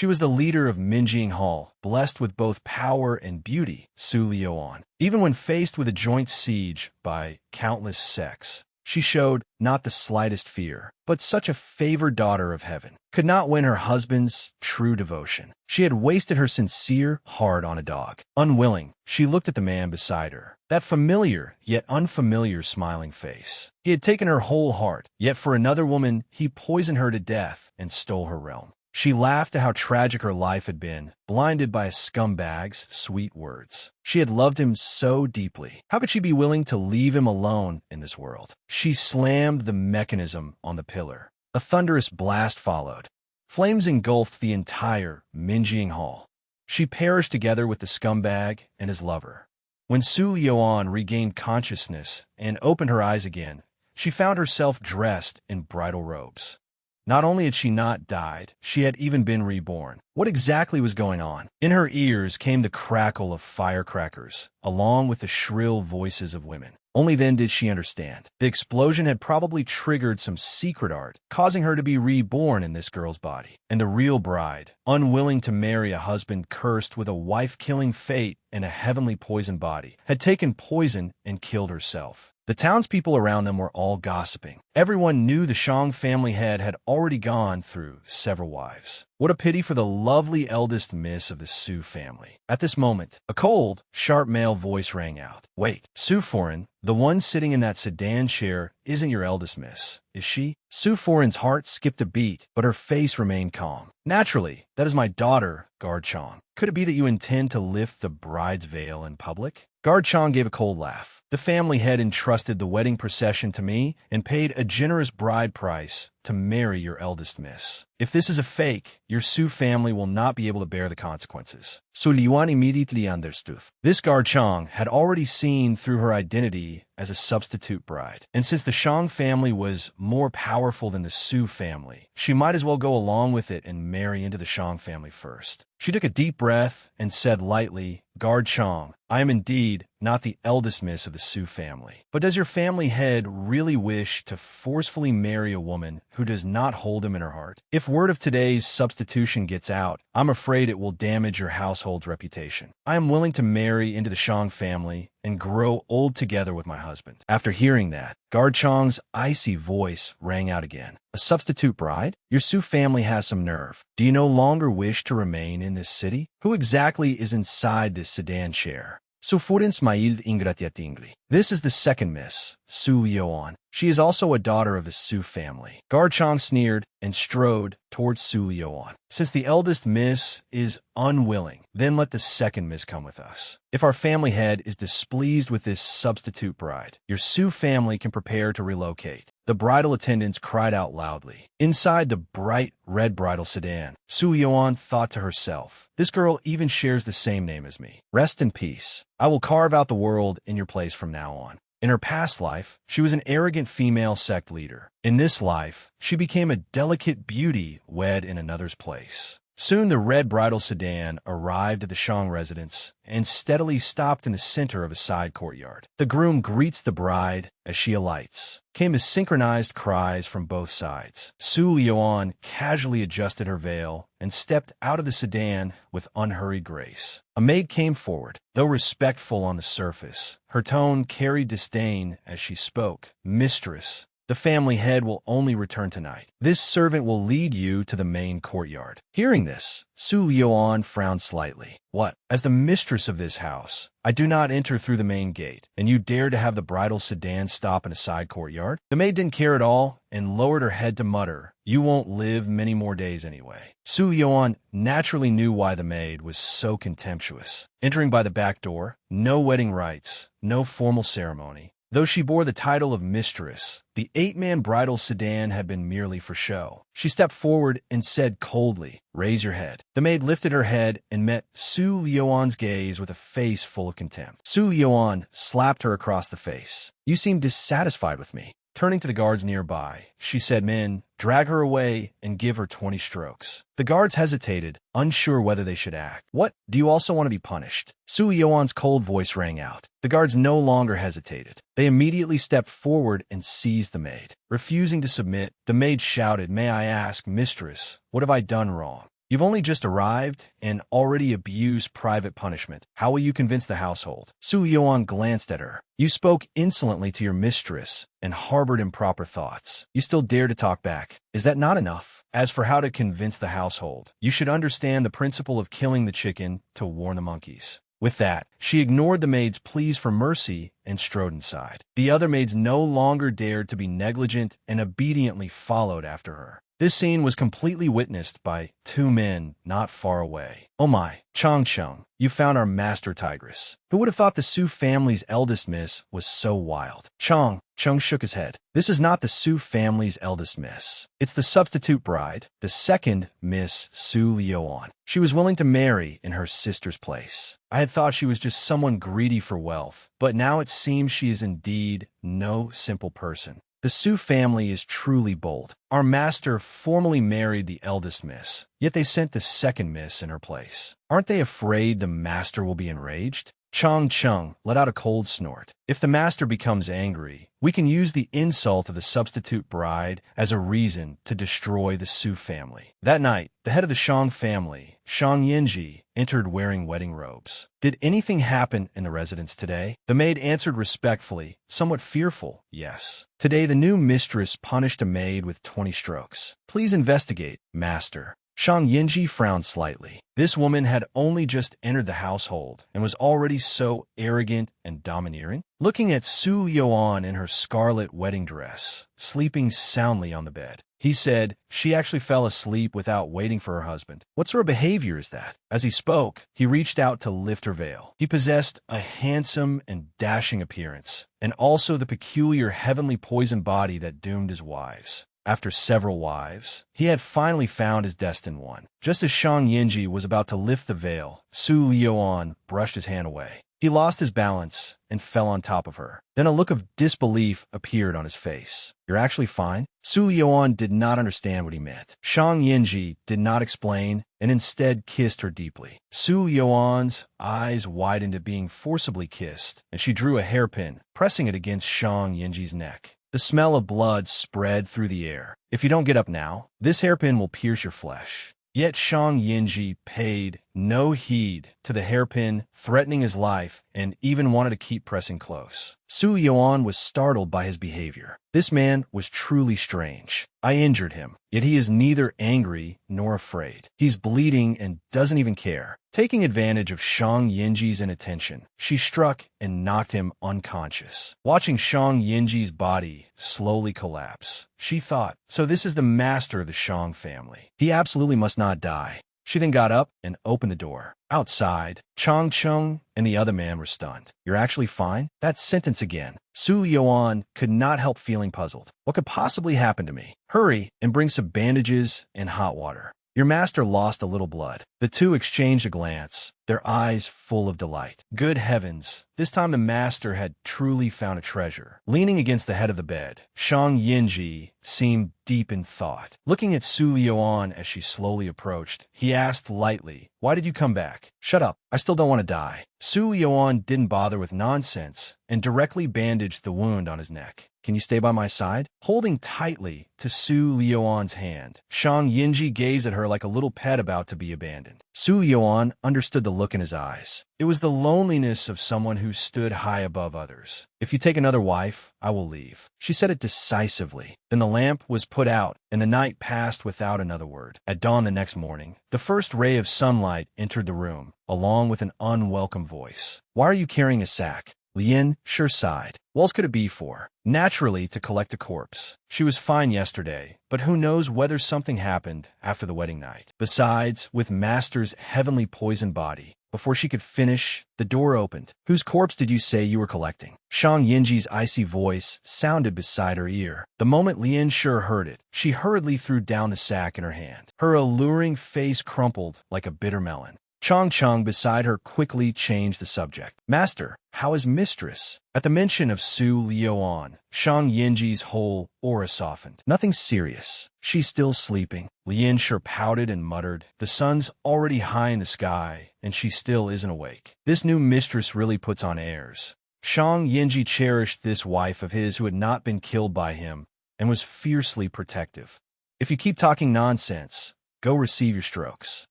She was the leader of Minjing Hall, blessed with both power and beauty, Su Liuan. Even when faced with a joint siege by countless sects, she showed not the slightest fear, but such a favored daughter of heaven could not win her husband's true devotion. She had wasted her sincere heart on a dog. Unwilling, she looked at the man beside her, that familiar yet unfamiliar smiling face. He had taken her whole heart, yet for another woman he poisoned her to death and stole her realm. She laughed at how tragic her life had been, blinded by a scumbag's sweet words. She had loved him so deeply. How could she be willing to leave him alone in this world? She slammed the mechanism on the pillar. A thunderous blast followed. Flames engulfed the entire Minjing Hall. She perished together with the scumbag and his lover. When Su Liuan regained consciousness and opened her eyes again, she found herself dressed in bridal robes. Not only had she not died, she had even been reborn. What exactly was going on? In her ears came the crackle of firecrackers, along with the shrill voices of women. Only then did she understand. The explosion had probably triggered some secret art, causing her to be reborn in this girl's body. And the real bride, unwilling to marry a husband cursed with a wife-killing fate and a heavenly poisoned body, had taken poison and killed herself. The townspeople around them were all gossiping. Everyone knew the Shang family head had already gone through several wives. What a pity for the lovely eldest miss of the Su family. At this moment, a cold, sharp male voice rang out. Wait, Su Foreign, the one sitting in that sedan chair isn't your eldest miss, is she? Su Foreign's heart skipped a beat, but her face remained calm. Naturally, that is my daughter, Guard Chong. Could it be that you intend to lift the bride's veil in public? Guard Chong gave a cold laugh. The family head entrusted the wedding procession to me and paid a generous bride price to marry your eldest miss. If this is a fake, your Su family will not be able to bear the consequences. Su Liuan immediately understood. This Guard Chong had already seen through her identity as a substitute bride. And since the Shang family was more powerful than the Su family, she might as well go along with it and marry into the Shang family first. She took a deep breath and said lightly, Guard Chong, I am indeed not the eldest miss of the Su family. But does your family head really wish to forcefully marry a woman who does not hold him in her heart? If word of today's substitution gets out, I'm afraid it will damage your household's reputation. I am willing to marry into the Shang family and grow old together with my husband. After hearing that, Guard Chong's icy voice rang out again. A substitute bride? Your Su family has some nerve. Do you no longer wish to remain in this city? Who exactly is inside this sedan chair? Sufurins Maid Ingratiatingli. This is the second miss, Su Liuan. She is also a daughter of the Su family. Guard Chong sneered and strode towards Su Liuan. Since the eldest miss is unwilling, then let the second miss come with us. If our family head is displeased with this substitute bride, your Su family can prepare to relocate. The bridal attendants cried out loudly. Inside the bright red bridal sedan, Su Liuan thought to herself, this girl even shares the same name as me. Rest in peace. I will carve out the world in your place from now on. In her past life, she was an arrogant female sect leader. In this life, she became a delicate beauty wed in another's place. Soon the red bridal sedan arrived at the Shang residence and steadily stopped in the center of a side courtyard. The groom greets the bride as she alights. Came as synchronized cries from both sides. Su Liuan casually adjusted her veil and stepped out of the sedan with unhurried grace. A maid came forward. Though respectful on the surface, her tone carried disdain as she spoke. Mistress, the family head will only return tonight. This servant will lead you to the main courtyard. Hearing this, Su Liuan frowned slightly. What? As the mistress of this house, I do not enter through the main gate, and you dare to have the bridal sedan stop in a side courtyard? The maid didn't care at all and lowered her head to mutter, you won't live many more days anyway. Su Liuan naturally knew why the maid was so contemptuous. Entering by the back door, no wedding rites, no formal ceremony. Though she bore the title of mistress, the 8-man bridal sedan had been merely for show. She stepped forward and said coldly, raise your head. The maid lifted her head and met Su Liuan's gaze with a face full of contempt. Su Liuan slapped her across the face. You seem dissatisfied with me. Turning to the guards nearby, she said, men, drag her away and give her 20 strokes. The guards hesitated, unsure whether they should act. What? Do you also want to be punished? Su Liuan's cold voice rang out. The guards no longer hesitated. They immediately stepped forward and seized the maid. Refusing to submit, the maid shouted, may I ask, mistress, what have I done wrong? You've only just arrived and already abused private punishment. How will you convince the household? Su Yuan glanced at her. You spoke insolently to your mistress and harbored improper thoughts. You still dare to talk back. Is that not enough? As for how to convince the household, you should understand the principle of killing the chicken to warn the monkeys. With that, she ignored the maid's pleas for mercy and strode inside. The other maids no longer dared to be negligent and obediently followed after her. This scene was completely witnessed by two men not far away. Oh my, Chong Chung, you found our master tigress. Who would have thought the Su family's eldest miss was so wild? Chung shook his head. This is not the Su family's eldest miss. It's the substitute bride, the second Miss Su Lioan. She was willing to marry in her sister's place. I had thought she was just someone greedy for wealth, but now it seems she is indeed no simple person. The Su family is truly bold. Our master formally married the eldest miss, yet they sent the second miss in her place. Aren't they afraid the master will be enraged? Chong Chung let out a cold snort. If the master becomes angry, we can use the insult of the substitute bride as a reason to destroy the Su family. That night, the head of the Shang family, Shang Yinji, entered wearing wedding robes. Did anything happen in the residence today? The maid answered respectfully, somewhat fearful, yes. Today the new mistress punished a maid with 20 strokes. Please investigate, master. Shang Yinji frowned slightly. This woman had only just entered the household and was already so arrogant and domineering. Looking at Su Yuan in her scarlet wedding dress, sleeping soundly on the bed, he said she actually fell asleep without waiting for her husband. What sort of behavior is that? As he spoke, he reached out to lift her veil. He possessed a handsome and dashing appearance, and also the peculiar heavenly poison body that doomed his wives. After several wives, he had finally found his destined one. Just as Shang Yinji was about to lift the veil, Su Lioan brushed his hand away. He lost his balance and fell on top of her. Then a look of disbelief appeared on his face. You're actually fine? Su Lioan did not understand what he meant. Shang Yinji did not explain and instead kissed her deeply. Su Lioan's eyes widened at being forcibly kissed, and she drew a hairpin, pressing it against Shang Yinji's neck. The smell of blood spread through the air. If you don't get up now, this hairpin will pierce your flesh. Yet Shang Yinji paid no heed to the hairpin, threatening his life, and even wanted to keep pressing close. Su Yuan was startled by his behavior. This man was truly strange. I injured him, yet he is neither angry nor afraid. He's bleeding and doesn't even care. Taking advantage of Shang Yinji's inattention, she struck and knocked him unconscious. Watching Shang Yinji's body slowly collapse, she thought, so this is the master of the Shang family. He absolutely must not die. She then got up and opened the door. Outside, Chong Chung and the other man were stunned. You're actually fine? That sentence again. Su Yuan could not help feeling puzzled. What could possibly happen to me? Hurry and bring some bandages and hot water. Your master lost a little blood. The two exchanged a glance, their eyes full of delight. Good heavens, this time the master had truly found a treasure. Leaning against the head of the bed, Shang Yinji seemed deep in thought. Looking at Su Lioan as she slowly approached, he asked lightly, why did you come back? Shut up, I still don't want to die. Su Lioan didn't bother with nonsense and directly bandaged the wound on his neck. Can you stay by my side? Holding tightly to Su Lioan's hand, Shang Yinji gazed at her like a little pet about to be abandoned. Su Lioan understood the look in his eyes. It was the loneliness of someone who stood high above others. If you take another wife, I will leave. She said it decisively. Then the lamp was put out, and the night passed without another word. At dawn the next morning, the first ray of sunlight entered the room, along with an unwelcome voice. Why are you carrying a sack? Lien sure sighed. What else could it be for? Naturally, to collect a corpse. She was fine yesterday, but who knows whether something happened after the wedding night. Besides, with Master's heavenly poisoned body, before she could finish, the door opened. Whose corpse did you say you were collecting? Shang Yinji's icy voice sounded beside her ear. The moment Lien Sure heard it, she hurriedly threw down the sack in her hand. Her alluring face crumpled like a bitter melon. Chong Chung beside her quickly changed the subject. Master, how is mistress? At the mention of Su Lioan, Shang Yinji's whole aura softened. Nothing serious. She's still sleeping. Lien Sure pouted and muttered, the sun's already high in the sky, and she still isn't awake. This new mistress really puts on airs. Shang Yinji cherished this wife of his who had not been killed by him, and was fiercely protective. If you keep talking nonsense, Go receive your strokes.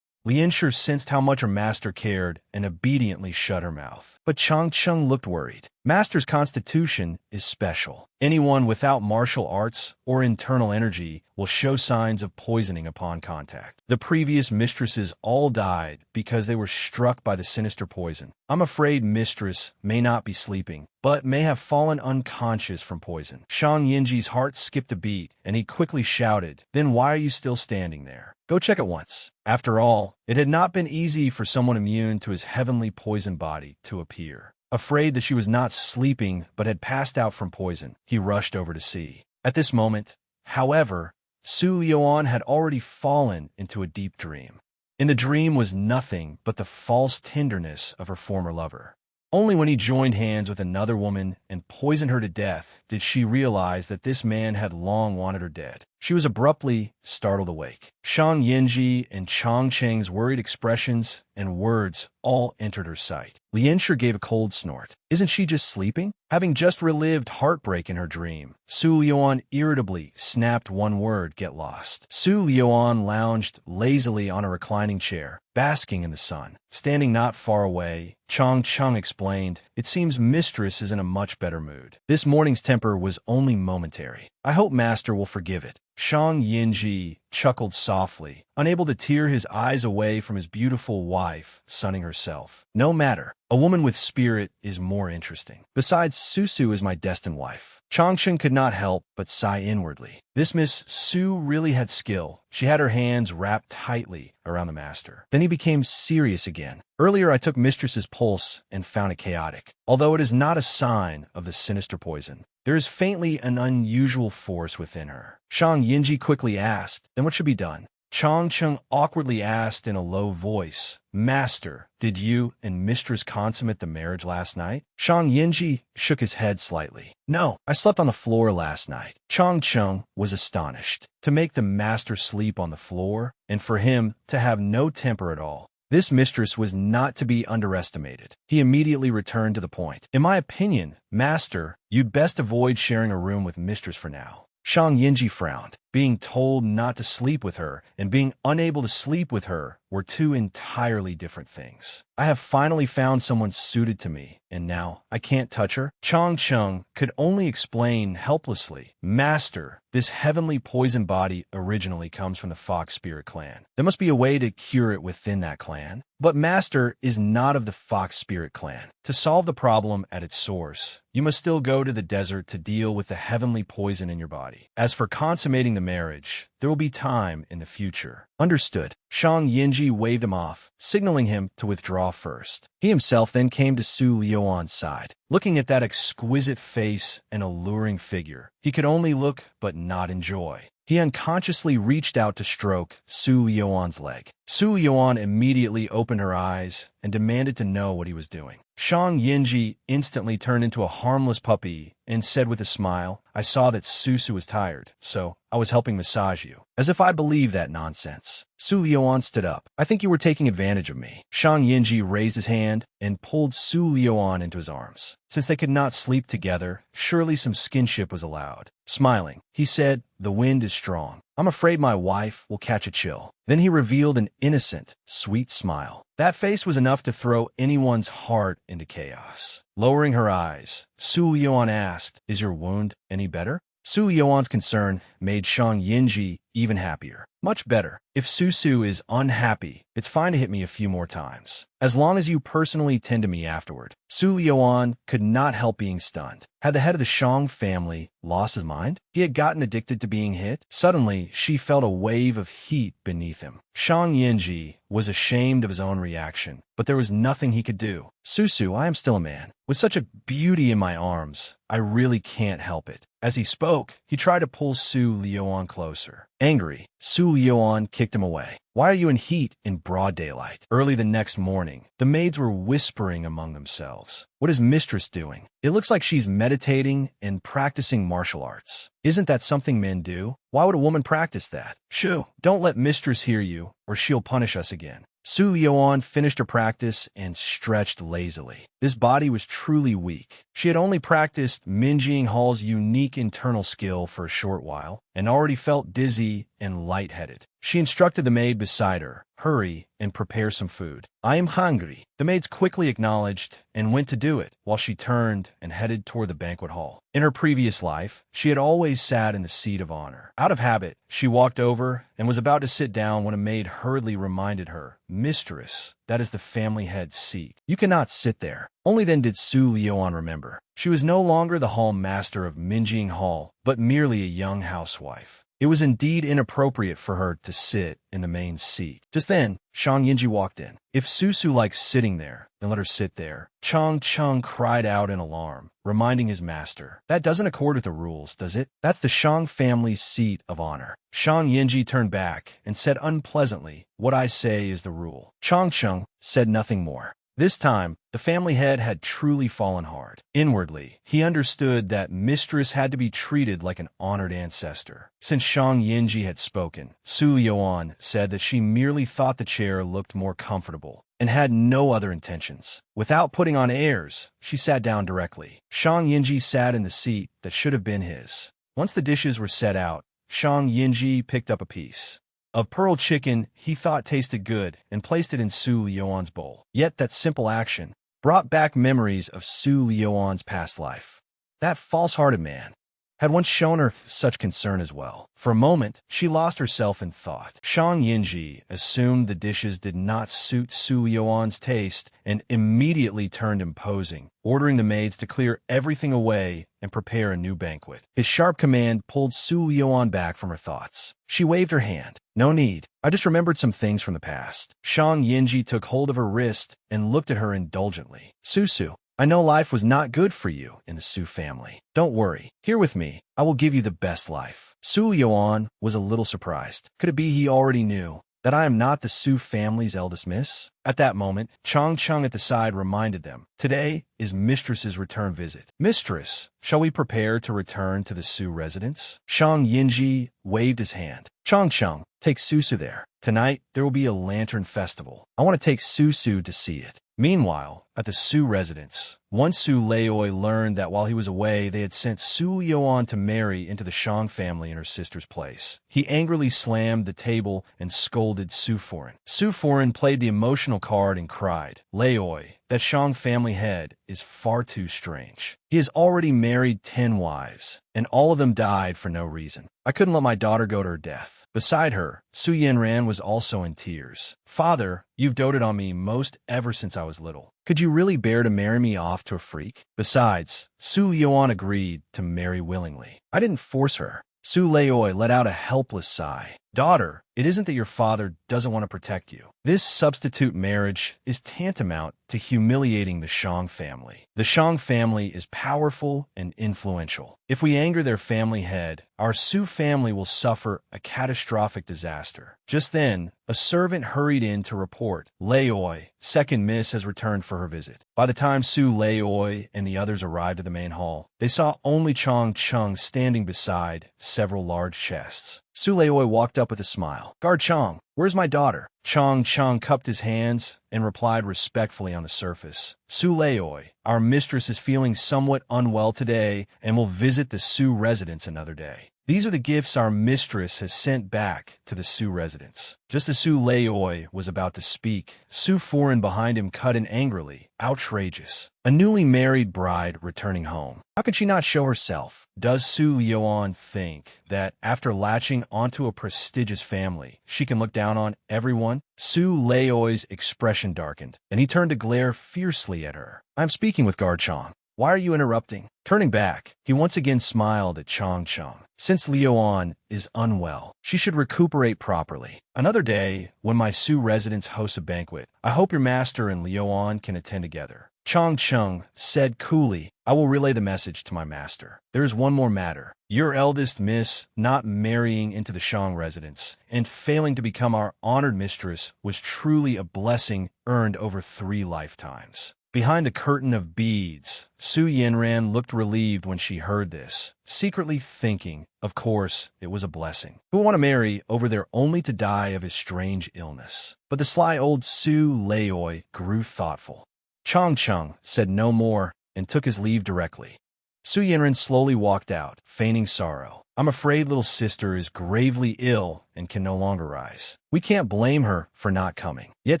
Lianshi sensed how much her master cared and obediently shut her mouth. But Changcheng looked worried. Master's constitution is special. Anyone without martial arts or internal energy will show signs of poisoning upon contact. The previous mistresses all died because they were struck by the sinister poison. I'm afraid mistress may not be sleeping, but may have fallen unconscious from poison. Shang Yinji's heart skipped a beat, and he quickly shouted, "Then why are you still standing there? Go check at once." After all, it had not been easy for someone immune to his heavenly poison body to appear. Afraid that she was not sleeping but had passed out from poison, he rushed over to see. At this moment, however, Su Liuan had already fallen into a deep dream. In the dream was nothing but the false tenderness of her former lover. Only when he joined hands with another woman and poisoned her to death did she realize that this man had long wanted her dead. She was abruptly startled awake. Shang Yinji and Changcheng's worried expressions and words all entered her sight. Lianshi gave a cold snort. Isn't she just sleeping? Having just relived heartbreak in her dream, Su Liuan irritably snapped one word, "Get lost." Su Liuan lounged lazily on a reclining chair, basking in the sun. Standing not far away, Changcheng explained, "It seems mistress is in a much better mood. This morning's temper was only momentary. I hope master will forgive it." Shang Yinji chuckled softly, unable to tear his eyes away from his beautiful wife, sunning herself. "No matter. A woman with spirit is more interesting. Besides, Susu is my destined wife." Changcheng could not help but sigh inwardly. This Miss Su really had skill. She had her hands wrapped tightly around the master. Then he became serious again. "Earlier I took mistress's pulse and found it chaotic. Although it is not a sign of the sinister poison, there is faintly an unusual force within her." Shang Yinji quickly asked, "Then what should be done?" Changcheng awkwardly asked in a low voice, "Master, did you and mistress consummate the marriage last night?" Shang Yinji shook his head slightly. "No, I slept on the floor last night." Changcheng was astonished. To make the master sleep on the floor, and for him to have no temper at all. This mistress was not to be underestimated. He immediately returned to the point. "In my opinion, master, you'd best avoid sharing a room with mistress for now." Shang Yinji frowned. Being told not to sleep with her and being unable to sleep with her were two entirely different things. "I have finally found someone suited to me, and now I can't touch her?" Changcheng could only explain helplessly, "Master, this heavenly poison body originally comes from the Fox Spirit clan. There must be a way to cure it within that clan. But Master is not of the Fox Spirit clan. To solve the problem at its source, you must still go to the desert to deal with the heavenly poison in your body. As for consummating the marriage, there will be time in the future." "Understood." Shang Yinji waved him off, signaling him to withdraw first. He himself then came to Su Liuan's side. Looking at that exquisite face and alluring figure, he could only look but not enjoy. He unconsciously reached out to stroke Su Liuan's leg. Su Liuan immediately opened her eyes and demanded to know what he was doing. Shang Yinji instantly turned into a harmless puppy and said with a smile, "I saw that Susu was tired, so I was helping massage you." As if I believe that nonsense. Su Liuan stood up. "I think you were taking advantage of me." Shang Yinji raised his hand and pulled Su Liuan into his arms. Since they could not sleep together, surely some skinship was allowed. Smiling, he said, "The wind is strong. I'm afraid my wife will catch a chill." Then he revealed an innocent, sweet smile. That face was enough to throw anyone's heart into chaos. Lowering her eyes, Su Liuan asked, "Is your wound any better?" Su Liuan's concern made Shang Yinji even happier. "Much better. If Susu is unhappy, it's fine to hit me a few more times, as long as you personally tend to me afterward." Su Liuan could not help being stunned. Had the head of the Shang family lost his mind? He had gotten addicted to being hit? Suddenly, she felt a wave of heat beneath him. Shang Yinji was ashamed of his own reaction, but there was nothing he could do. "Susu, I am still a man. With such a beauty in my arms, I really can't help it." As he spoke, he tried to pull Su Liuan closer. Angry, Su Liuan kicked him away. "Why are you in heat in broad daylight?" Early the next morning, the maids were whispering among themselves. "What is mistress doing? It looks like she's meditating and practicing martial arts. Isn't that something men do? Why would a woman practice that?" "Shoo, don't let mistress hear you, or she'll punish us again." Su Liuan finished her practice and stretched lazily. This body was truly weak. She had only practiced Min Hall's unique internal skill for a short while, and already felt dizzy and lightheaded. She instructed the maid beside her, "Hurry and prepare some food. I am hungry." The maids quickly acknowledged and went to do it, while she turned and headed toward the banquet hall. In her previous life, she had always sat in the seat of honor. Out of habit, she walked over and was about to sit down when a maid hurriedly reminded her, "Mistress, that is the family head's seat. You cannot sit there." Only then did Su Liuan remember. She was no longer the hall master of Minjing Hall, but merely a young housewife. It was indeed inappropriate for her to sit in the main seat. Just then, Shang Yinji walked in. "If Susu likes sitting there, then let her sit there." Chang Chung cried out in alarm, reminding his master. "That doesn't accord with the rules, does it? That's the Shang family's seat of honor." Shang Yinji turned back and said unpleasantly, "What I say is the rule." Chang Chung said nothing more. This time, the family head had truly fallen hard. Inwardly, he understood that Mistress had to be treated like an honored ancestor. Since Shang Yinji had spoken, Su Liuan said that she merely thought the chair looked more comfortable and had no other intentions. Without putting on airs, she sat down directly. Shang Yinji sat in the seat that should have been his. Once the dishes were set out, Shang Yinji picked up a piece of pearl chicken he thought tasted good and placed it in Su Liuan's bowl. Yet that simple action brought back memories of Su Liuan's past life. That false-hearted man had once shown her such concern as well. For a moment, she lost herself in thought. Shang Yinji assumed the dishes did not suit Su Liuan's taste and immediately turned imposing, ordering the maids to clear everything away and prepare a new banquet. His sharp command pulled Su Liuan back from her thoughts. She waved her hand. "No need. I just remembered some things from the past." Shang Yinji took hold of her wrist and looked at her indulgently. "Susu, I know life was not good for you in the Su family. Don't worry. Here with me, I will give you the best life." Su Liuan was a little surprised. Could it be he already knew that I am not the Su family's eldest miss? At that moment, Chang Chung at the side reminded them, "Today is Mistress's return visit." "Mistress, shall we prepare to return to the Su residence?" Shang Yinji waved his hand. "Chang Chung, take Susu there. Tonight, there will be a lantern festival. I want to take Susu to see it." Meanwhile, at the Su residence, once Su Leoi learned that while he was away, they had sent Su Liuan to marry into the Shang family in her sister's place. He angrily slammed the table and scolded Su Foreign. Su Foreign played the emotional card and cried, "Leoi, that Shang family head is far too strange. He has already married 10 wives, and all of them died for no reason. I couldn't let my daughter go to her death." Beside her, Su Yanran was also in tears. "Father, you've doted on me most ever since I was little. Could you really bear to marry me off to a freak?" Besides, Su Liuan agreed to marry willingly. "I didn't force her." Su Leoi let out a helpless sigh. "Daughter, it isn't that your father doesn't want to protect you. This substitute marriage is tantamount to humiliating the Shang family. The Shang family is powerful and influential. If we anger their family head, our Su family will suffer a catastrophic disaster." Just then, a servant hurried in to report, "Leoi, second miss has returned for her visit." By the time Su Leoi and the others arrived at the main hall, they saw only Chang Chung standing beside several large chests. Su Leoi walked up with a smile. "Guard Chang, where's my daughter?" Chang Chung cupped his hands and replied respectfully on the surface, "Su Leoi, our mistress is feeling somewhat unwell today and will visit the Su residence another day. These are the gifts our mistress has sent back to the Su residence." Just as Su Leoi was about to speak, Su Foreign behind him cut in angrily, "Outrageous. A newly married bride returning home. How could she not show herself? Does Su Liuan think that after latching onto a prestigious family, she can look down on everyone?" Su Leoi's expression darkened, and he turned to glare fiercely at her. "I'm speaking with Guard Chang. Why are you interrupting?" Turning back, he once again smiled at Chang Chung. "Since Liuan is unwell, she should recuperate properly. Another day, when my Su residence hosts a banquet, I hope your master and Liuan can attend together." Chang Chung said coolly, "I will relay the message to my master. There is one more matter. Your eldest miss not marrying into the Shang residence and failing to become our honored mistress was truly a blessing earned over 3 lifetimes. Behind the curtain of beads, Su Yinran looked relieved when she heard this, secretly thinking, of course, it was a blessing. Who would want to marry over there only to die of his strange illness? But the sly old Su Laoi grew thoughtful. Chong Chung said no more and took his leave directly. Su Yinran slowly walked out, feigning sorrow. I'm afraid little sister is gravely ill and can no longer rise. We can't blame her for not coming. Yet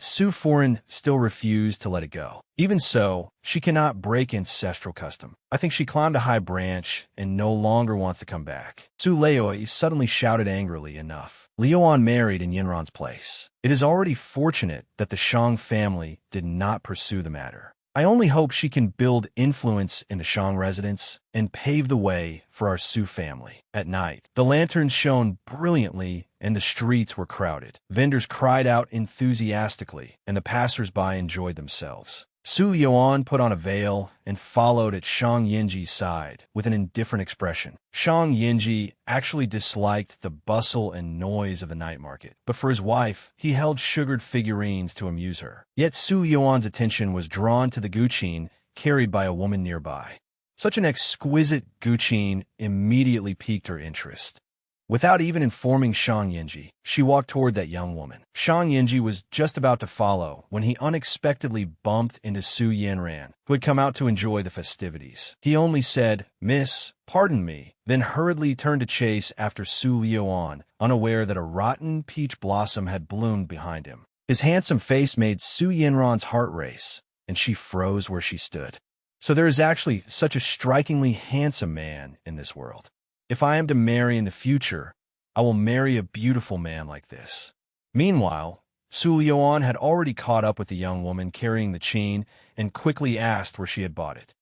Su Foreign still refused to let it go. Even so, she cannot break ancestral custom. I think she climbed a high branch and no longer wants to come back. Su Laoi suddenly shouted angrily, enough. Liuan married in Yinran's place. It is already fortunate that the Shang family did not pursue the matter. I only hope she can build influence in the Shang residence and pave the way for our Su family. At night, the lanterns shone brilliantly and the streets were crowded. Vendors cried out enthusiastically, and the passers-by enjoyed themselves. Su Yuan put on a veil and followed at Shang Yinji's side with an indifferent expression. Shang Yinji actually disliked the bustle and noise of the night market, but for his wife, he held sugared figurines to amuse her. Yet Su Yuan's attention was drawn to the guqin carried by a woman nearby. Such an exquisite guqin immediately piqued her interest. Without even informing Shang Yinji, she walked toward that young woman. Shang Yinji was just about to follow when he unexpectedly bumped into Su Yinran, who had come out to enjoy the festivities. He only said, "Miss, pardon me," then hurriedly turned to chase after Su Liuan, unaware that a rotten peach blossom had bloomed behind him. His handsome face made Su Yinran's heart race, and she froze where she stood. So there is actually such a strikingly handsome man in this world. If I am to marry in the future, I will marry a beautiful man like this. Meanwhile, Su Liuan had already caught up with the young woman carrying the chain and quickly asked where she had bought it.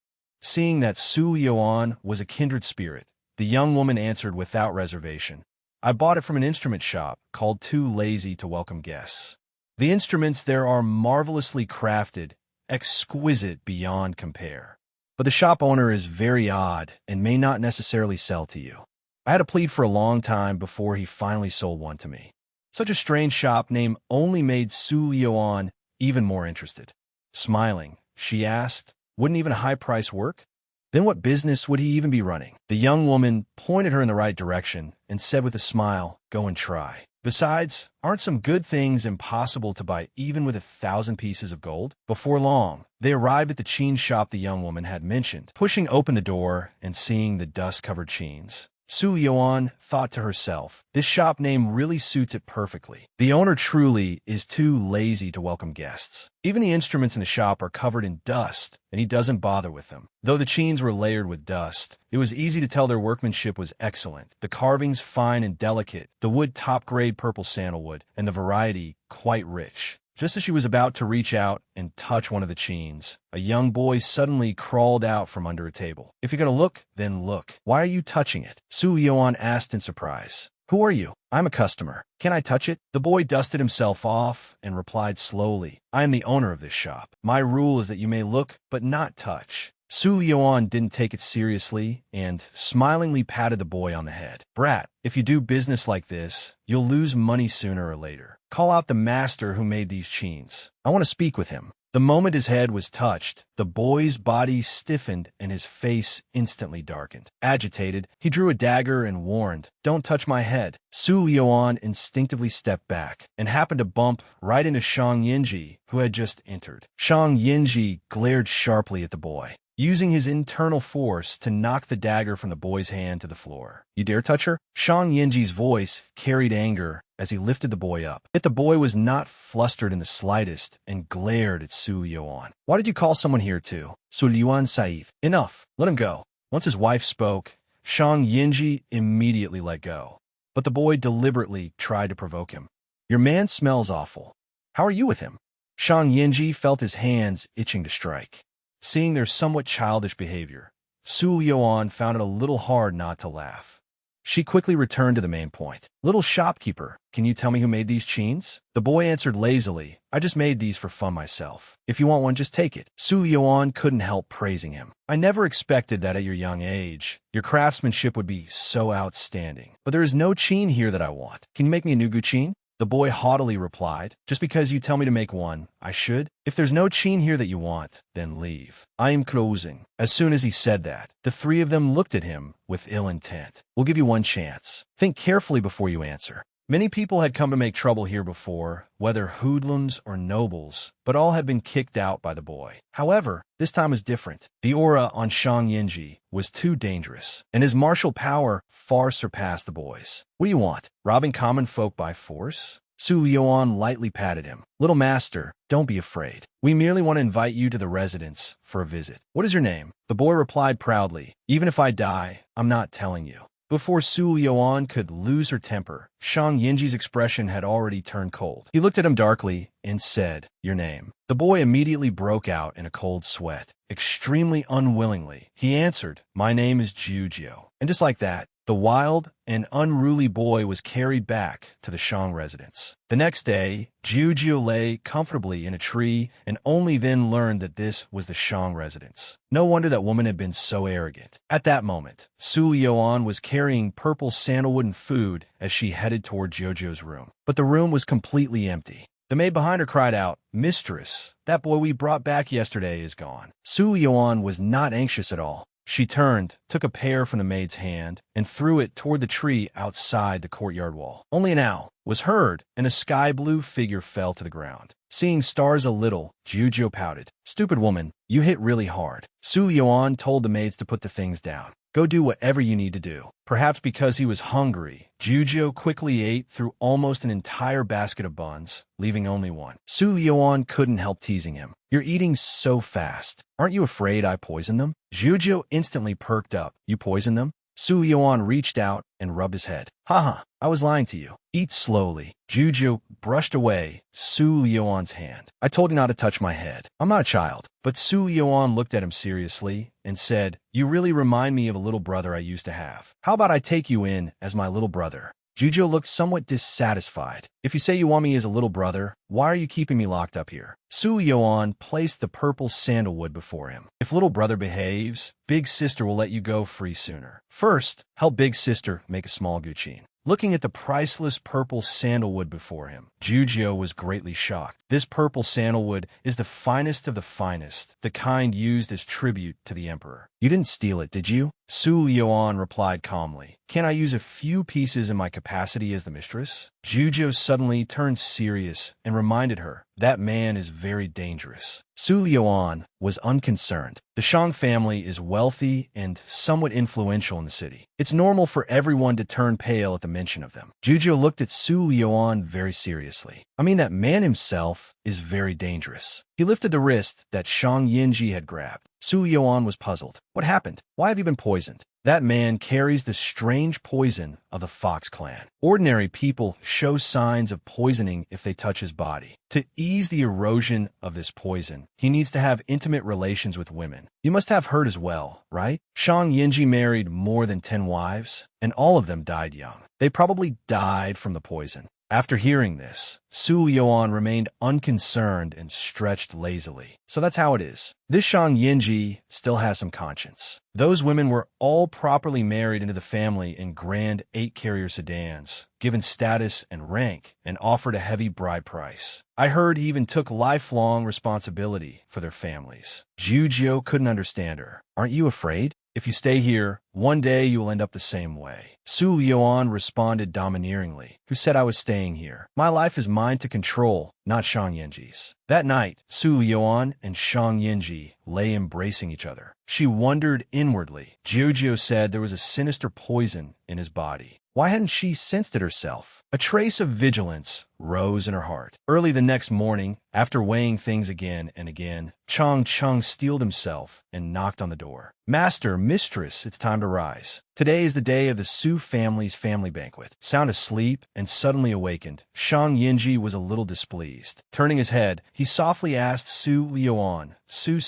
Seeing that Su Liuan was a kindred spirit, the young woman answered without reservation, "I bought it from an instrument shop called Too Lazy to Welcome Guests. The instruments there are marvelously crafted, exquisite beyond compare. But the shop owner is very odd and may not necessarily sell to you. I had to plead for a long time before he finally sold one to me." Such a strange shop name only made Su Liuan even more interested. Smiling, she asked, "Wouldn't even a high price work? Then what business would he even be running?" The young woman pointed her in the right direction and said with a smile, "Go and try. Besides, aren't some good things impossible to buy even with 1,000 pieces of gold?" Before long, they arrived at the chain shop the young woman had mentioned. Pushing open the door and seeing the dust-covered chains, Su Yuan thought to herself, this shop name really suits it perfectly. The owner truly is too lazy to welcome guests. Even the instruments in the shop are covered in dust, and he doesn't bother with them. Though the chains were layered with dust, it was easy to tell their workmanship was excellent. The carvings fine and delicate, the wood top-grade purple sandalwood, and the variety quite rich. Just as she was about to reach out and touch one of the chains, a young boy suddenly crawled out from under a table. "If you're going to look, then look. Why are you touching it?" Su Yuan asked in surprise. "Who are you?" "I'm a customer. Can I touch it?" The boy dusted himself off and replied slowly, "I am the owner of this shop. My rule is that you may look, but not touch." Su Yuan didn't take it seriously and smilingly patted the boy on the head. "Brat, if you do business like this, you'll lose money sooner or later. Call out the master who made these chains. I want to speak with him." The moment his head was touched, the boy's body stiffened and his face instantly darkened. Agitated, he drew a dagger and warned, "Don't touch my head." Su Yuan instinctively stepped back and happened to bump right into Shang Yinji, who had just entered. Shang Yinji glared sharply at the boy, using his internal force to knock the dagger from the boy's hand to the floor. "You dare touch her?" Shang Yinji's voice carried anger as he lifted the boy up. Yet the boy was not flustered in the slightest and glared at Su Yuan. "Why did you call someone here too?" "Su Yuan Saif." "Enough. Let him go." Once his wife spoke, Shang Yinji immediately let go. But the boy deliberately tried to provoke him. "Your man smells awful. How are you with him?" Shang Yinji felt his hands itching to strike. Seeing their somewhat childish behavior, Su Yuan found it a little hard not to laugh. She quickly returned to the main point. "Little shopkeeper, can you tell me who made these chains?" The boy answered lazily, "I just made these for fun myself. If you want one, just take it." Su Yuan couldn't help praising him. "I never expected that at your young age. Your craftsmanship would be so outstanding. But there is no chain here that I want. Can you make me a new guqin?" The boy haughtily replied, "Just because you tell me to make one, I should? If there's no chin here that you want, then leave. I am closing." As soon as he said that, the three of them looked at him with ill intent. "We'll give you one chance. Think carefully before you answer." Many people had come to make trouble here before, whether hoodlums or nobles, but all had been kicked out by the boy. However, this time was different. The aura on Shang Yinji was too dangerous, and his martial power far surpassed the boy's. "What do you want? Robbing common folk by force?" Su Yuan lightly patted him. "Little master, don't be afraid. We merely want to invite you to the residence for a visit. What is your name?" The boy replied proudly, "Even if I die, I'm not telling you." Before Su Yuan could lose her temper, Shang Yinji's expression had already turned cold. He looked at him darkly and said, "Your name." The boy immediately broke out in a cold sweat. Extremely unwillingly, he answered, "My name is Jujio." And just like that, the wild and unruly boy was carried back to the Shang residence. The next day, Jujio lay comfortably in a tree and only then learned that this was the Shang residence. No wonder that woman had been so arrogant. At that moment, Su Yuan was carrying purple sandalwood and food as she headed toward Jojo's room. But the room was completely empty. The maid behind her cried out, "Mistress, that boy we brought back yesterday is gone." Su Yuan was not anxious at all. She turned, took a pear from the maid's hand, and threw it toward the tree outside the courtyard wall. Only an owl was heard, and a sky-blue figure fell to the ground. Seeing stars a little, Jujio pouted. "Stupid woman, you hit really hard." Su Yuan told the maids to put the things down. "Go do whatever you need to do." Perhaps because he was hungry, Jujio quickly ate through almost an entire basket of buns, leaving only one. Su Yuan couldn't help teasing him. "You're eating so fast. Aren't you afraid I poisoned them?" Jujio instantly perked up. "You poisoned them?" Su Yuan reached out and rubbed his head. "Haha, I was lying to you. Eat slowly." Jujio brushed away Su Yuan's hand. "I told you not to touch my head. I'm not a child." But Su Yuan looked at him seriously and said, "You really remind me of a little brother I used to have. How about I take you in as my little brother?" Jujio looked somewhat dissatisfied. "If you say you want me as a little brother, why are you keeping me locked up here?" Su Yuan placed the purple sandalwood before him. "If little brother behaves, big sister will let you go free sooner. First, help big sister make a small guqin." Looking at the priceless purple sandalwood before him, Jujio was greatly shocked. This purple sandalwood is the finest of the finest, the kind used as tribute to the emperor. "You didn't steal it, did you?" Su Yuan replied calmly. "Can I use a few pieces in my capacity as the mistress?" Jujio suddenly turned serious and reminded her, "That man is very dangerous." Su Yuan was unconcerned. The Shang family is wealthy and somewhat influential in the city. It's normal for everyone to turn pale at the mention of them. Jujio looked at Su Yuan very seriously. "I mean, that man himself is very dangerous." He lifted the wrist that Shang Yinji had grabbed. Su Yuan was puzzled. "What happened? Why have you been poisoned?" "That man carries the strange poison of the Fox clan. Ordinary people show signs of poisoning if they touch his body. To ease the erosion of this poison, he needs to have intimate relations with women. You must have heard as well, right? Shang Yinji married more than 10 wives, and all of them died young. They probably died from the poison." After hearing this, Su Yuan remained unconcerned and stretched lazily. "So that's how it is. This Shang Yinji still has some conscience. Those women were all properly married into the family in grand 8-carrier sedans, given status and rank, and offered a heavy bride price. I heard he even took lifelong responsibility for their families." Jujio couldn't understand her. "Aren't you afraid? If you stay here, one day you will end up the same way." Su Yuan responded domineeringly. "Who said I was staying here? My life is mine to control, not Shang Yinji's." That night, Su Yuan and Shang Yinji lay embracing each other. She wondered inwardly. Jujio said there was a sinister poison in his body. Why hadn't she sensed it herself? A trace of vigilance rose in her heart. Early the next morning, after weighing things again and again, Chang Chung steeled himself and knocked on the door. "Master, mistress, it's time to rise. Today is the day of the Su family's family banquet." Sound asleep and suddenly awakened, Shang Yinji was a little displeased. Turning his head, he softly asked Su Yuan, Su,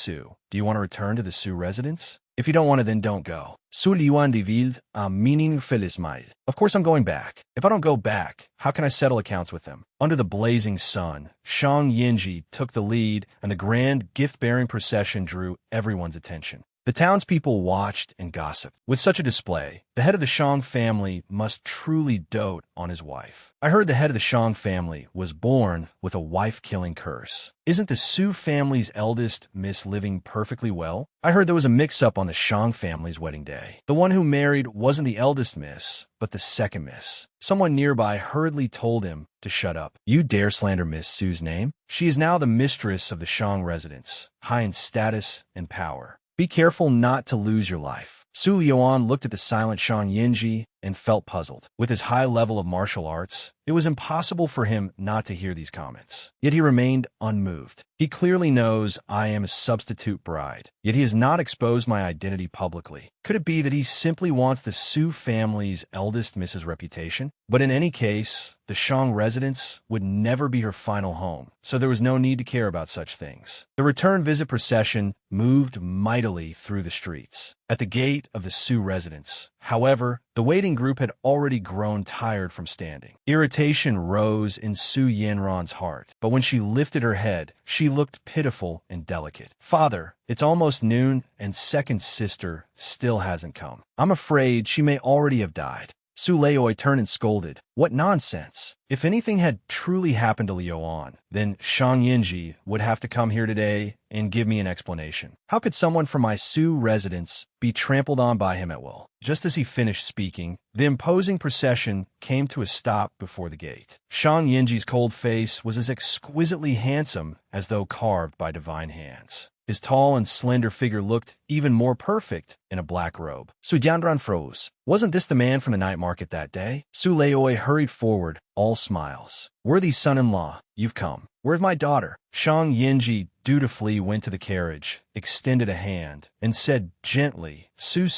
"Do you want to return to the Su residence? If you don't want to, then don't go." Su Yuan de Ville, meaning Felismaid. "Of course I'm going back. If I don't go back, how can I settle accounts with them?" Under the blazing sun, Shang Yinji took the lead, and the grand gift-bearing procession drew everyone's attention. The townspeople watched and gossiped. With such a display, the head of the Shang family must truly dote on his wife. I heard the head of the Shang family was born with a wife-killing curse. Isn't the Su family's eldest miss living perfectly well? I heard there was a mix-up on the Shang family's wedding day. The one who married wasn't the eldest miss, but the second miss. Someone nearby hurriedly told him to shut up. You dare slander Miss Su's name? She is now the mistress of the Shang residence, high in status and power. Be careful not to lose your life. Su Liuan looked at the silent Shang Yinji and felt puzzled. With his high level of martial arts, it was impossible for him not to hear these comments. Yet he remained unmoved. He clearly knows I am a substitute bride, yet he has not exposed my identity publicly. Could it be that he simply wants the Su family's eldest miss's reputation? But in any case, the Shang residence would never be her final home, so there was no need to care about such things. The return visit procession moved mightily through the streets. At the gate of the Su residence, however, the waiting group had already grown tired from standing. Irritation rose in Su Yanran's heart, but when she lifted her head, she looked pitiful and delicate. Father, it's almost noon, and second sister still hasn't come. I'm afraid she may already have died. Su Leoi turned and scolded. What nonsense! If anything had truly happened to Liuan, then Shang Yinji would have to come here today and give me an explanation. How could someone from my Su residence be trampled on by him at will? Just as he finished speaking, the imposing procession came to a stop before the gate. Shang Yinji's cold face was as exquisitely handsome as though carved by divine hands. His tall and slender figure looked even more perfect in a black robe. Su Jianran froze. Wasn't this the man from the night market that day? Su Leoi hurried forward, all smiles. Worthy son-in-law, you've come. Where's my daughter? Shang Yinji dutifully went to the carriage, extended a hand, and said gently, Su,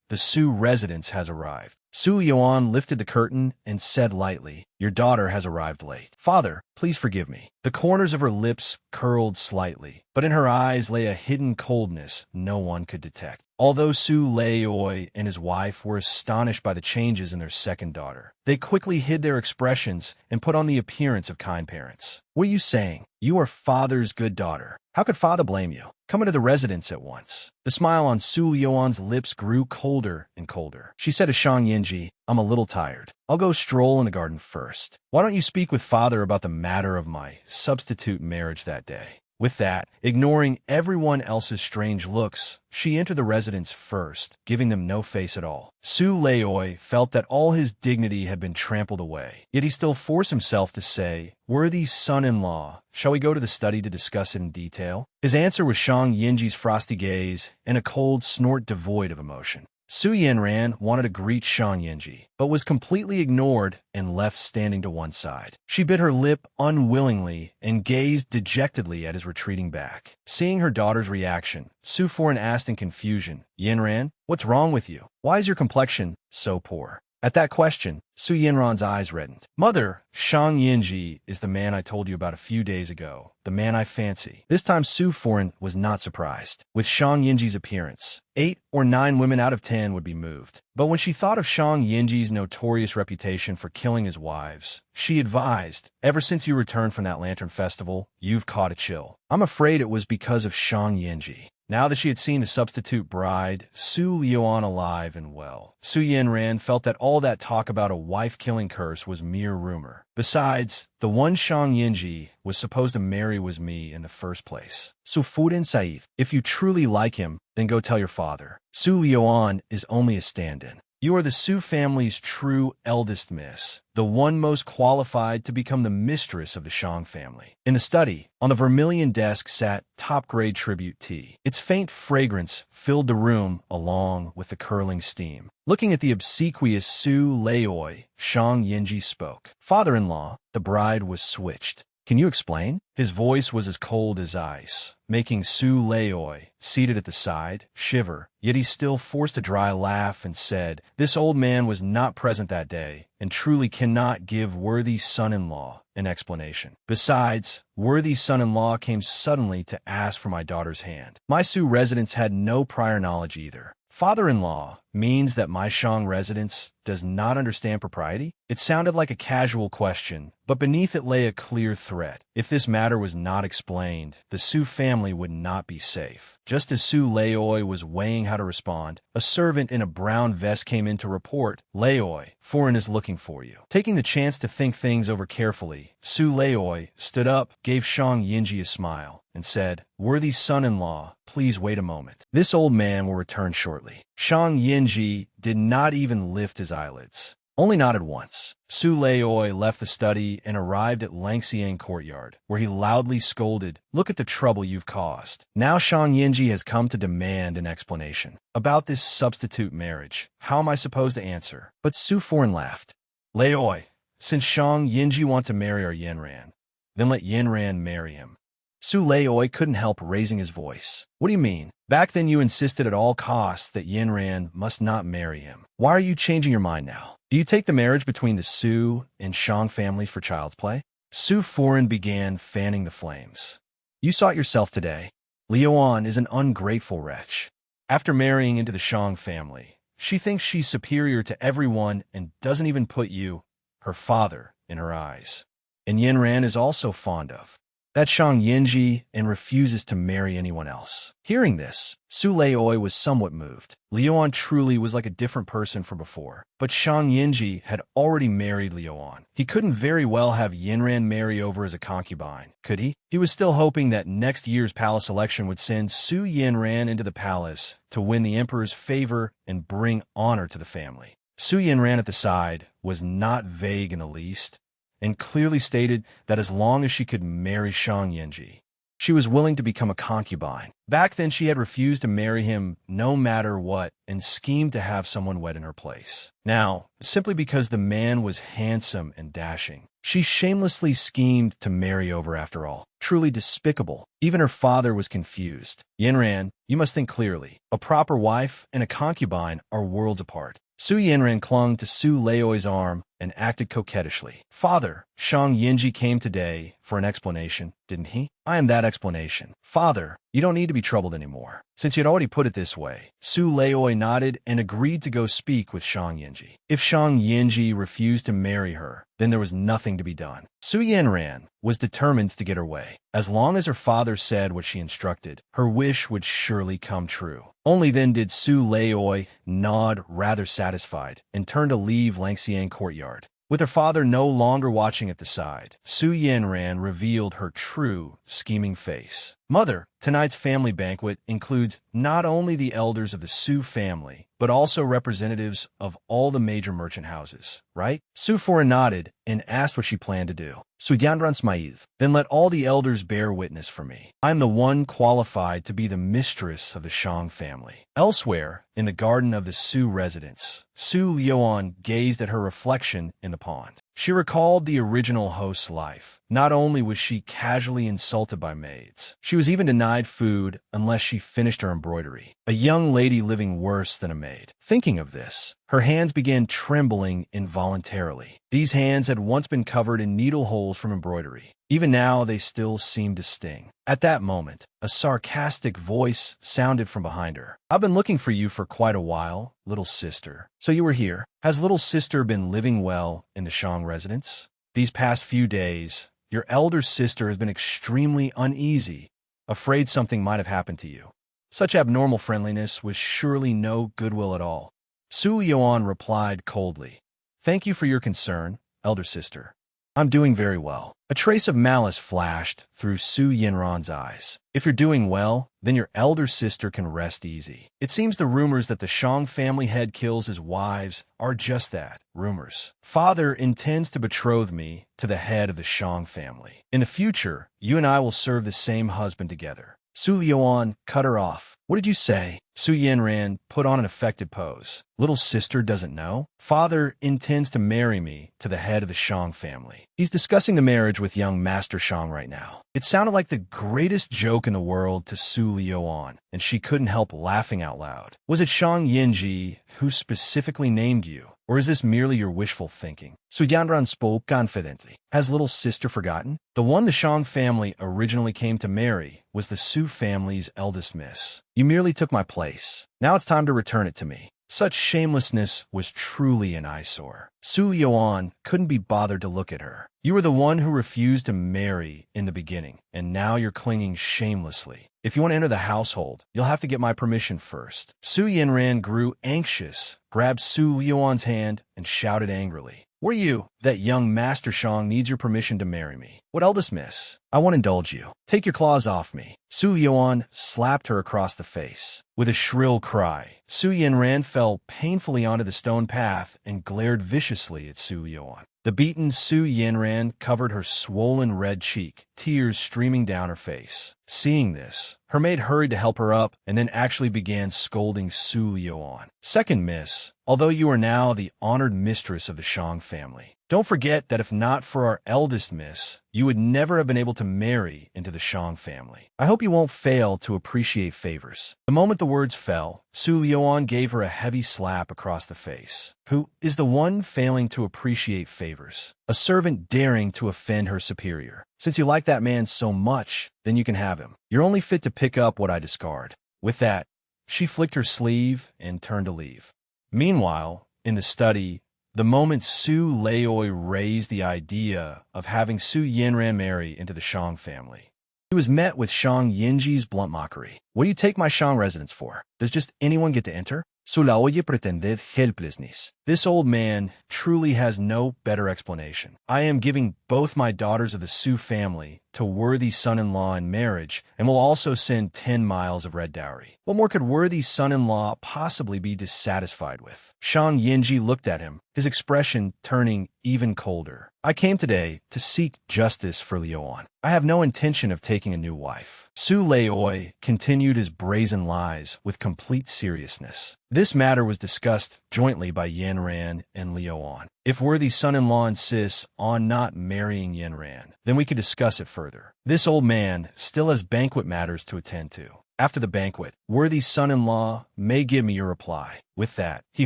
the Su residence has arrived. Su Yuan lifted the curtain and said lightly, your daughter has arrived late. Father, please forgive me. The corners of her lips curled slightly, but in her eyes lay a hidden coldness no one could detect. Although Su Leoi and his wife were astonished by the changes in their second daughter, they quickly hid their expressions and put on the appearance of kind parents. What are you saying? You are father's good daughter. How could father blame you? Come into the residence at once. The smile on Su Yuan's lips grew colder and colder. She said to Shang Yinji, I'm a little tired. I'll go stroll in the garden first. Why don't you speak with father about the matter of my substitute marriage that day? With that, ignoring everyone else's strange looks, she entered the residence first, giving them no face at all. Su Leoi felt that all his dignity had been trampled away, yet he still forced himself to say, worthy son-in-law, shall we go to the study to discuss it in detail? His answer was Shang Yinji's frosty gaze and a cold snort devoid of emotion. Su Yanran wanted to greet Shang Yinji, but was completely ignored and left standing to one side. She bit her lip unwillingly and gazed dejectedly at his retreating back. Seeing her daughter's reaction, Su Foran asked in confusion, Yanran, what's wrong with you? Why is your complexion so poor? At that question, Su Yanran's eyes reddened. Mother, Shang Yinji is the man I told you about a few days ago, the man I fancy. This time Su Foran was not surprised. With Shang Yinji's appearance, 8 or 9 women out of 10 would be moved. But when she thought of Shang Yinji's notorious reputation for killing his wives, she advised, ever since you returned from that lantern festival, you've caught a chill. I'm afraid it was because of Shang Yinji. Now that she had seen the substitute bride, Su Liuan alive and well, Su Yanran felt that all that talk about a wife-killing curse was mere rumor. Besides, the one Shang Yinji was supposed to marry was me in the first place. Su Fudin Saif, if you truly like him, then go tell your father. Su Liuan is only a stand-in. You are the Su family's true eldest miss, the one most qualified to become the mistress of the Shang family. In the study, on the vermilion desk sat top-grade tribute tea. Its faint fragrance filled the room along with the curling steam. Looking at the obsequious Su Leoi, Shang Yinji spoke. Father-in-law, the bride was switched. Can you explain? His voice was as cold as ice, making Su Leoi, seated at the side, shiver, yet he still forced a dry laugh and said, this old man was not present that day, and truly cannot give worthy son-in-law an explanation. Besides, worthy son-in-law came suddenly to ask for my daughter's hand. My Su residents had no prior knowledge either. Father-in-law means that my Shang residence does not understand propriety? It sounded like a casual question, but beneath it lay a clear threat. If this matter was not explained, the Su family would not be safe. Just as Su Laoi was weighing how to respond, a servant in a brown vest came in to report, "Laoi, foreign is looking for you." Taking the chance to think things over carefully, Su Laoi stood up, gave Shang Yinji a smile, and said, "Worthy son-in-law, please wait a moment. This old man will return shortly." Shang Yinji did not even lift his eyelids. Only nodded once. Su Laoi left the study and arrived at Langxiang courtyard, where he loudly scolded, "Look at the trouble you've caused." Now Shang Yinji has come to demand an explanation. About this substitute marriage, how am I supposed to answer? But Su Foreign laughed. "Laoi, since Shang Yinji wants to marry our Yanran, then let Yanran marry him." Su Laoi couldn't help raising his voice. "What do you mean? Back then you insisted at all costs that Yanran must not marry him. Why are you changing your mind now? Do you take the marriage between the Su and Shang families for child's play?" Su Foreign began fanning the flames. "You saw it yourself today. Liuan is an ungrateful wretch. After marrying into the Shang family, she thinks she's superior to everyone and doesn't even put you, her father, in her eyes. And Yanran is also fond of that Shang Yinji and refuses to marry anyone else." Hearing this, Su Laoi was somewhat moved. Liuan truly was like a different person from before, but Shang Yinji had already married Liuan. He couldn't very well have Yanran marry over as a concubine, could he? He was still hoping that next year's palace election would send Su Yanran into the palace to win the emperor's favor and bring honor to the family. Su Yanran at the side was not vague in the least, and clearly stated that as long as she could marry Shang Yinji, she was willing to become a concubine. Back then, she had refused to marry him no matter what and schemed to have someone wed in her place. Now, simply because the man was handsome and dashing, she shamelessly schemed to marry over after all. Truly despicable. Even her father was confused. "Yanran, you must think clearly. A proper wife and a concubine are worlds apart." Su Yanran clung to Su Laoi's arm and acted coquettishly. "Father, Shang Yinji came today for an explanation, didn't he? I am that explanation. Father, you don't need to be troubled anymore." Since he had already put it this way, Su Laoi nodded and agreed to go speak with Shang Yinji. If Shang Yinji refused to marry her, then there was nothing to be done. Su Yanran was determined to get her way. As long as her father said what she instructed, her wish would surely come true. Only then did Su Laoi nod rather satisfied and turn to leave Langxiang courtyard. With her father no longer watching at the side, Su Yanran revealed her true, scheming face. "Mother, tonight's family banquet includes not only the elders of the Su family, but also representatives of all the major merchant houses, right?" Su Foreign nodded and asked what she planned to do. "Su Yanran smiled. Then let all the elders bear witness for me. I am the one qualified to be the mistress of the Shang family." Elsewhere, in the garden of the Su residence, Su Liuan gazed at her reflection in the pond. She recalled the original host's life. Not only was she casually insulted by maids, she was even denied food unless she finished her embroidery. A young lady living worse than a maid. Thinking of this, her hands began trembling involuntarily. These hands had once been covered in needle holes from embroidery. Even now, they still seemed to sting. At that moment, a sarcastic voice sounded from behind her. "I've been looking for you for quite a while, little sister. So you were here. Has little sister been living well in the Shang residence? These past few days, your elder sister has been extremely uneasy, afraid something might have happened to you." Such abnormal friendliness was surely no goodwill at all. Su Yuan replied coldly, "Thank you for your concern, elder sister. I'm doing very well." A trace of malice flashed through Su Yanran's eyes. "If you're doing well, then your elder sister can rest easy. It seems the rumors that the Shang family head kills his wives are just that, rumors. Father intends to betroth me to the head of the Shang family. In the future, you and I will serve the same husband together." Su Yuan cut her off. "What did you say?" Su Yanran put on an affected pose. "Little sister doesn't know? Father intends to marry me to the head of the Shang family. He's discussing the marriage with young Master Shang right now." It sounded like the greatest joke in the world to Su Yuan, and she couldn't help laughing out loud. "Was it Shang Yinji who specifically named you Or is this merely your wishful thinking? Su Yanran spoke confidently. Has little sister forgotten? The one the Shang family originally came to marry was the Su family's eldest miss. You merely took my place. Now it's time to return it to me. Such shamelessness was truly an eyesore. Su Yuan couldn't be bothered to look at her. You were the one who refused to marry in the beginning, and now you're clinging shamelessly. If you want to enter the household, you'll have to get my permission first. Su Yanran grew anxious, grabbed Su Yuan's hand, and shouted angrily. Were you? That young Master Shang needs your permission to marry me. What eldest miss? I won't indulge you. Take your claws off me. Su Yuan slapped her across the face. With a shrill cry, Su Yanran fell painfully onto the stone path and glared viciously at Su Yuan. The beaten Su Yanran covered her swollen red cheek, tears streaming down her face. Seeing this, her maid hurried to help her up and then actually began scolding Su Yuan. Second miss, although you are now the honored mistress of the Shang family, don't forget that if not for our eldest miss, you would never have been able to marry into the Shang family. I hope you won't fail to appreciate favors. The moment the words fell, Su Yuan gave her a heavy slap across the face. Who is the one failing to appreciate favors? A servant daring to offend her superior. Since you like that man so much, then you can have him. You're only fit to pick up what I discard. With that, she flicked her sleeve and turned to leave. Meanwhile, in the study, the moment Su Laoi raised the idea of having Su Yanran marry into the Shang family, he was met with Shang Yinji's blunt mockery. What do you take my Shang residence for? Does just anyone get to enter? Su Laoye pretended helplessness. This old man truly has no better explanation. I am giving both my daughters of the Su family to worthy son-in-law in marriage and will also send 10 miles of red dowry. What more could worthy son-in-law possibly be dissatisfied with? Shang Yinji looked at him, his expression turning even colder. I came today to seek justice for Liuan. I have no intention of taking a new wife. Su Laoi continued his brazen lies with complete seriousness. This matter was discussed jointly by Yanran and Liuan. If worthy son-in-law insists on not marrying Yanran, then we could discuss it further. This old man still has banquet matters to attend to. After the banquet, worthy son-in-law may give me your reply. With that, he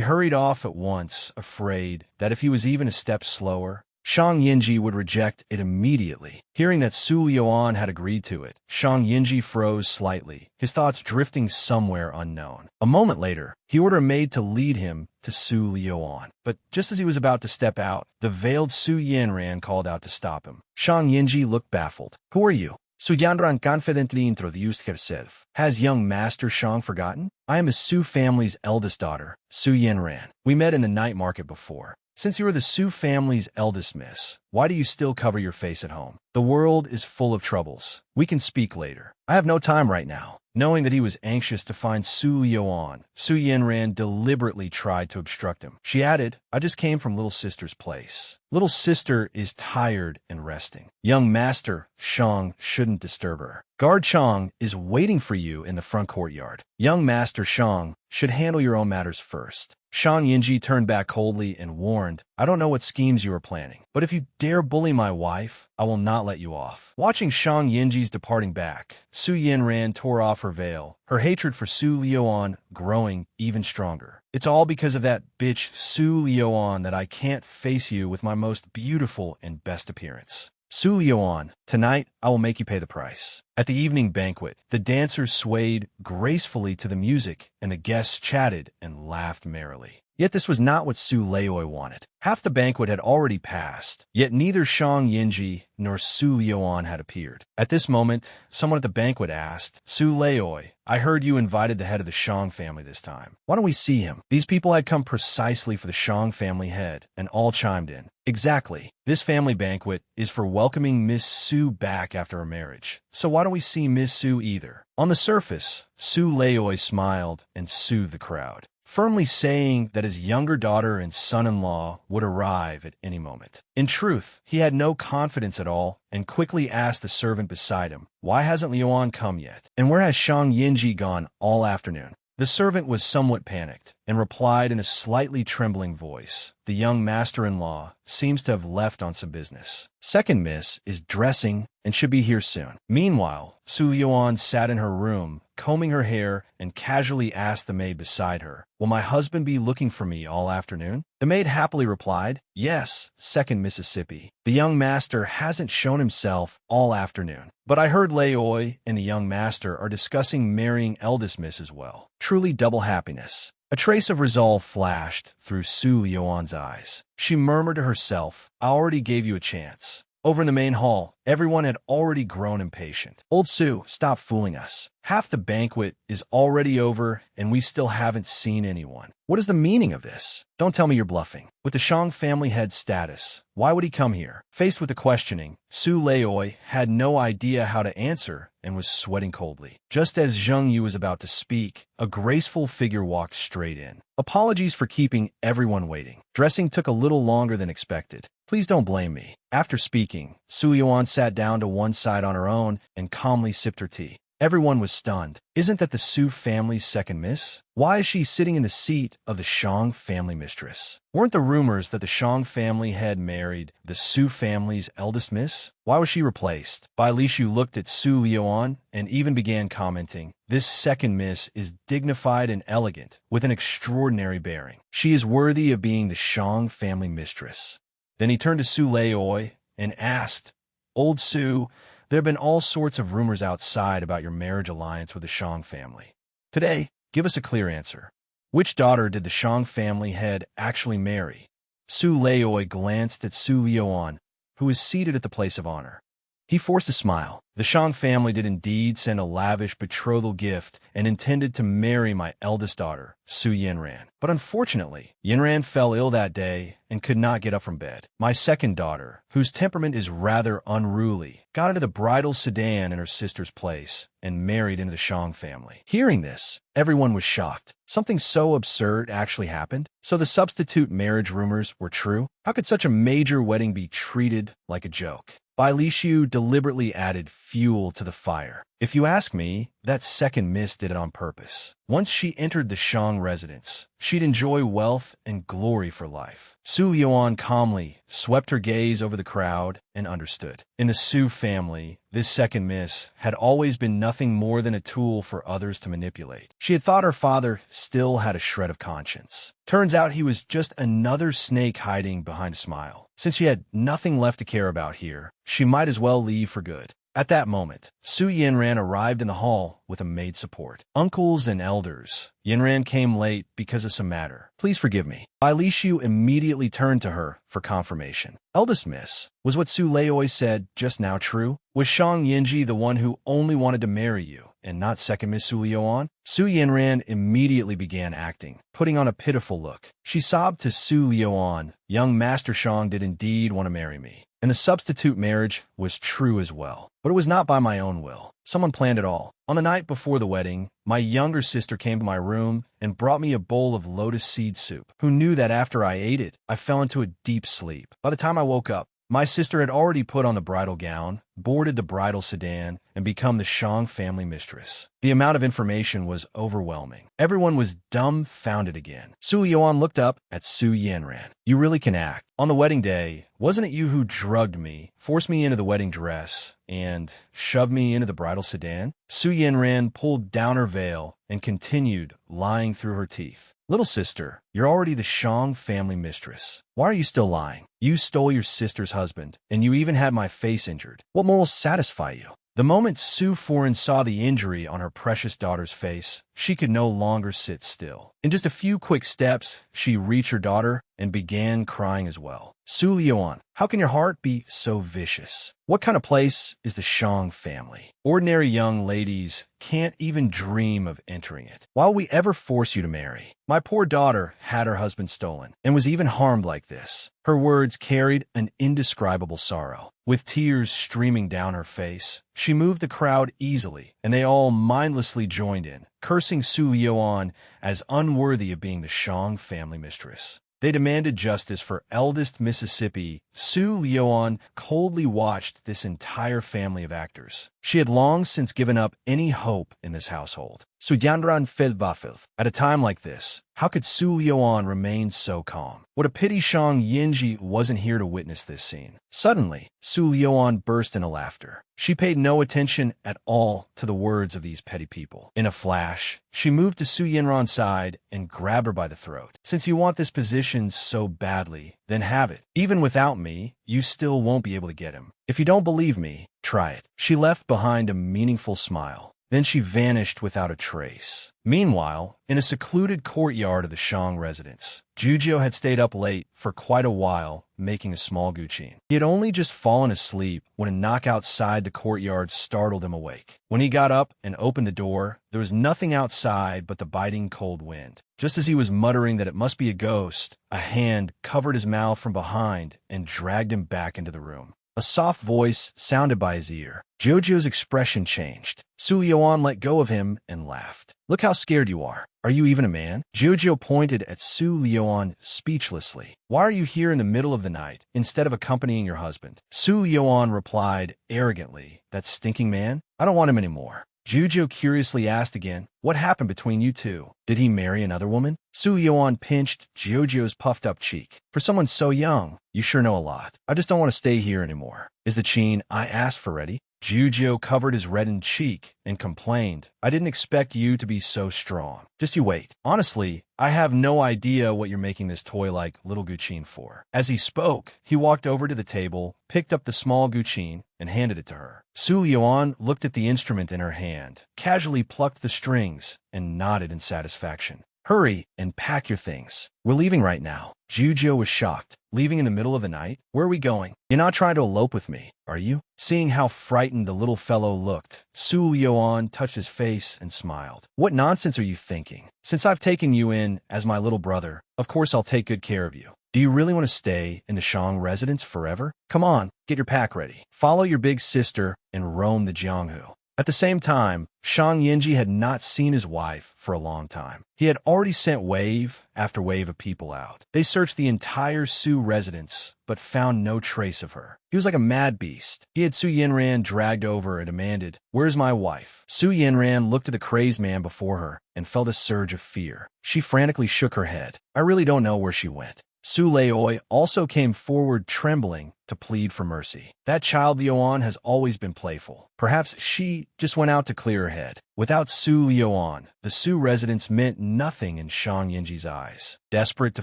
hurried off at once, afraid that if he was even a step slower, Shang Yinji would reject it immediately. Hearing that Su Yuan had agreed to it, Shang Yinji froze slightly, his thoughts drifting somewhere unknown. A moment later, he ordered a maid to lead him to Su Yuan. But just as he was about to step out, the veiled Su Yanran called out to stop him. Shang Yinji looked baffled. Who are you? Su Yanran confidently introduced herself. Has young Master Shang forgotten? I am his Su family's eldest daughter, Su Yanran. We met in the night market before. Since you are the Su family's eldest miss, why do you still cover your face at home? The world is full of troubles. We can speak later. I have no time right now. Knowing that he was anxious to find Su Yuan, Su Yanran deliberately tried to obstruct him. She added, I just came from little sister's place. Little sister is tired and resting. Young Master Shang shouldn't disturb her. Guard Shang is waiting for you in the front courtyard. Young Master Shang should handle your own matters first. Shang Yinji turned back coldly and warned, I don't know what schemes you are planning, but if you dare bully my wife, I will not let you off. Watching Shang Yinji's departing back, Su Yanran tore off her veil, her hatred for Su Yuan growing even stronger. It's all because of that bitch Su Yuan that I can't face you with my most beautiful and best appearance. Su Yuan, tonight I will make you pay the price. At the evening banquet, the dancers swayed gracefully to the music, and the guests chatted and laughed merrily. Yet this was not what Su Laoi wanted. Half the banquet had already passed, yet neither Shang Yinji nor Su Yuan had appeared. At this moment, someone at the banquet asked, Su Laoi, I heard you invited the head of the Shang family this time. Why don't we see him? These people had come precisely for the Shang family head, and all chimed in. Exactly. This family banquet is for welcoming Miss Su back after her marriage. So why don't we see Miss Su either? On the surface, Su Laoi smiled and soothed the crowd, firmly saying that his younger daughter and son-in-law would arrive at any moment. In truth, he had no confidence at all and quickly asked the servant beside him, why hasn't Liuan come yet? And where has Shang Yinji gone all afternoon? The servant was somewhat panicked. and replied in a slightly trembling voice. The young master-in-law seems to have left on some business. Second miss is dressing and should be here soon. Meanwhile, Su Lioan sat in her room, combing her hair, and casually asked the maid beside her, "Will my husband be looking for me all afternoon?" The maid happily replied, "Yes, Second Mississippi. The young master hasn't shown himself all afternoon. But I heard Laoi and the young master are discussing marrying eldest miss as well. Truly double happiness." A trace of resolve flashed through Su Lioan's eyes. She murmured to herself, "I already gave you a chance." Over in the main hall, everyone had already grown impatient. "Old Su, stop fooling us. Half the banquet is already over, and we still haven't seen anyone. What is the meaning of this? Don't tell me you're bluffing. With the Shang family head's status, why would he come here?" Faced with the questioning, Su Laoi had no idea how to answer and was sweating coldly. Just as Zheng Yu was about to speak, a graceful figure walked straight in. "Apologies for keeping everyone waiting. Dressing took a little longer than expected. Please don't blame me." After speaking, Su Yuan sat down to one side on her own and calmly sipped her tea. Everyone was stunned. Isn't that the Su family's second miss? Why is she sitting in the seat of the Shang family mistress? Weren't the rumors that the Shang family had married the Su family's eldest miss? Why was she replaced? Bai Lishu looked at Su Lioan and even began commenting, "This second miss is dignified and elegant, with an extraordinary bearing. She is worthy of being the Shang family mistress." Then he turned to Su Laoi and asked, "Old Su, there have been all sorts of rumors outside about your marriage alliance with the Shang family. Today, give us a clear answer. Which daughter did the Shang family head actually marry?" Su Laoi glanced at Su Lioan, who was seated at the place of honor. He forced a smile. "The Shang family did indeed send a lavish betrothal gift and intended to marry my eldest daughter, Su Yinran. But unfortunately, Yinran fell ill that day and could not get up from bed. My second daughter, whose temperament is rather unruly, got into the bridal sedan in her sister's place and married into the Shang family." Hearing this, everyone was shocked. Something so absurd actually happened? So the substitute marriage rumors were true? How could such a major wedding be treated like a joke? Bai Lishu deliberately added fuel to the fire. "If you ask me, that second miss did it on purpose. Once she entered the Shang residence, she'd enjoy wealth and glory for life." Su Lioan calmly swept her gaze over the crowd and understood. In the Su family, this second miss had always been nothing more than a tool for others to manipulate. She had thought her father still had a shred of conscience. Turns out he was just another snake hiding behind a smile. Since she had nothing left to care about here, she might as well leave for good. At that moment, Su Yinran arrived in the hall with a maid support. "Uncles and elders, Yinran came late because of some matter. Please forgive me." Bai Lishu immediately turned to her for confirmation. "Eldest miss, was what Su Laoi said just now true? Was Shang Yinji the one who only wanted to marry you, and not second miss Su Lioan?" Su Yinran immediately began acting, putting on a pitiful look. She sobbed to Su Lioan, "Young Master Shang did indeed want to marry me, and the substitute marriage was true as well. But it was not by my own will. Someone planned it all. On the night before the wedding, my younger sister came to my room and brought me a bowl of lotus seed soup. Who knew that after I ate it, I fell into a deep sleep. By the time I woke up, my sister had already put on the bridal gown, boarded the bridal sedan, and become the Shang family mistress." The amount of information was overwhelming. Everyone was dumbfounded again. Su Lioan looked up at Su Yanran. "You really can act. On the wedding day, wasn't it you who drugged me, forced me into the wedding dress, and shoved me into the bridal sedan?" Su Yanran pulled down her veil and continued, lying through her teeth. "Little sister, you're already the Shang family mistress. Why are you still lying? You stole your sister's husband, and you even had my face injured. What morals satisfy you?" The moment Su Foreign saw the injury on her precious daughter's face, she could no longer sit still. In just a few quick steps, she reached her daughter and began crying as well. "Su Lioan, how can your heart be so vicious? What kind of place is the Shang family? Ordinary young ladies can't even dream of entering it. Why will we ever force you to marry? My poor daughter had her husband stolen and was even harmed like this." Her words carried an indescribable sorrow. With tears streaming down her face, she moved the crowd easily, and they all mindlessly joined in, cursing Su Lioan as unworthy of being the Shang family mistress. They demanded justice for eldest Mississippi. Su Lioan coldly watched this entire family of actors. She had long since given up any hope in this household. Suyanran Filbafil. At a time like this, how could Su Lioan remain so calm? What a pity Shang Yinji wasn't here to witness this scene. Suddenly, Su Lioan burst into laughter. She paid no attention at all to the words of these petty people. In a flash, she moved to Su Yinran's side and grabbed her by the throat. Since you want this position so badly, then have it. Even without me, you still won't be able to get him. If you don't believe me, try it. She left behind a meaningful smile. Then she vanished without a trace. Meanwhile, in a secluded courtyard of the Shang residence, Jujio had stayed up late for quite a while, making a small guqin. He had only just fallen asleep when a knock outside the courtyard startled him awake. When he got up and opened the door, there was nothing outside but the biting cold wind. Just as he was muttering that it must be a ghost, a hand covered his mouth from behind and dragged him back into the room. A soft voice sounded by his ear. Jojo's expression changed. Su Lioan let go of him and laughed. Look how scared you are. Are you even a man? Jojo pointed at Su Lioan speechlessly. Why are you here in the middle of the night instead of accompanying your husband? Su Lioan replied arrogantly, that stinking man? I don't want him anymore. Jojo curiously asked again, what happened between you two? Did he marry another woman? Su Lioan pinched Jojo's puffed-up cheek. For someone so young, you sure know a lot. I just don't want to stay here anymore. Is the chin I asked for ready? Jojo covered his reddened cheek and complained, I didn't expect you to be so strong. Just you wait. Honestly, I have no idea what you're making this toy-like little guqin for. As he spoke, he walked over to the table, picked up the small guqin, and handed it to her. Su Lioan looked at the instrument in her hand, casually plucked the strings, and nodded in satisfaction. Hurry and pack your things. We're leaving right now. Jojo was shocked. Leaving in the middle of the night? Where are we going? You're not trying to elope with me, are you? Seeing how frightened the little fellow looked, Su Lioan touched his face and smiled. What nonsense are you thinking? Since I've taken you in as my little brother, of course I'll take good care of you. Do you really want to stay in the Shang residence forever? Come on, get your pack ready. Follow your big sister and roam the Jianghu. At the same time, Shang Yinji had not seen his wife for a long time. He had already sent wave after wave of people out. They searched the entire Su residence, but found no trace of her. He was like a mad beast. He had Su Yinran dragged over and demanded, Where's my wife? Su Yinran looked at the crazed man before her and felt a surge of fear. She frantically shook her head. I really don't know where she went. Su Leoi also came forward trembling to plead for mercy. That child Lioan has always been playful. Perhaps she just went out to clear her head. Without Su Lioan, the Su residence meant nothing in Shang Yinji's eyes. Desperate to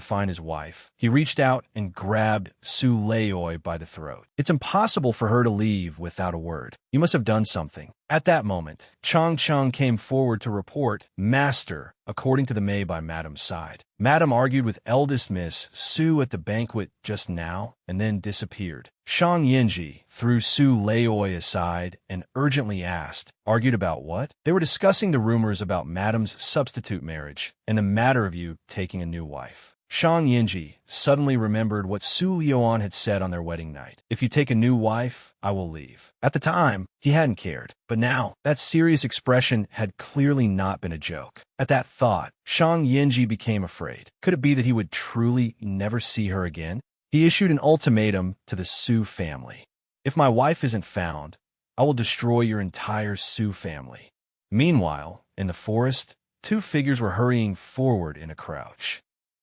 find his wife, he reached out and grabbed Su Leoi by the throat. It's impossible for her to leave without a word. You must have done something. At that moment, Chang Cheng came forward to report, Master, according to the maid by Madam's side. Madam argued with eldest Miss Su at the banquet just now, and then disappeared. Shang Yinji threw Su Leoi aside and urgently asked, Argued about what? They were discussing the rumors about Madam's substitute marriage and the matter of you taking a new wife. Shang Yinji suddenly remembered what Su Lioan had said on their wedding night. If you take a new wife, I will leave. At the time, he hadn't cared. But now, that serious expression had clearly not been a joke. At that thought, Shang Yinji became afraid. Could it be that he would truly never see her again? He issued an ultimatum to the Su family. If my wife isn't found, I will destroy your entire Su family. Meanwhile, in the forest, two figures were hurrying forward in a crouch.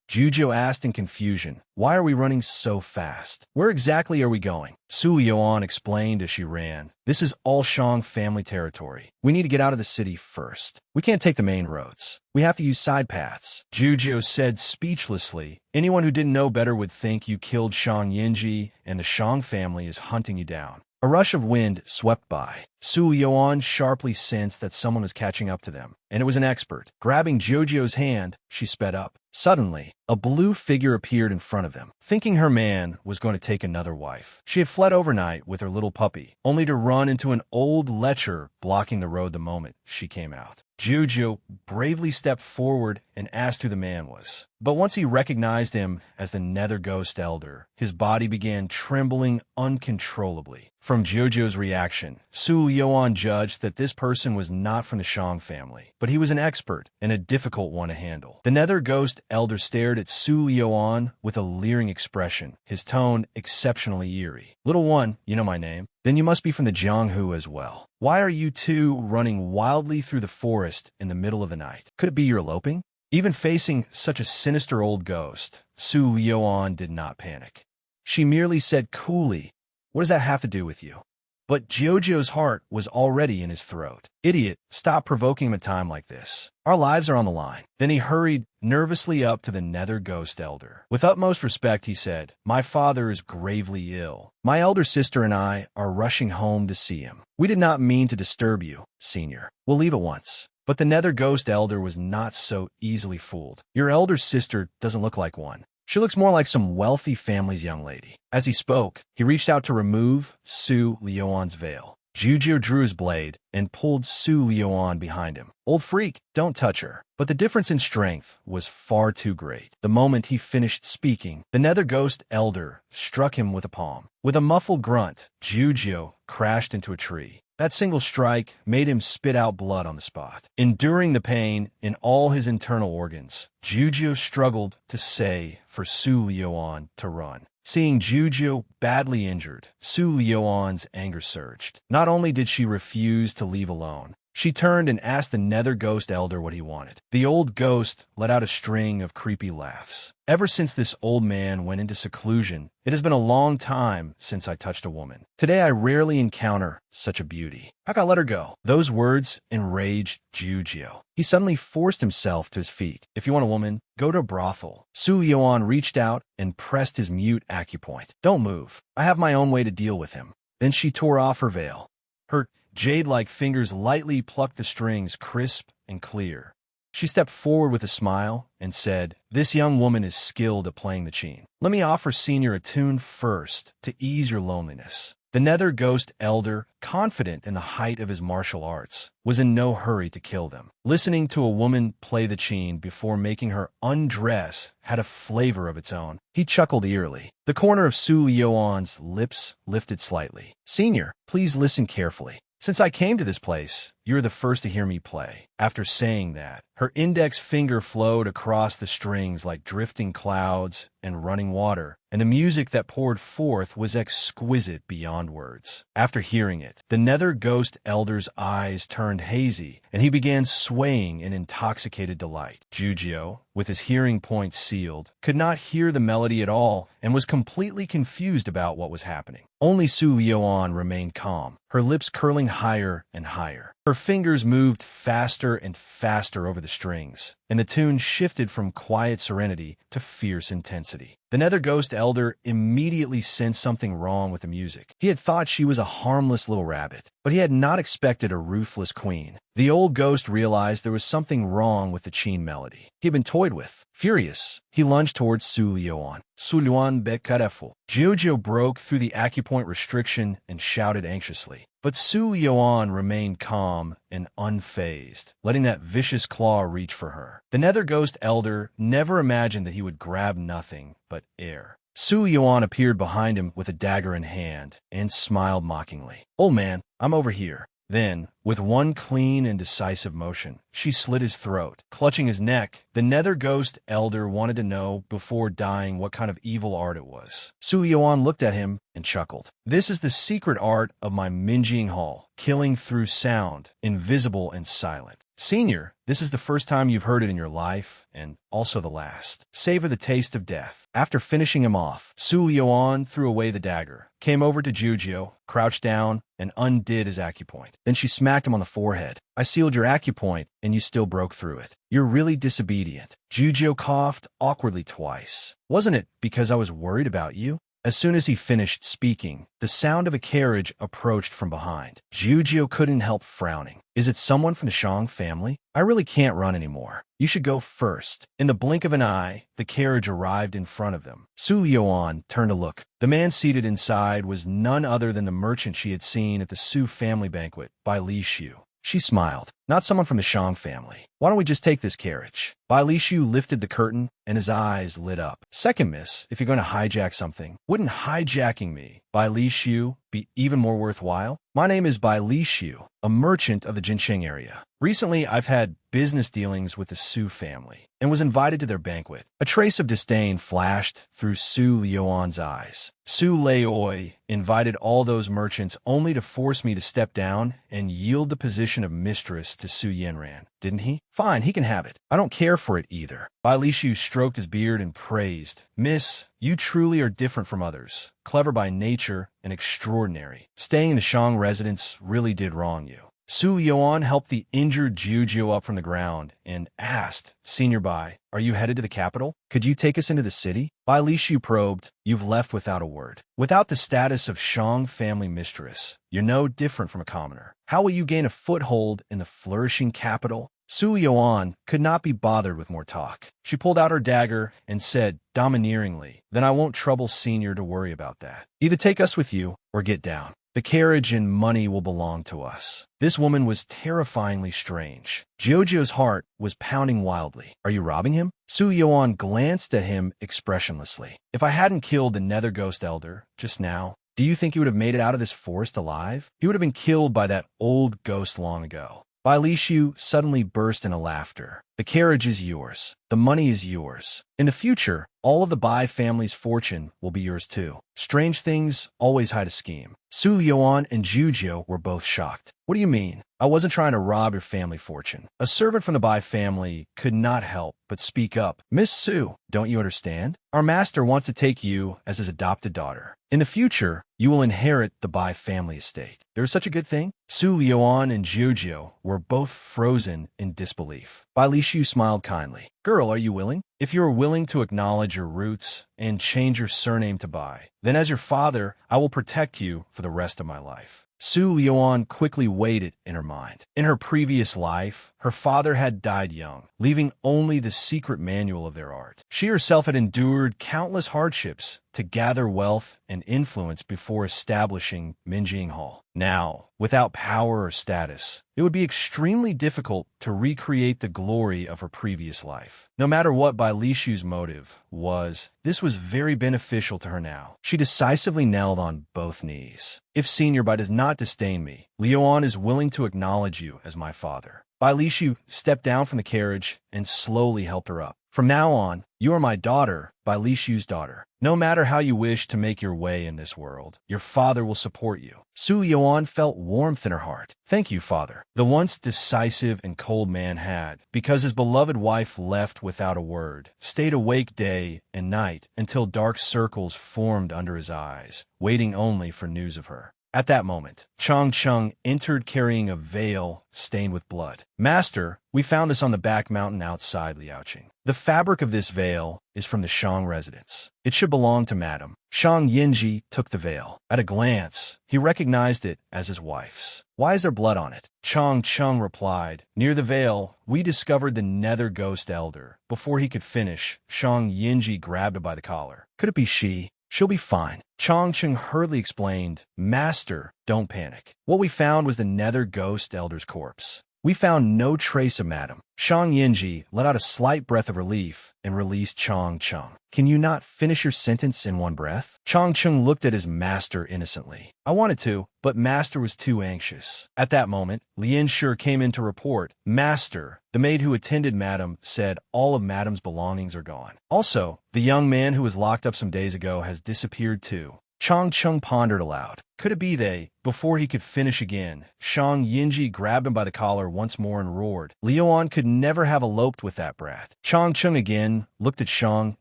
Jojo asked in confusion, Why are we running so fast? Where exactly are we going? Su Lioan explained as she ran, This is all Shang family territory. We need to get out of the city first. We can't take the main roads. We have to use side paths. Jojo said speechlessly, Anyone who didn't know better would think you killed Shang Yinji and the Shang family is hunting you down. A rush of wind swept by. Su Lioan sharply sensed that someone was catching up to them, and it was an expert. Grabbing Jojo's hand, she sped up. Suddenly, a blue figure appeared in front of them. Thinking her man was going to take another wife, she had fled overnight with her little puppy, only to run into an old lecher blocking the road the moment she came out. Jojo bravely stepped forward and asked who the man was. But once he recognized him as the Nether Ghost Elder, his body began trembling uncontrollably. From Jojo's reaction, Su Lioan judged that this person was not from the Shang family, but he was an expert and a difficult one to handle. The Nether Ghost ghost elder stared at Su Liuan with a leering expression, his tone exceptionally eerie. "Little one, you know my name. Then you must be from the Jianghu as well. Why are you two running wildly through the forest in the middle of the night? Could it be you're eloping?" Even facing such a sinister old ghost, Su Liuan did not panic. She merely said coolly, "What does that have to do with you?" But Giorgio's heart was already in his throat. "Idiot, stop provoking him a time like this. Our lives are on the line." Then he hurried nervously up to the nether ghost elder. With utmost respect, he said, "My father is gravely ill. My elder sister and I are rushing home to see him. We did not mean to disturb you, senior. We'll leave at once." But the nether ghost elder was not so easily fooled. "Your elder sister doesn't look like one. She looks more like some wealthy family's young lady." As he spoke, he reached out to remove Su Liuan's veil. Jujio drew his blade and pulled Su Liuan behind him. "Old freak, don't touch her." But the difference in strength was far too great. The moment he finished speaking, the nether ghost elder struck him with a palm. With a muffled grunt, Jujio crashed into a tree. That single strike made him spit out blood on the spot. Enduring the pain in all his internal organs, Jujio struggled to say for Su Liuan to run. Seeing Jujio badly injured, Su Liuan's anger surged. Not only did she refuse to leave alone, she turned and asked the nether ghost elder what he wanted. The old ghost let out a string of creepy laughs. "Ever since this old man went into seclusion, it has been a long time since I touched a woman. Today I rarely encounter such a beauty. I gotta let her go." Those words enraged Jujio. He suddenly forced himself to his feet. "If you want a woman, go to a brothel." Su Liuan reached out and pressed his mute acupoint. "Don't move. I have my own way to deal with him." Then she tore off her veil. Her jade-like fingers lightly plucked the strings crisp and clear. She stepped forward with a smile and said, "This young woman is skilled at playing the qin. Let me offer Senior a tune first to ease your loneliness." The nether ghost elder, confident in the height of his martial arts, was in no hurry to kill them. Listening to a woman play the qin before making her undress had a flavor of its own. He chuckled eerily. The corner of Su Liuan's lips lifted slightly. "Senior, please listen carefully. Since I came to this place, you're the first to hear me play." After saying that, her index finger flowed across the strings like drifting clouds and running water, and the music that poured forth was exquisite beyond words. After hearing it, the nether ghost elder's eyes turned hazy, and he began swaying in intoxicated delight. Jujio, with his hearing points sealed, could not hear the melody at all and was completely confused about what was happening. Only Su Liuan remained calm, her lips curling higher and higher. Her fingers moved faster and faster over the strings, and the tune shifted from quiet serenity to fierce intensity. The nether ghost elder immediately sensed something wrong with the music. He had thought she was a harmless little rabbit, but he had not expected a ruthless queen. The old ghost realized there was something wrong with the qin melody he had been toyed with. Furious, he lunged towards Su Liuan. "Su Liuan be careful." Jujio broke through the acupoint restriction and shouted anxiously. But Su Liuan remained calm and unfazed, letting that vicious claw reach for her. The nether ghost elder never imagined that he would grab nothing but air. Su Liuan appeared behind him with a dagger in hand and smiled mockingly. "Old man, I'm over here." Then, with one clean and decisive motion, she slit his throat. Clutching his neck, the nether ghost elder wanted to know before dying what kind of evil art it was. Su Liuan looked at him and chuckled. "This is the secret art of my Minjing Hall, killing through sound, invisible and silent. Senior, this is the first time you've heard it in your life, and also the last. Savor the taste of death." After finishing him off, Su Liuan threw away the dagger, came over to Jujio, crouched down, and undid his acupoint. Then she smacked him on the forehead. "I sealed your acupoint, and you still broke through it. You're really disobedient." Jujio coughed awkwardly twice. "Wasn't it because I was worried about you?" As soon as he finished speaking, the sound of a carriage approached from behind. Jujio couldn't help frowning. "Is it someone from the Shang family? I really can't run anymore. You should go first." In the blink of an eye, the carriage arrived in front of them. Su Liuan turned to look. The man seated inside was none other than the merchant she had seen at the Su family banquet by Li Xiu. She smiled. "Not someone from the Shang family. Why don't we just take this carriage?" Bai Lishu lifted the curtain, and his eyes lit up. Second miss, if you're going to hijack something, wouldn't hijacking me, Bai Lishu, be even more worthwhile? My name is Bai Lishu, a merchant of the Jincheng area. Recently, I've had business dealings with the Su family and was invited to their banquet. A trace of disdain flashed through Su Liuan's eyes. Su Leioi invited all those merchants only to force me to step down and yield the position of mistress to Su Yanran, didn't he? Fine, he can have it. I don't care for it either. Bai Lishu stroked his beard and praised, Miss, you truly are different from others, clever by nature and extraordinary. Staying in the Shang residence really did wrong you. Su Liuan helped the injured Jiujiu up from the ground and asked, Senior Bai, are you headed to the capital? Could you take us into the city? Bai Lishu probed, you've left without a word. Without the status of Shang family mistress, you're no different from a commoner. How will you gain a foothold in the flourishing capital? Su Liuan could not be bothered with more talk. She pulled out her dagger and said, domineeringly, then I won't trouble Senior to worry about that. Either take us with you or get down. The carriage and money will belong to us. This woman was terrifyingly strange. Jiujiu's heart was pounding wildly. Are you robbing him? Su Yuan glanced at him expressionlessly. If I hadn't killed the Nether Ghost Elder just now, do you think he would have made it out of this forest alive? He would have been killed by that old ghost long ago. Bai Lishu suddenly burst into laughter. The carriage is yours. The money is yours. In the future, all of the Bai family's fortune will be yours too. Strange things always hide a scheme. Su Liuan and Jiujiu were both shocked. What do you mean? I wasn't trying to rob your family fortune. A servant from the Bai family could not help but speak up. Miss Su, don't you understand? Our master wants to take you as his adopted daughter. In the future, you will inherit the Bai family estate. There is such a good thing? Su Liuan and Jiujiu were both frozen in disbelief. Bai Lishu smiled kindly. Girl, are you willing? If you are willing to acknowledge your roots and change your surname to Bai, then as your father, I will protect you for the rest of my life. Su Liuan quickly weighed it in her mind. In her previous life, her father had died young, leaving only the secret manual of their art. She herself had endured countless hardships to gather wealth and influence before establishing Minjing Hall. Now, without power or status, it would be extremely difficult to recreate the glory of her previous life. No matter what Bai Lishu's motive was, this was very beneficial to her now. She decisively knelt on both knees. If Senior Bai does not disdain me, Liuan is willing to acknowledge you as my father. Bai Lishu stepped down from the carriage and slowly helped her up. From now on, you are my daughter, Bai Lishu's daughter. No matter how you wish to make your way in this world, your father will support you. Su Yuan felt warmth in her heart. Thank you, father. The once decisive and cold man had, because his beloved wife left without a word, stayed awake day and night until dark circles formed under his eyes, waiting only for news of her. At that moment, Chang Cheng entered carrying a veil stained with blood. Master, we found this on the back mountain outside Liaoqing. The fabric of this veil is from the Shang residence. It should belong to Madam. Shang Yinji took the veil. At a glance, he recognized it as his wife's. Why is there blood on it? Chang Cheng replied, near the veil, we discovered the Nether Ghost Elder. Before he could finish, Shang Yinji grabbed her by the collar. Could it be she? She'll be fine. Chang Cheng hurriedly explained, Master, don't panic. What we found was the Nether Ghost Elder's corpse. We found no trace of Madam. Shang Yinji let out a slight breath of relief and released Chang Cheng. Can you not finish your sentence in one breath? Chang Cheng looked at his master innocently. I wanted to, but Master was too anxious. At that moment, Lien Shi came in to report, Master, the maid who attended Madam said all of Madam's belongings are gone. Also, the young man who was locked up some days ago has disappeared too. Chang Cheng pondered aloud. Could it be they? Before he could finish again, Shang Yinji grabbed him by the collar once more and roared. Liuan could never have eloped with that brat. Chang Cheng again looked at Shang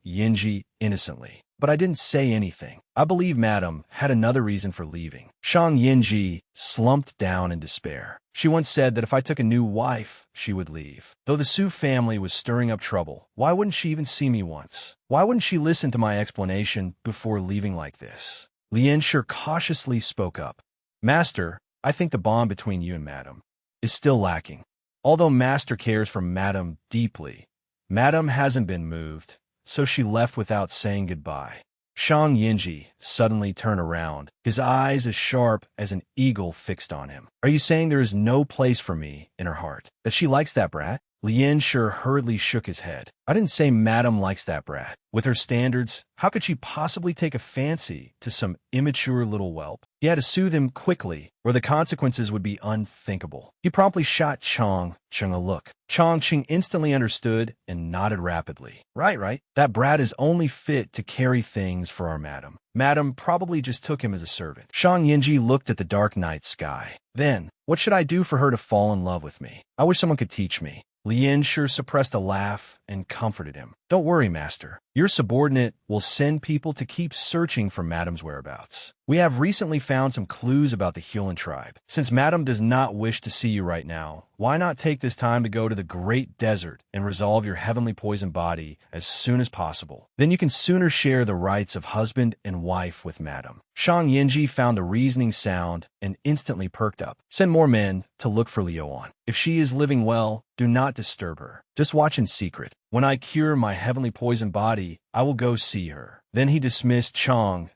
Yinji innocently. But I didn't say anything. I believe Madam had another reason for leaving. Shang Yinji slumped down in despair. She once said that if I took a new wife, she would leave. Though the Su family was stirring up trouble, why wouldn't she even see me once? Why wouldn't she listen to my explanation before leaving like this? Lien Shi cautiously spoke up. Master, I think the bond between you and Madam is still lacking. Although Master cares for Madam deeply, Madam hasn't been moved, so she left without saying goodbye. Shang Yinji suddenly turned around, his eyes as sharp as an eagle fixed on him. Are you saying there is no place for me in her heart? That she likes that brat? Lien Shi hurriedly shook his head. I didn't say Madam likes that brat. With her standards, how could she possibly take a fancy to some immature little whelp? He had to soothe him quickly, or the consequences would be unthinkable. He promptly shot Chong a look. Ching instantly understood and nodded rapidly. Right. That brat is only fit to carry things for our madam. Madam probably just took him as a servant. Shang Yinji looked at the dark night sky. Then, what should I do for her to fall in love with me? I wish someone could teach me. Lien Shi suppressed a laugh and comforted him. Don't worry, master. Your subordinate will send people to keep searching for Madam's whereabouts. We have recently found some clues about the Hulan tribe. Since Madam does not wish to see you right now, why not take this time to go to the great desert and resolve your heavenly poison body as soon as possible? Then you can sooner share the rights of husband and wife with Madam. Shang Yinji found the reasoning sound and instantly perked up. Send more men to look for Liuan. If she is living well, do not disturb her. Just watch in secret. When I cure my heavenly poison body, I will go see her. Then he dismissed Chung,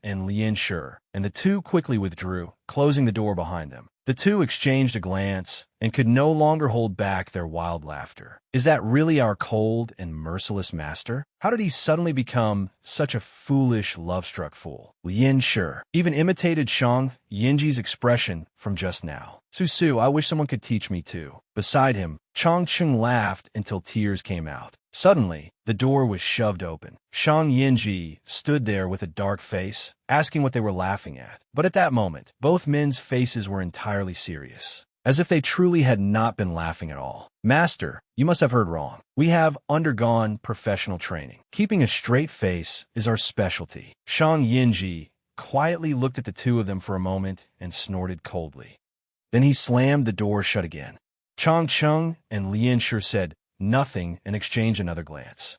and Lien Shi, and the two quickly withdrew, closing the door behind them. The two exchanged a glance and could no longer hold back their wild laughter. Is that really our cold and merciless master? How did he suddenly become such a foolish, love-struck fool? Lien Shi even imitated Shang Yinji's expression from just now. Su, I wish someone could teach me too. Beside him, Ching laughed until tears came out. Suddenly, the door was shoved open. Shang Yinji stood there with a dark face, asking what they were laughing at. But at that moment, both men's faces were entirely serious, as if they truly had not been laughing at all. Master, you must have heard wrong. We have undergone professional training. Keeping a straight face is our specialty. Shang Yinji quietly looked at the two of them for a moment and snorted coldly. Then he slammed the door shut again. Chung and Lien Shi said nothing and exchanged another glance.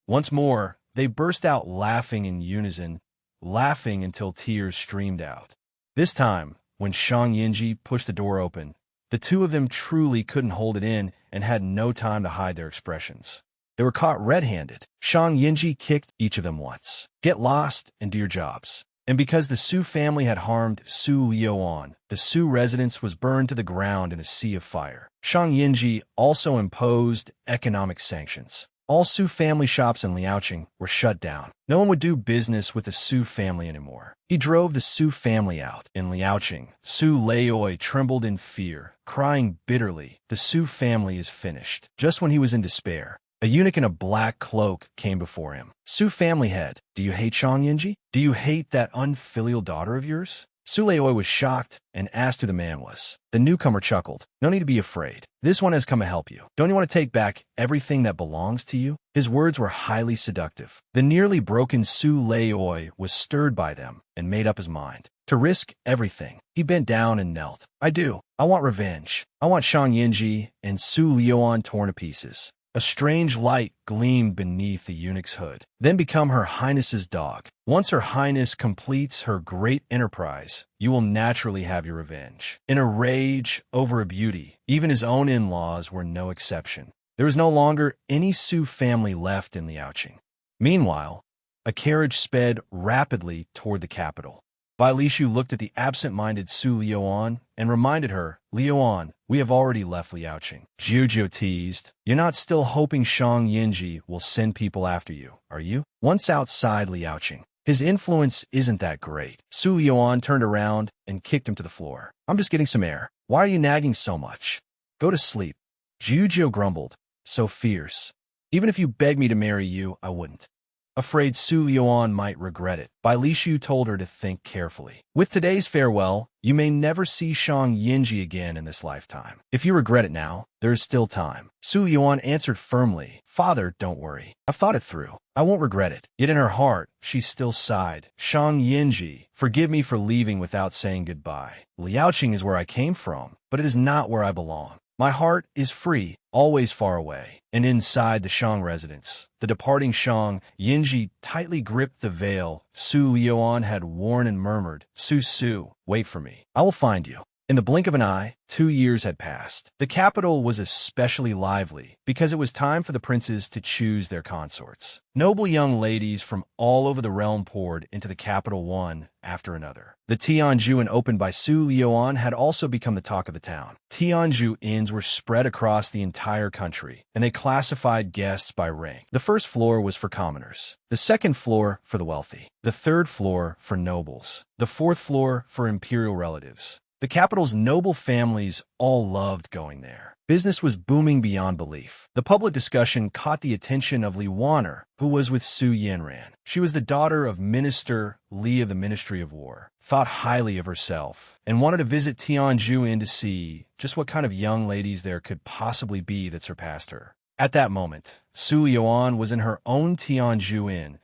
Once more, they burst out laughing in unison, laughing until tears streamed out. This time, when Shang Yinji pushed the door open, the two of them truly couldn't hold it in and had no time to hide their expressions. They were caught red-handed. Shang Yinji kicked each of them once. Get lost and do your jobs. And because the Su family had harmed Su Liuan, the Su residence was burned to the ground in a sea of fire. Shang Yinji also imposed economic sanctions. All Su family shops in Liaoqing were shut down. No one would do business with the Su family anymore. He drove the Su family out. In Liaoqing, Su Leioi trembled in fear, crying bitterly, "The Su family is finished." Just when he was in despair, a eunuch in a black cloak came before him. Su family head, do you hate Shang Yinji? Do you hate that unfilial daughter of yours? Su Leioi was shocked and asked who the man was. The newcomer chuckled. No need to be afraid. This one has come to help you. Don't you want to take back everything that belongs to you? His words were highly seductive. The nearly broken Su Leioi was stirred by them and made up his mind. To risk everything, he bent down and knelt. I do. I want revenge. I want Shang Yinji and Su Liuan torn to pieces. A strange light gleamed beneath the eunuch's hood. Then become Her Highness's dog. Once Her Highness completes her great enterprise, you will naturally have your revenge. In a rage over a beauty, even his own in-laws were no exception. There was no longer any Su family left in Liaoqing. Meanwhile, a carriage sped rapidly toward the capital. Bai Lishu looked at the absent-minded Su Liuan and reminded her, Liuan, we have already left Liaoqing. Jiujiu teased, you're not still hoping Shang Yinji will send people after you, are you? Once outside Liaoqing, his influence isn't that great. Su Liuan turned around and kicked him to the floor. I'm just getting some air. Why are you nagging so much? Go to sleep. Jiujiu grumbled, so fierce. Even if you begged me to marry you, I wouldn't. Afraid Su Liuan might regret it, Bai Lishu told her to think carefully. With today's farewell, you may never see Shang Yinji again in this lifetime. If you regret it now, there is still time. Su Liuan answered firmly, Father, don't worry. I've thought it through. I won't regret it. Yet in her heart, she still sighed. Shang Yinji, forgive me for leaving without saying goodbye. Liaoqing is where I came from, but it is not where I belong. My heart is free, always far away. And inside the Shang residence, the departing Shang Yinji tightly gripped the veil Su Liuan had worn and murmured, Su, wait for me. I will find you. In the blink of an eye, 2 years had passed. The capital was especially lively because it was time for the princes to choose their consorts. Noble young ladies from all over the realm poured into the capital one after another. The Tianju Inn opened by Su Liuan had also become the talk of the town. Tianju Inns were spread across the entire country, and they classified guests by rank. The first floor was for commoners, the second floor for the wealthy, the third floor for nobles, the fourth floor for imperial relatives. The capital's noble families all loved going there. Business was booming beyond belief. The public discussion caught the attention of Li Wanner, who was with Su Yanran. She was the daughter of Minister Li of the Ministry of War, thought highly of herself, and wanted to visit Tianju Inn to see just what kind of young ladies there could possibly be that surpassed her. At that moment, Su Liuan was in her own Tianju Inn,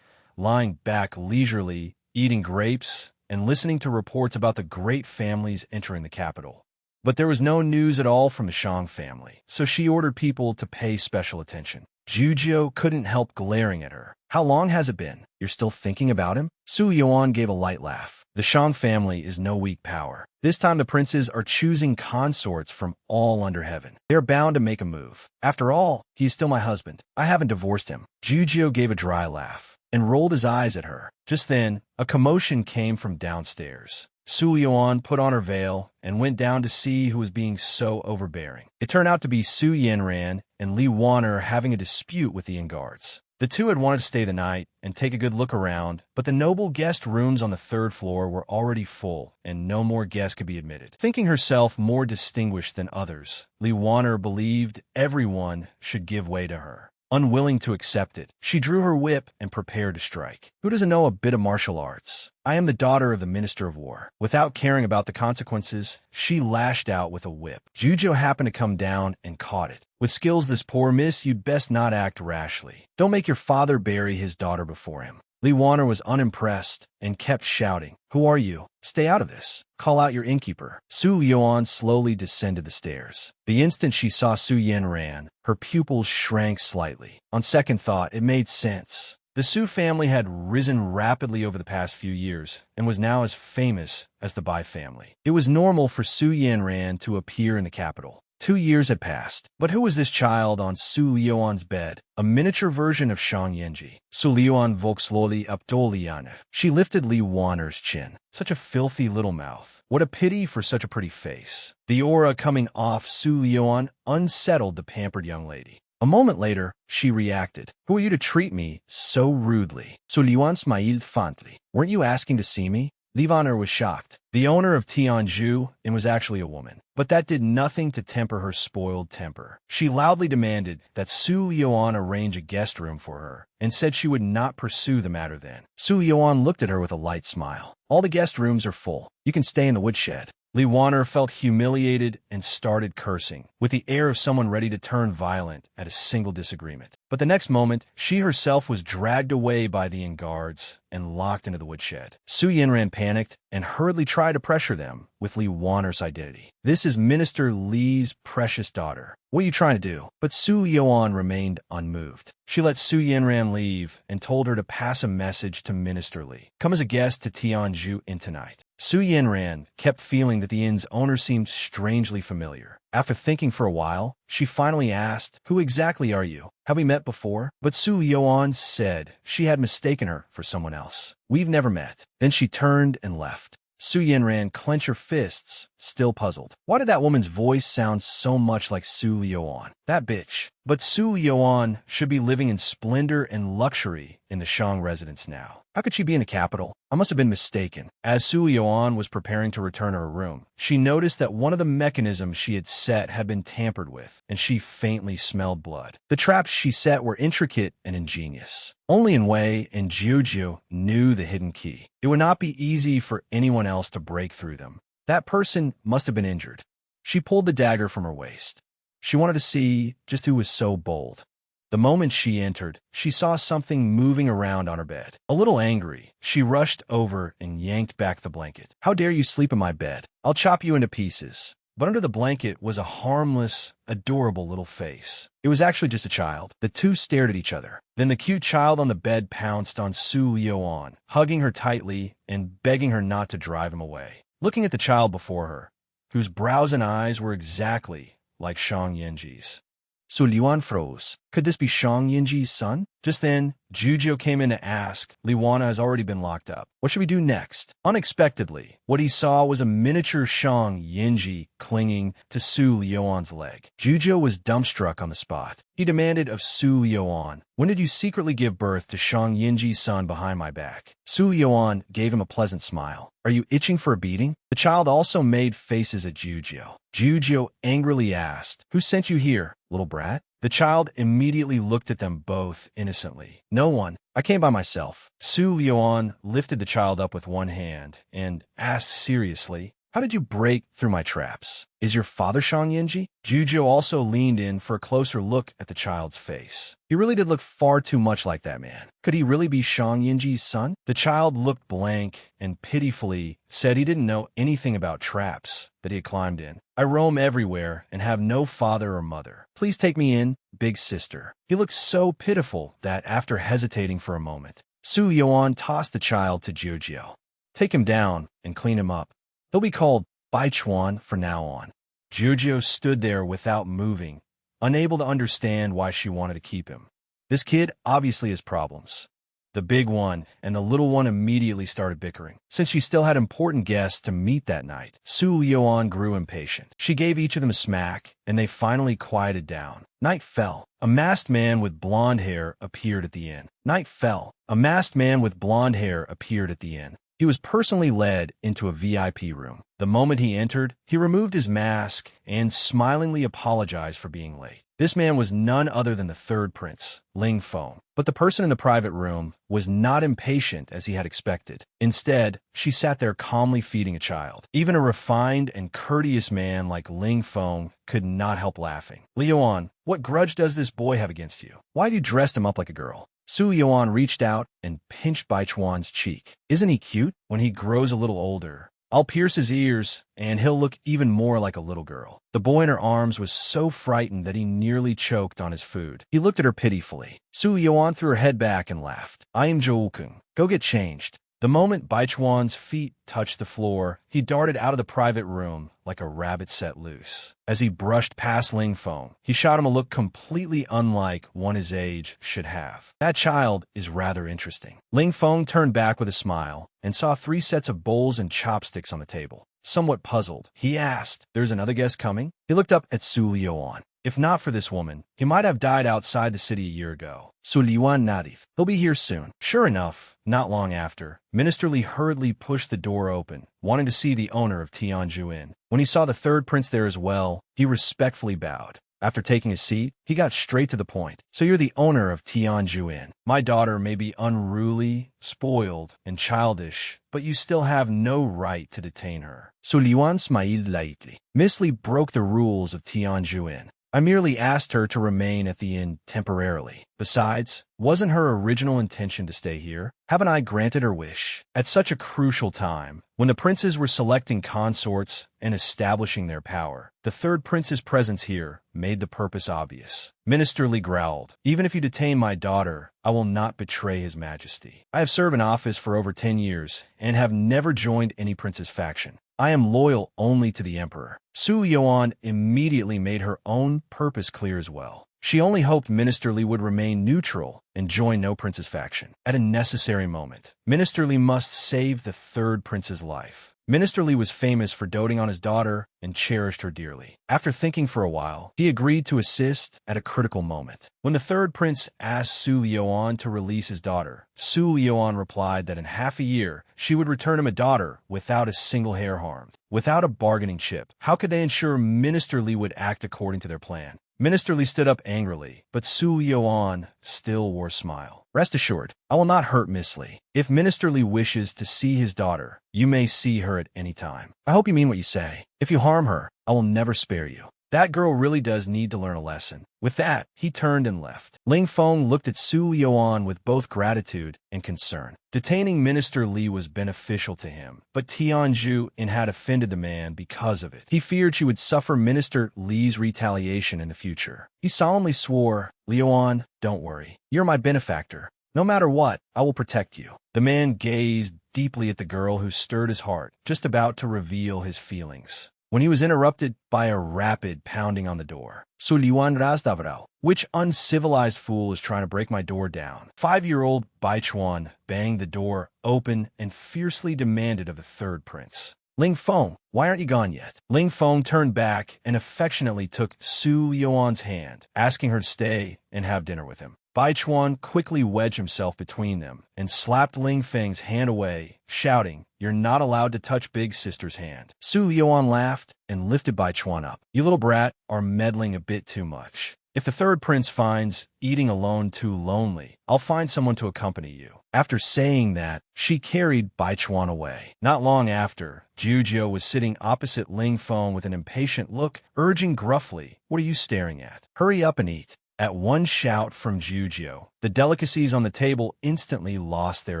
lying back leisurely, eating grapes, and listening to reports about the great families entering the capital. But there was no news at all from the Shang family, so she ordered people to pay special attention. Jujio couldn't help glaring at her. "How long has it been? You're still thinking about him?" Su Yuan gave a light laugh. The Shang family is no weak power. This time the princes are choosing consorts from all under heaven. They are bound to make a move. After all, he is still my husband. I haven't divorced him. Jujio gave a dry laugh and rolled his eyes at her. Just then, a commotion came from downstairs. Su Yuan put on her veil and went down to see who was being so overbearing. It turned out to be Su Yanran and Li Wanner having a dispute with the inn guards. The two had wanted to stay the night and take a good look around, but the noble guest rooms on the third floor were already full, and no more guests could be admitted. Thinking herself more distinguished than others, Li Wanner believed everyone should give way to her. Unwilling to accept it, she drew her whip and prepared to strike. Who doesn't know a bit of martial arts? I am the daughter of the Minister of War. Without caring about the consequences, she lashed out with a whip. Jujio happened to come down and caught it. With skills this poor, miss, you'd best not act rashly. Don't make your father bury his daughter before him. Li Wanner was unimpressed and kept shouting, "Who are you? Stay out of this. Call out your innkeeper." Su Yuan slowly descended the stairs. The instant she saw Su Yanran, her pupils shrank slightly. On second thought, it made sense. The Su family had risen rapidly over the past few years and was now as famous as the Bai family. It was normal for Su Yanran to appear in the capital. 2 years had passed, but who was this child on Su Liuan's bed? A miniature version of Shang Yenji. Su Liuan Volksloli Abdoliane. She lifted Li Wanner's chin. Such a filthy little mouth. What a pity for such a pretty face. The aura coming off Su Liuan unsettled the pampered young lady. A moment later, she reacted. "Who are you to treat me so rudely?" Su Liuan smiled fondly. "Weren't you asking to see me?" Li Wanner was shocked. The owner of Tianju Inn was actually a woman, but that did nothing to temper her spoiled temper. She loudly demanded that Su Yuan arrange a guest room for her, and said she would not pursue the matter then. Su Yuan looked at her with a light smile. "All the guest rooms are full. You can stay in the woodshed." Li Wanner felt humiliated and started cursing, with the air of someone ready to turn violent at a single disagreement. But the next moment, she herself was dragged away by the inn guards and locked into the woodshed. Su Yanran panicked and hurriedly tried to pressure them with Li Wanner's identity. "This is Minister Li's precious daughter. What are you trying to do?" But Su Yuan remained unmoved. She let Su Yanran leave and told her to pass a message to Minister Li. "Come as a guest to Tianju Inn tonight." Su Yanran kept feeling that the inn's owner seemed strangely familiar. After thinking for a while, she finally asked, "Who exactly are you? Have we met before?" But Su Yuan said she had mistaken her for someone else. "We've never met." Then she turned and left. Su Yanran clenched her fists, still puzzled. Why did that woman's voice sound so much like Su Yuan? That bitch. But Su Yuan should be living in splendor and luxury in the Shang residence now. How could she be in the capital? I must have been mistaken. As Su Yuan was preparing to return to her room, she noticed that one of the mechanisms she had set had been tampered with, and she faintly smelled blood. The traps she set were intricate and ingenious. Only Wei and Jiujiu knew the hidden key. It would not be easy for anyone else to break through them. That person must have been injured. She pulled the dagger from her waist. She wanted to see just who was so bold. The moment she entered, she saw something moving around on her bed. A little angry, she rushed over and yanked back the blanket. "How dare you sleep in my bed? I'll chop you into pieces." But under the blanket was a harmless, adorable little face. It was actually just a child. The two stared at each other. Then the cute child on the bed pounced on Su Yuan, hugging her tightly and begging her not to drive him away. Looking at the child before her, whose brows and eyes were exactly like Shang Yinji's. Su Liuan froze. Could this be Shang Yinji's son? Just then, Jujio came in to ask. Liwana has already been locked up. What should we do next? Unexpectedly, what he saw was a miniature Shang Yinji clinging to Su Liuan's leg. Jujio was dumbstruck on the spot. He demanded of Su Liuan, "When did you secretly give birth to Shang Yinji's son behind my back?" Su Liuan gave him a pleasant smile. "Are you itching for a beating?" The child also made faces at Jujio. Jujio angrily asked, "Who sent you here, little brat?" The child immediately looked at them both innocently. "No one. I came by myself." Su Liuan lifted the child up with one hand and asked seriously, "How did you break through my traps? Is your father Shang Yinji?" Jujio also leaned in for a closer look at the child's face. He really did look far too much like that man. Could he really be Shang Yinji's son? The child looked blank and pitifully said he didn't know anything about traps that he had climbed in. "I roam everywhere and have no father or mother. Please take me in, big sister." He looked so pitiful that after hesitating for a moment, Su Yuan tossed the child to Jujio. "Take him down and clean him up. He'll be called Bai Chuan from now on." Jujio stood there without moving, unable to understand why she wanted to keep him. This kid obviously has problems. The big one and the little one immediately started bickering. Since she still had important guests to meet that night, Su Yuan grew impatient. She gave each of them a smack, and they finally quieted down. Night fell. A masked man with blonde hair appeared at the inn. Night fell. A masked man with blonde hair appeared at the inn. He was personally led into a VIP room. The moment he entered, he removed his mask and smilingly apologized for being late. This man was none other than the third prince, Ling Feng. But the person in the private room was not impatient as he had expected. Instead, she sat there calmly feeding a child. Even a refined and courteous man like Ling Feng could not help laughing. "Liuan, what grudge does this boy have against you? Why you dressed him up like a girl?" Su Yuan reached out and pinched Bai Chuan's cheek. "Isn't he cute? When he grows a little older, I'll pierce his ears, and he'll look even more like a little girl." The boy in her arms was so frightened that he nearly choked on his food. He looked at her pitifully. Su Yuan threw her head back and laughed. "I am Joukeng. Go get changed." The moment Bai Chuan's feet touched the floor, he darted out of the private room like a rabbit set loose. As he brushed past Ling Feng, he shot him a look completely unlike one his age should have. "That child is rather interesting." Ling Feng turned back with a smile and saw 3 sets of bowls and chopsticks on the table. Somewhat puzzled, he asked, "There's another guest coming?" He looked up at Su Liuan. If not for this woman, he might have died outside the city a year ago. Su Liuan nodded. "He'll be here soon." Sure enough, not long after, Minister Li hurriedly pushed the door open, wanting to see the owner of Tianju Inn. When he saw the third prince there as well, he respectfully bowed. After taking a seat, he got straight to the point. "So you're the owner of Tianju Inn. My daughter may be unruly, spoiled, and childish, but you still have no right to detain her." Su Liuan smiled lightly. Miss Li broke the rules of Tianju Inn. "I merely asked her to remain at the inn temporarily. Besides, wasn't her original intention to stay here? Haven't I granted her wish?" At such a crucial time, when the princes were selecting consorts and establishing their power, the third prince's presence here made the purpose obvious. Minister Li growled, "Even if you detain my daughter, I will not betray his majesty. I have served in office for over 10 years and have never joined any prince's faction. I am loyal only to the emperor." Su Yuan immediately made her own purpose clear as well. She only hoped Minister Li would remain neutral and join no prince's faction. At a necessary moment, Minister Li must save the third prince's life. Minister Li was famous for doting on his daughter and cherished her dearly. After thinking for a while, he agreed to assist at a critical moment. When the third prince asked Su Liuan to release his daughter, Su Liuan replied that in half a year, she would return him a daughter without a single hair harmed. Without a bargaining chip, how could they ensure Minister Li would act according to their plan? Minister Li stood up angrily, but Su Yuan still wore a smile. "Rest assured, I will not hurt Miss Li. If Minister Li wishes to see his daughter, you may see her at any time. I hope you mean what you say. If you harm her, I will never spare you. That girl really does need to learn a lesson." With that, he turned and left. Ling Feng looked at Su Yuan with both gratitude and concern. Detaining Minister Li was beneficial to him, but Tianju Inn had offended the man because of it. He feared she would suffer Minister Li's retaliation in the future. He solemnly swore, "Liuan, don't worry. You're my benefactor. No matter what, I will protect you." The man gazed deeply at the girl who stirred his heart, just about to reveal his feelings. when he was interrupted by a rapid pounding on the door. Suliwan Razdavrao, which uncivilized fool is trying to break my door down? 5-year-old Bai Chuan banged the door open and fiercely demanded of the third prince. Ling Feng, why aren't you gone yet? Ling Feng turned back and affectionately took Su Yuan's hand, asking her to stay and have dinner with him. Bai Chuan quickly wedged himself between them and slapped Ling Feng's hand away, shouting, "You're not allowed to touch big sister's hand." Su Yuan laughed and lifted Bai Chuan up. "You little brat are meddling a bit too much. If the third prince finds eating alone too lonely, I'll find someone to accompany you." After saying that, she carried Bai Chuan away. Not long after, Jujio was sitting opposite Ling Feng with an impatient look, urging gruffly, "What are you staring at? Hurry up and eat." At one shout from Jujio, the delicacies on the table instantly lost their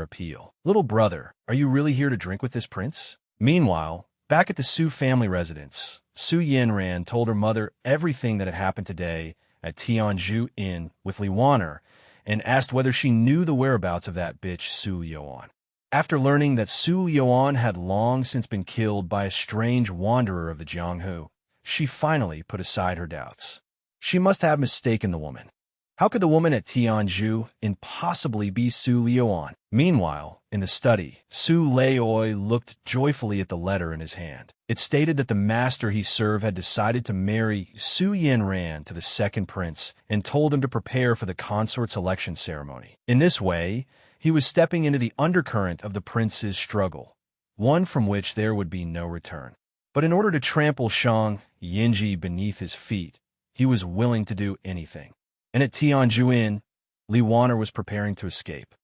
appeal. "Little brother, are you really here to drink with this prince?" Meanwhile, back at the Su family residence, Su Yanran told her mother everything that had happened today at Tianzhu Inn with Li Wan'er and asked whether she knew the whereabouts of that bitch Su Yuan. After learning that Su Yuan had long since been killed by a strange wanderer of the Jianghu, she finally put aside her doubts. She must have mistaken the woman. How could the woman at Tianzhu impossibly be Su Yuan? Meanwhile, in the study, Su Leoi looked joyfully at the letter in his hand. It stated that the master he served had decided to marry Su Yanran to the second prince and told him to prepare for the consort's election ceremony. In this way, he was stepping into the undercurrent of the prince's struggle, one from which there would be no return. But in order to trample Shang Yinji beneath his feet, he was willing to do anything. And at Tianzhu Inn, Li Wan'er was preparing to escape.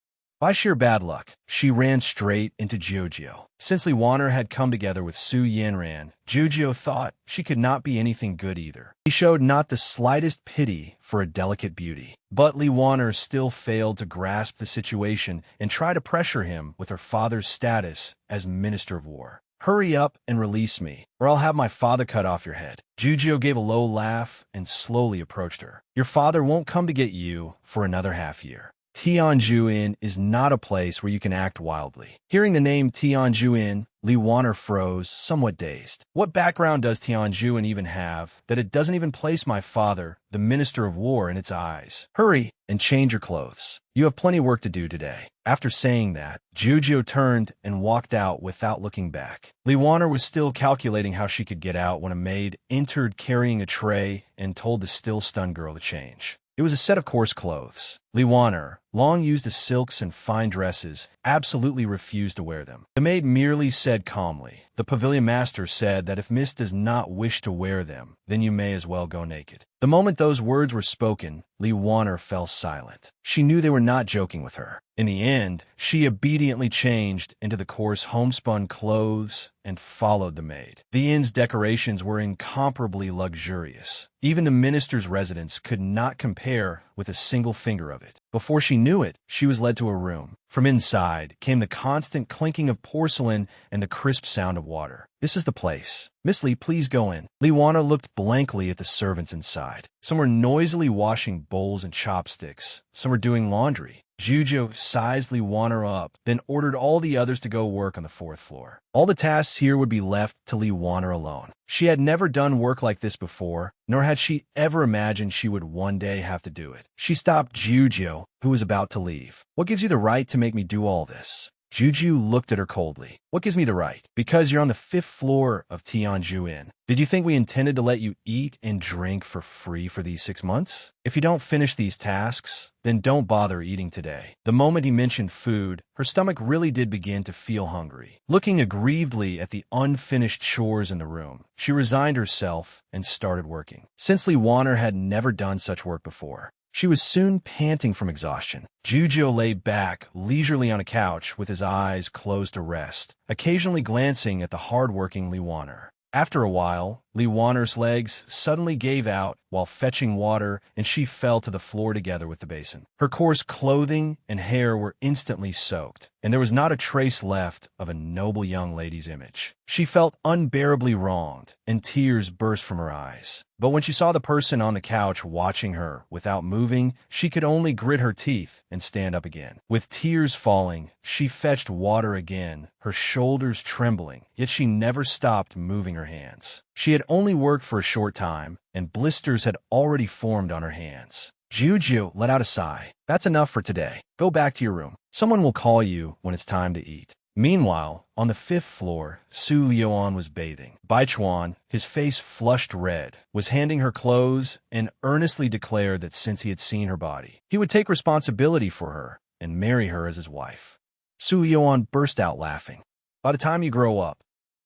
By sheer bad luck, she ran straight into Jujio. Since Li Wan'er had come together with Su Yanran, Jujio thought she could not be anything good either. He showed not the slightest pity for a delicate beauty. But Li Wan'er still failed to grasp the situation and tried to pressure him with her father's status as Minister of War. "Hurry up and release me, or I'll have my father cut off your head." Jujio gave a low laugh and slowly approached her. "Your father won't come to get you for another half-year. Tianzhu Inn is not a place where you can act wildly." Hearing the name Tianzhu Inn, Li Wan'er froze, somewhat dazed. What background does Tianzhu Inn even have that it doesn't even place my father, the Minister of War, in its eyes? "Hurry and change your clothes. You have plenty of work to do today." After saying that, Jujio turned and walked out without looking back. Li Wan'er was still calculating how she could get out when a maid entered carrying a tray and told the still-stunned girl to change. It was a set of coarse clothes. Li Wan'er, long used to silks and fine dresses, absolutely refused to wear them. The maid merely said calmly, "The pavilion master said that if Miss does not wish to wear them, then you may as well go naked." The moment those words were spoken, Li Wan'er fell silent. She knew they were not joking with her. In the end, she obediently changed into the coarse homespun clothes and followed the maid. The inn's decorations were incomparably luxurious. Even the minister's residence could not compare with a single finger of it. Before she knew it, she was led to a room. From inside came the constant clinking of porcelain and the crisp sound of water. "This is the place. Miss Li, please go in." Li Wan'er looked blankly at the servants inside. Some were noisily washing bowls and chopsticks. Some were doing laundry. Jujio sized Li Wan'er up, then ordered all the others to go work on the 4th floor. All the tasks here would be left to Li Wan'er alone. She had never done work like this before, nor had she ever imagined she would one day have to do it. She stopped Jujio, who was about to leave. "What gives you the right to make me do all this?" Jujio looked at her coldly. "What gives me the right?" "Because you're on the 5th floor of Tianzhu Inn. Did you think we intended to let you eat and drink for free for these 6 months? If you don't finish these tasks, then don't bother eating today." The moment he mentioned food, her stomach really did begin to feel hungry. Looking aggrievedly at the unfinished chores in the room, she resigned herself and started working. Since Li Wan'er had never done such work before, she was soon panting from exhaustion. Jujio lay back leisurely on a couch with his eyes closed to rest, occasionally glancing at the hard-working Li Wan'er. After a while, Li Wan'er's legs suddenly gave out while fetching water, and she fell to the floor together with the basin. Her coarse clothing and hair were instantly soaked, and there was not a trace left of a noble young lady's image. She felt unbearably wronged, and tears burst from her eyes. But when she saw the person on the couch watching her without moving, she could only grit her teeth and stand up again. With tears falling, she fetched water again, her shoulders trembling, yet she never stopped moving her hands. She had only worked for a short time, and blisters had already formed on her hands. Juju let out a sigh. That's enough for today. Go back to your room. Someone will call you when it's time to eat. Meanwhile, on the 5th floor, Su Lioan was bathing. Bai Chuan, his face flushed red, was handing her clothes and earnestly declared that since he had seen her body, he would take responsibility for her and marry her as his wife. Su Lioan burst out laughing. By the time you grow up,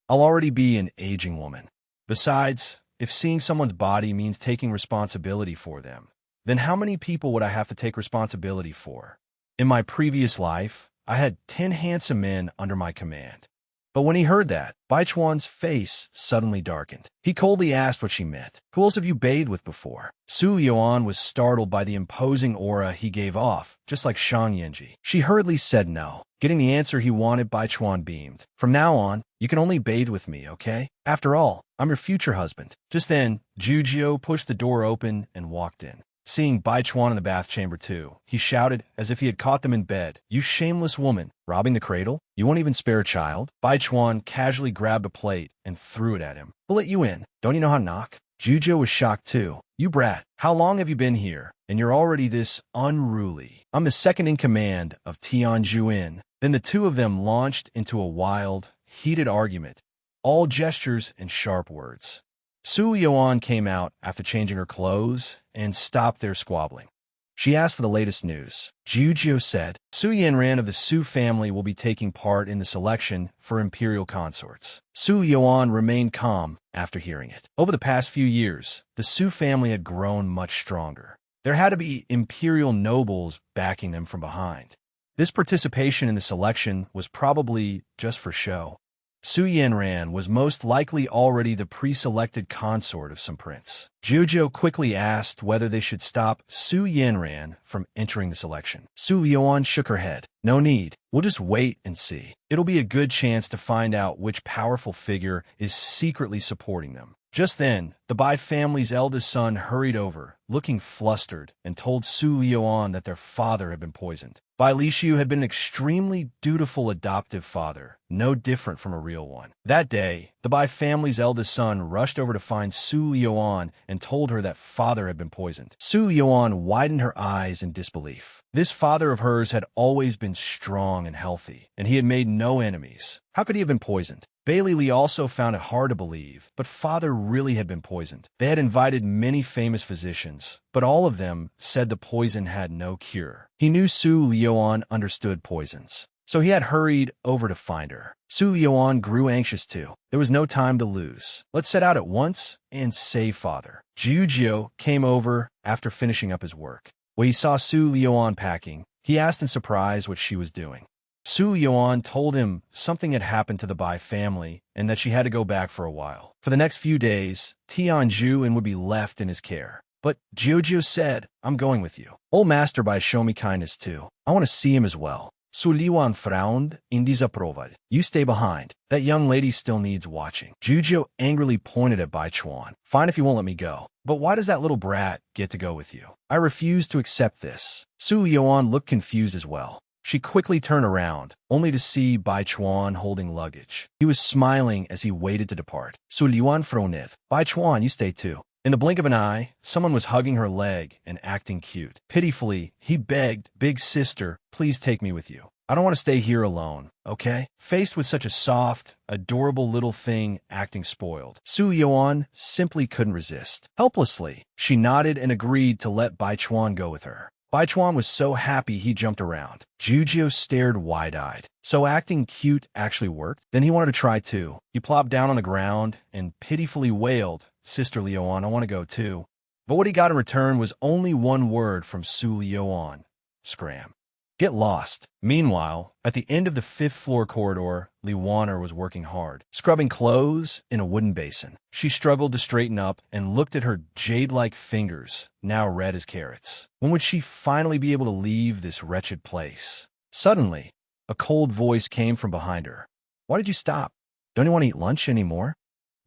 I'll already be an aging woman. Besides, if seeing someone's body means taking responsibility for them, then how many people would I have to take responsibility for? In my previous life, I had 10 handsome men under my command. But when he heard that, Bai Chuan's face suddenly darkened. He coldly asked what she meant. Who else have you bathed with before? Su Lioan was startled by the imposing aura he gave off, just like Shang Yanji. She hurriedly said no. Getting the answer he wanted, Bai Chuan beamed. From now on, you can only bathe with me, okay? After all, I'm your future husband. Just then, Jujio pushed the door open and walked in. Seeing Bai Chuan in the bath chamber too, he shouted as if he had caught them in bed. You shameless woman, robbing the cradle? You won't even spare a child? Bai Chuan casually grabbed a plate and threw it at him. We'll let you in. Don't you know how to knock? Jujio was shocked too. You brat, how long have you been here? And you're already this unruly. I'm the second in command of Tianjuin. Then the two of them launched into a wild, heated argument, all gestures and sharp words. Su Lioan came out after changing her clothes and stopped their squabbling. She asked for the latest news. Jujio said, Su Yanran of the Su family will be taking part in the selection for imperial consorts. Su Lioan remained calm after hearing it. Over the past few years, the Su family had grown much stronger. There had to be imperial nobles backing them from behind. This participation in the selection was probably just for show. Su Yanran was most likely already the pre-selected consort of some prince. Jujio quickly asked whether they should stop Su Yanran from entering the selection. Su Lioan shook her head. No need. We'll just wait and see. It'll be a good chance to find out which powerful figure is secretly supporting them. Just then, the Bai family's eldest son hurried over, looking flustered, and told Su Lioan that their father had been poisoned. Bai Lishu had been an extremely dutiful adoptive father, no different from a real one. That day, the Bai family's eldest son rushed over to find Su Lioan and told her that father had been poisoned. Su Lioan widened her eyes in disbelief. This father of hers had always been strong and healthy, and he had made no enemies. How could he have been poisoned? Bailey Lee also found it hard to believe, but father really had been poisoned. They had invited many famous physicians, but all of them said the poison had no cure. He knew Su Lioan understood poisons, so he had hurried over to find her. Su Lioan grew anxious too. There was no time to lose. Let's set out at once and save father. Jujio came over after finishing up his work. When he saw Su Lioan packing, he asked in surprise what she was doing. Su Lioan told him something had happened to the Bai family and that she had to go back for a while. For the next few days, Tianjuin would be left in his care. But Jiujio said, I'm going with you. Old Master Bai showed me kindness too. I want to see him as well. Su Lioan frowned in disapproval. You stay behind. That young lady still needs watching. Jujio angrily pointed at Bai Chuan. Fine if you won't let me go. But why does that little brat get to go with you? I refuse to accept this. Su Lioan looked confused as well. She quickly turned around, only to see Bai Chuan holding luggage. He was smiling as he waited to depart. Su Lioan frowned. Bai Chuan, you stay too. In the blink of an eye, someone was hugging her leg and acting cute. Pitifully, he begged, Big sister, please take me with you. I don't want to stay here alone, okay? Faced with such a soft, adorable little thing acting spoiled, Su Lioan simply couldn't resist. Helplessly, she nodded and agreed to let Bai Chuan go with her. Bai Chuan was so happy he jumped around. Jujio stared wide-eyed. So acting cute actually worked? Then he wanted to try too. He plopped down on the ground and pitifully wailed, Sister Lioan, I want to go too. But what he got in return was only one word from Su Lioan. Scram. Get lost. Meanwhile, at the end of the 5th floor corridor, Li Wanner was working hard, scrubbing clothes in a wooden basin. She struggled to straighten up and looked at her jade-like fingers, now red as carrots. When would she finally be able to leave this wretched place? Suddenly, a cold voice came from behind her. Why did you stop? Don't you want to eat lunch anymore?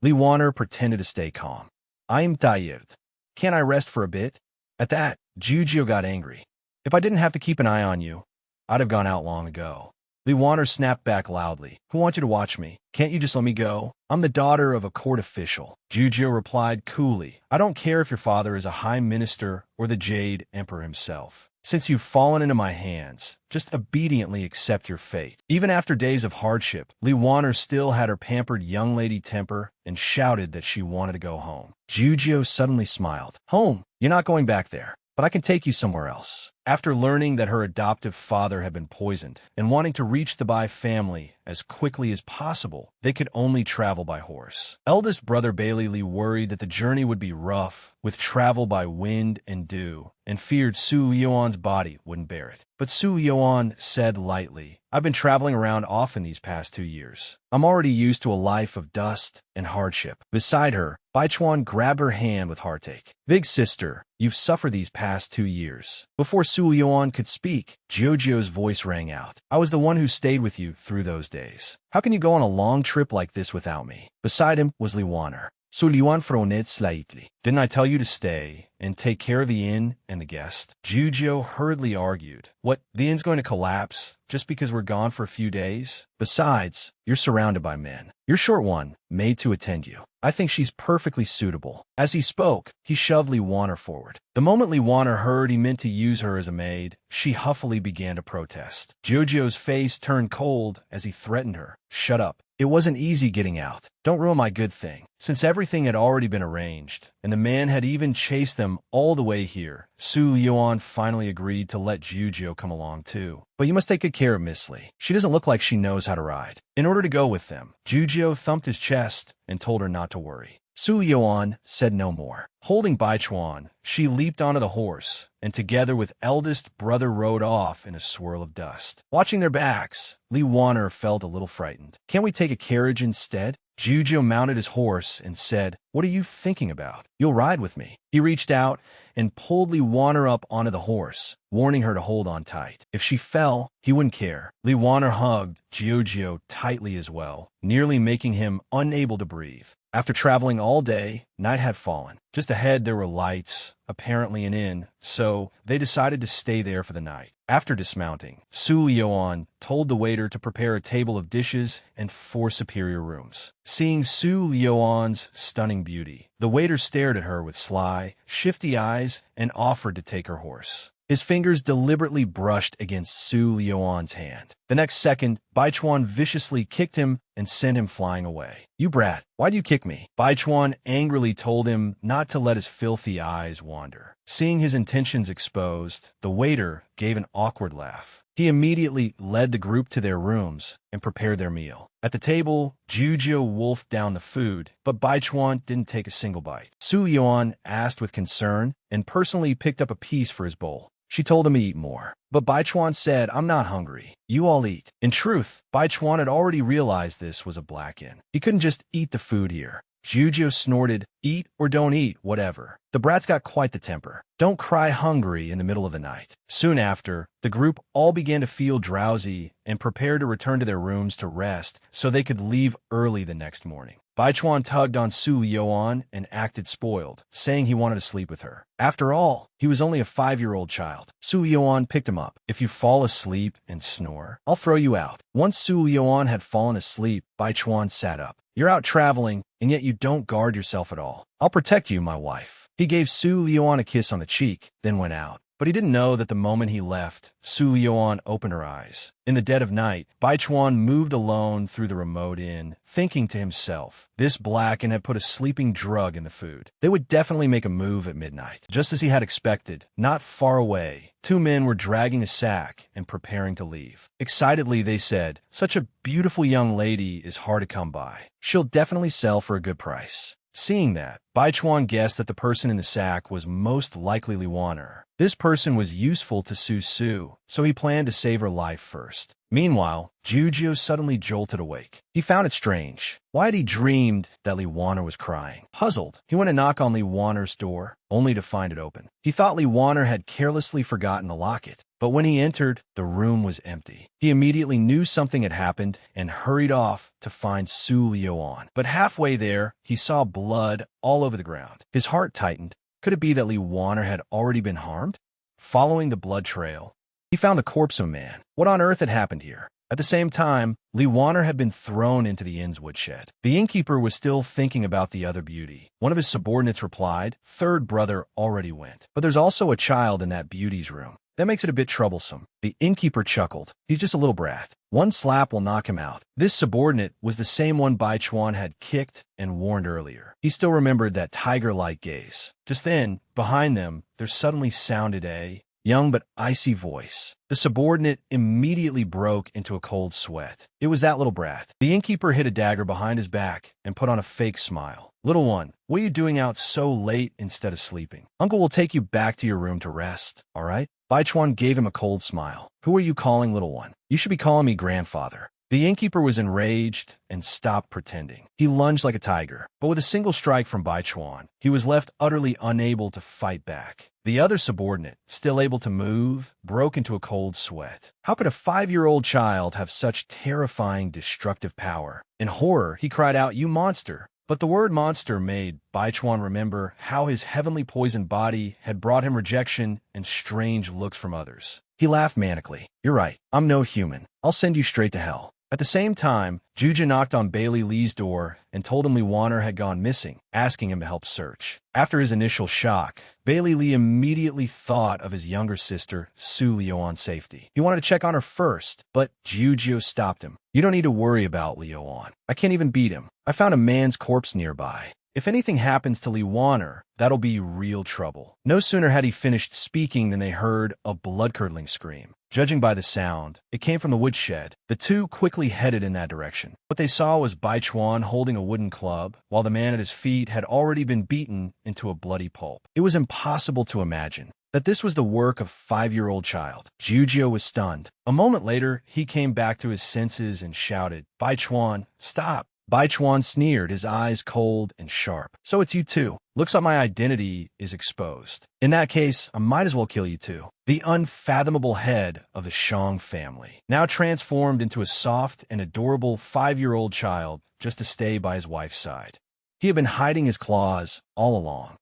Li Wanner pretended to stay calm. I'm tired. Can't I rest for a bit? At that, Jujio got angry. If I didn't have to keep an eye on you, I'd have gone out long ago. Li Waner snapped back loudly. Who wants you to watch me? Can't you just let me go? I'm the daughter of a court official. Jujio replied coolly. I don't care if your father is a high minister or the Jade Emperor himself. Since you've fallen into my hands, just obediently accept your fate. Even after days of hardship, Li Waner still had her pampered young lady temper and shouted that she wanted to go home. Jujio suddenly smiled. Home? You're not going back there, but I can take you somewhere else. After learning that her adoptive father had been poisoned and wanting to reach the Bai family as quickly as possible, they could only travel by horse. Eldest brother Bailey Lee worried that the journey would be rough, with travel by wind and dew, and feared Su Lioan's body wouldn't bear it. But Su Lioan said lightly, I've been traveling around often these past 2 years. I'm already used to a life of dust and hardship. Beside her, Baichuan grabbed her hand with heartache. Big sister, you've suffered these past 2 years. Before Su Lioan could speak, Jojio's voice rang out. I was the one who stayed with you through those days. How can you go on a long trip like this without me? Beside him was Li Waner. Su Lioan froned slightly. Didn't I tell you to stay and take care of the inn and the guest? Jujio hurriedly argued. What, the inn's going to collapse just because we're gone for a few days? Besides, you're surrounded by men. Your short one, made to attend you. I think she's perfectly suitable. As he spoke, he shoved Li Waner forward. The moment Li Waner heard he meant to use her as a maid, she huffily began to protest. Jojio's face turned cold as he threatened her. Shut up. It wasn't easy getting out. Don't ruin my good thing. Since everything had already been arranged, and the man had even chased them all the way here, Su Lioan finally agreed to let Jujio come along too. But you must take good care of Miss Li. She doesn't look like she knows how to ride. In order to go with them, Jujio thumped his chest and told her not to worry. Su Lioan said no more. Holding Baichuan, she leaped onto the horse, and together with eldest brother rode off in a swirl of dust. Watching their backs, Li Waner felt a little frightened. Can't we take a carriage instead? Jujio mounted his horse and said, What are you thinking about? You'll ride with me. He reached out and pulled Li Waner up onto the horse, warning her to hold on tight. If she fell, he wouldn't care. Li Waner hugged Jujio tightly as well, nearly making him unable to breathe. After traveling all day, night had fallen. Just ahead there were lights, apparently an inn, so they decided to stay there for the night. After dismounting, Su Lioan told the waiter to prepare a table of dishes and 4 superior rooms. Seeing Su Lioan's stunning beauty, the waiter stared at her with sly, shifty eyes and offered to take her horse. His fingers deliberately brushed against Su Lioan's hand. The next second, Baichuan viciously kicked him and sent him flying away. You brat, why'd you kick me? Baichuan angrily told him not to let his filthy eyes wander. Seeing his intentions exposed, the waiter gave an awkward laugh. He immediately led the group to their rooms and prepared their meal. At the table, Jujio wolfed down the food, but Baichuan didn't take a single bite. Su Lioan asked with concern and personally picked up a piece for his bowl. She told him to eat more. But Baichuan said, I'm not hungry. You all eat. In truth, Baichuan had already realized this was a black inn. He couldn't just eat the food here. Jujio snorted, eat or don't eat, whatever. The brat's got quite the temper. Don't cry hungry in the middle of the night. Soon after, the group all began to feel drowsy and prepared to return to their rooms to rest so they could leave early the next morning. Baichuan tugged on Su Lioan and acted spoiled, saying he wanted to sleep with her. After all, he was only a 5-year-old child. Su Lioan picked him up. If you fall asleep and snore, I'll throw you out. Once Su Lioan had fallen asleep, Baichuan sat up. You're out traveling, and yet you don't guard yourself at all. I'll protect you, my wife. He gave Su Lioan a kiss on the cheek, then went out. But he didn't know that the moment he left, Su Lioan opened her eyes. In the dead of night, Baichuan moved alone through the remote inn, thinking to himself, this Blacken had put a sleeping drug in the food. They would definitely make a move at midnight. Just as he had expected, not far away, 2 men were dragging a sack and preparing to leave. Excitedly, they said, such a beautiful young lady is hard to come by. She'll definitely sell for a good price. Seeing that, Baichuan guessed that the person in the sack was most likely Li Waner. This person was useful to Su, so he planned to save her life first. Meanwhile, Jujio suddenly jolted awake. He found it strange. Why had he dreamed that Li Waner was crying? Puzzled, he went to knock on Li Waner's door, only to find it open. He thought Li Waner had carelessly forgotten to lock it, but when he entered, the room was empty. He immediately knew something had happened and hurried off to find Su Lioan. But halfway there, he saw blood all over the ground. His heart tightened. Could it be that Li Waner had already been harmed? Following the blood trail, he found a corpse of a man. What on earth had happened here? At the same time, Li Wanner had been thrown into the inn's woodshed. The innkeeper was still thinking about the other beauty. One of his subordinates replied, "Third brother already went. But there's also a child in that beauty's room. That makes it a bit troublesome." The innkeeper chuckled. "He's just a little brat. One slap will knock him out." This subordinate was the same one Bai Chuan had kicked and warned earlier. He still remembered that tiger-like gaze. Just then, behind them, there suddenly sounded a young but icy voice. The subordinate immediately broke into a cold sweat. It was that little brat. The innkeeper hid a dagger behind his back and put on a fake smile. "Little one, what are you doing out so late instead of sleeping? Uncle will take you back to your room to rest, all right?" Bai Chuan gave him a cold smile. "Who are you calling little one? You should be calling me grandfather." The innkeeper was enraged and stopped pretending. He lunged like a tiger, but with a single strike from Bai Chuan, he was left utterly unable to fight back. The other subordinate, still able to move, broke into a cold sweat. How could a 5-year-old child have such terrifying, destructive power? In horror, he cried out, "You monster!" But the word monster made Bai Chuan remember how his heavenly poisoned body had brought him rejection and strange looks from others. He laughed manically. "You're right. I'm no human. I'll send you straight to hell." At the same time, Juja knocked on Bailey Lee's door and told him Li Wanner had gone missing, asking him to help search. After his initial shock, Bailey Lee immediately thought of his younger sister, Su Liuan's safety. He wanted to check on her first, but Jujio stopped him. "You don't need to worry about Liuan. I can't even beat him. I found a man's corpse nearby. If anything happens to Li Wanner, that'll be real trouble." No sooner had he finished speaking than they heard a blood-curdling scream. Judging by the sound, it came from the woodshed. The two quickly headed in that direction. What they saw was Bai Chuan holding a wooden club, while the man at his feet had already been beaten into a bloody pulp. It was impossible to imagine that this was the work of a 5-year-old child. Jujio was stunned. A moment later, he came back to his senses and shouted, "Bai Chuan, stop!" Bai Chuan sneered, his eyes cold and sharp. "So it's you too. Looks like my identity is exposed. In that case, I might as well kill you too." The unfathomable head of the Shang family, now transformed into a soft and adorable 5-year-old child just to stay by his wife's side. He had been hiding his claws all along.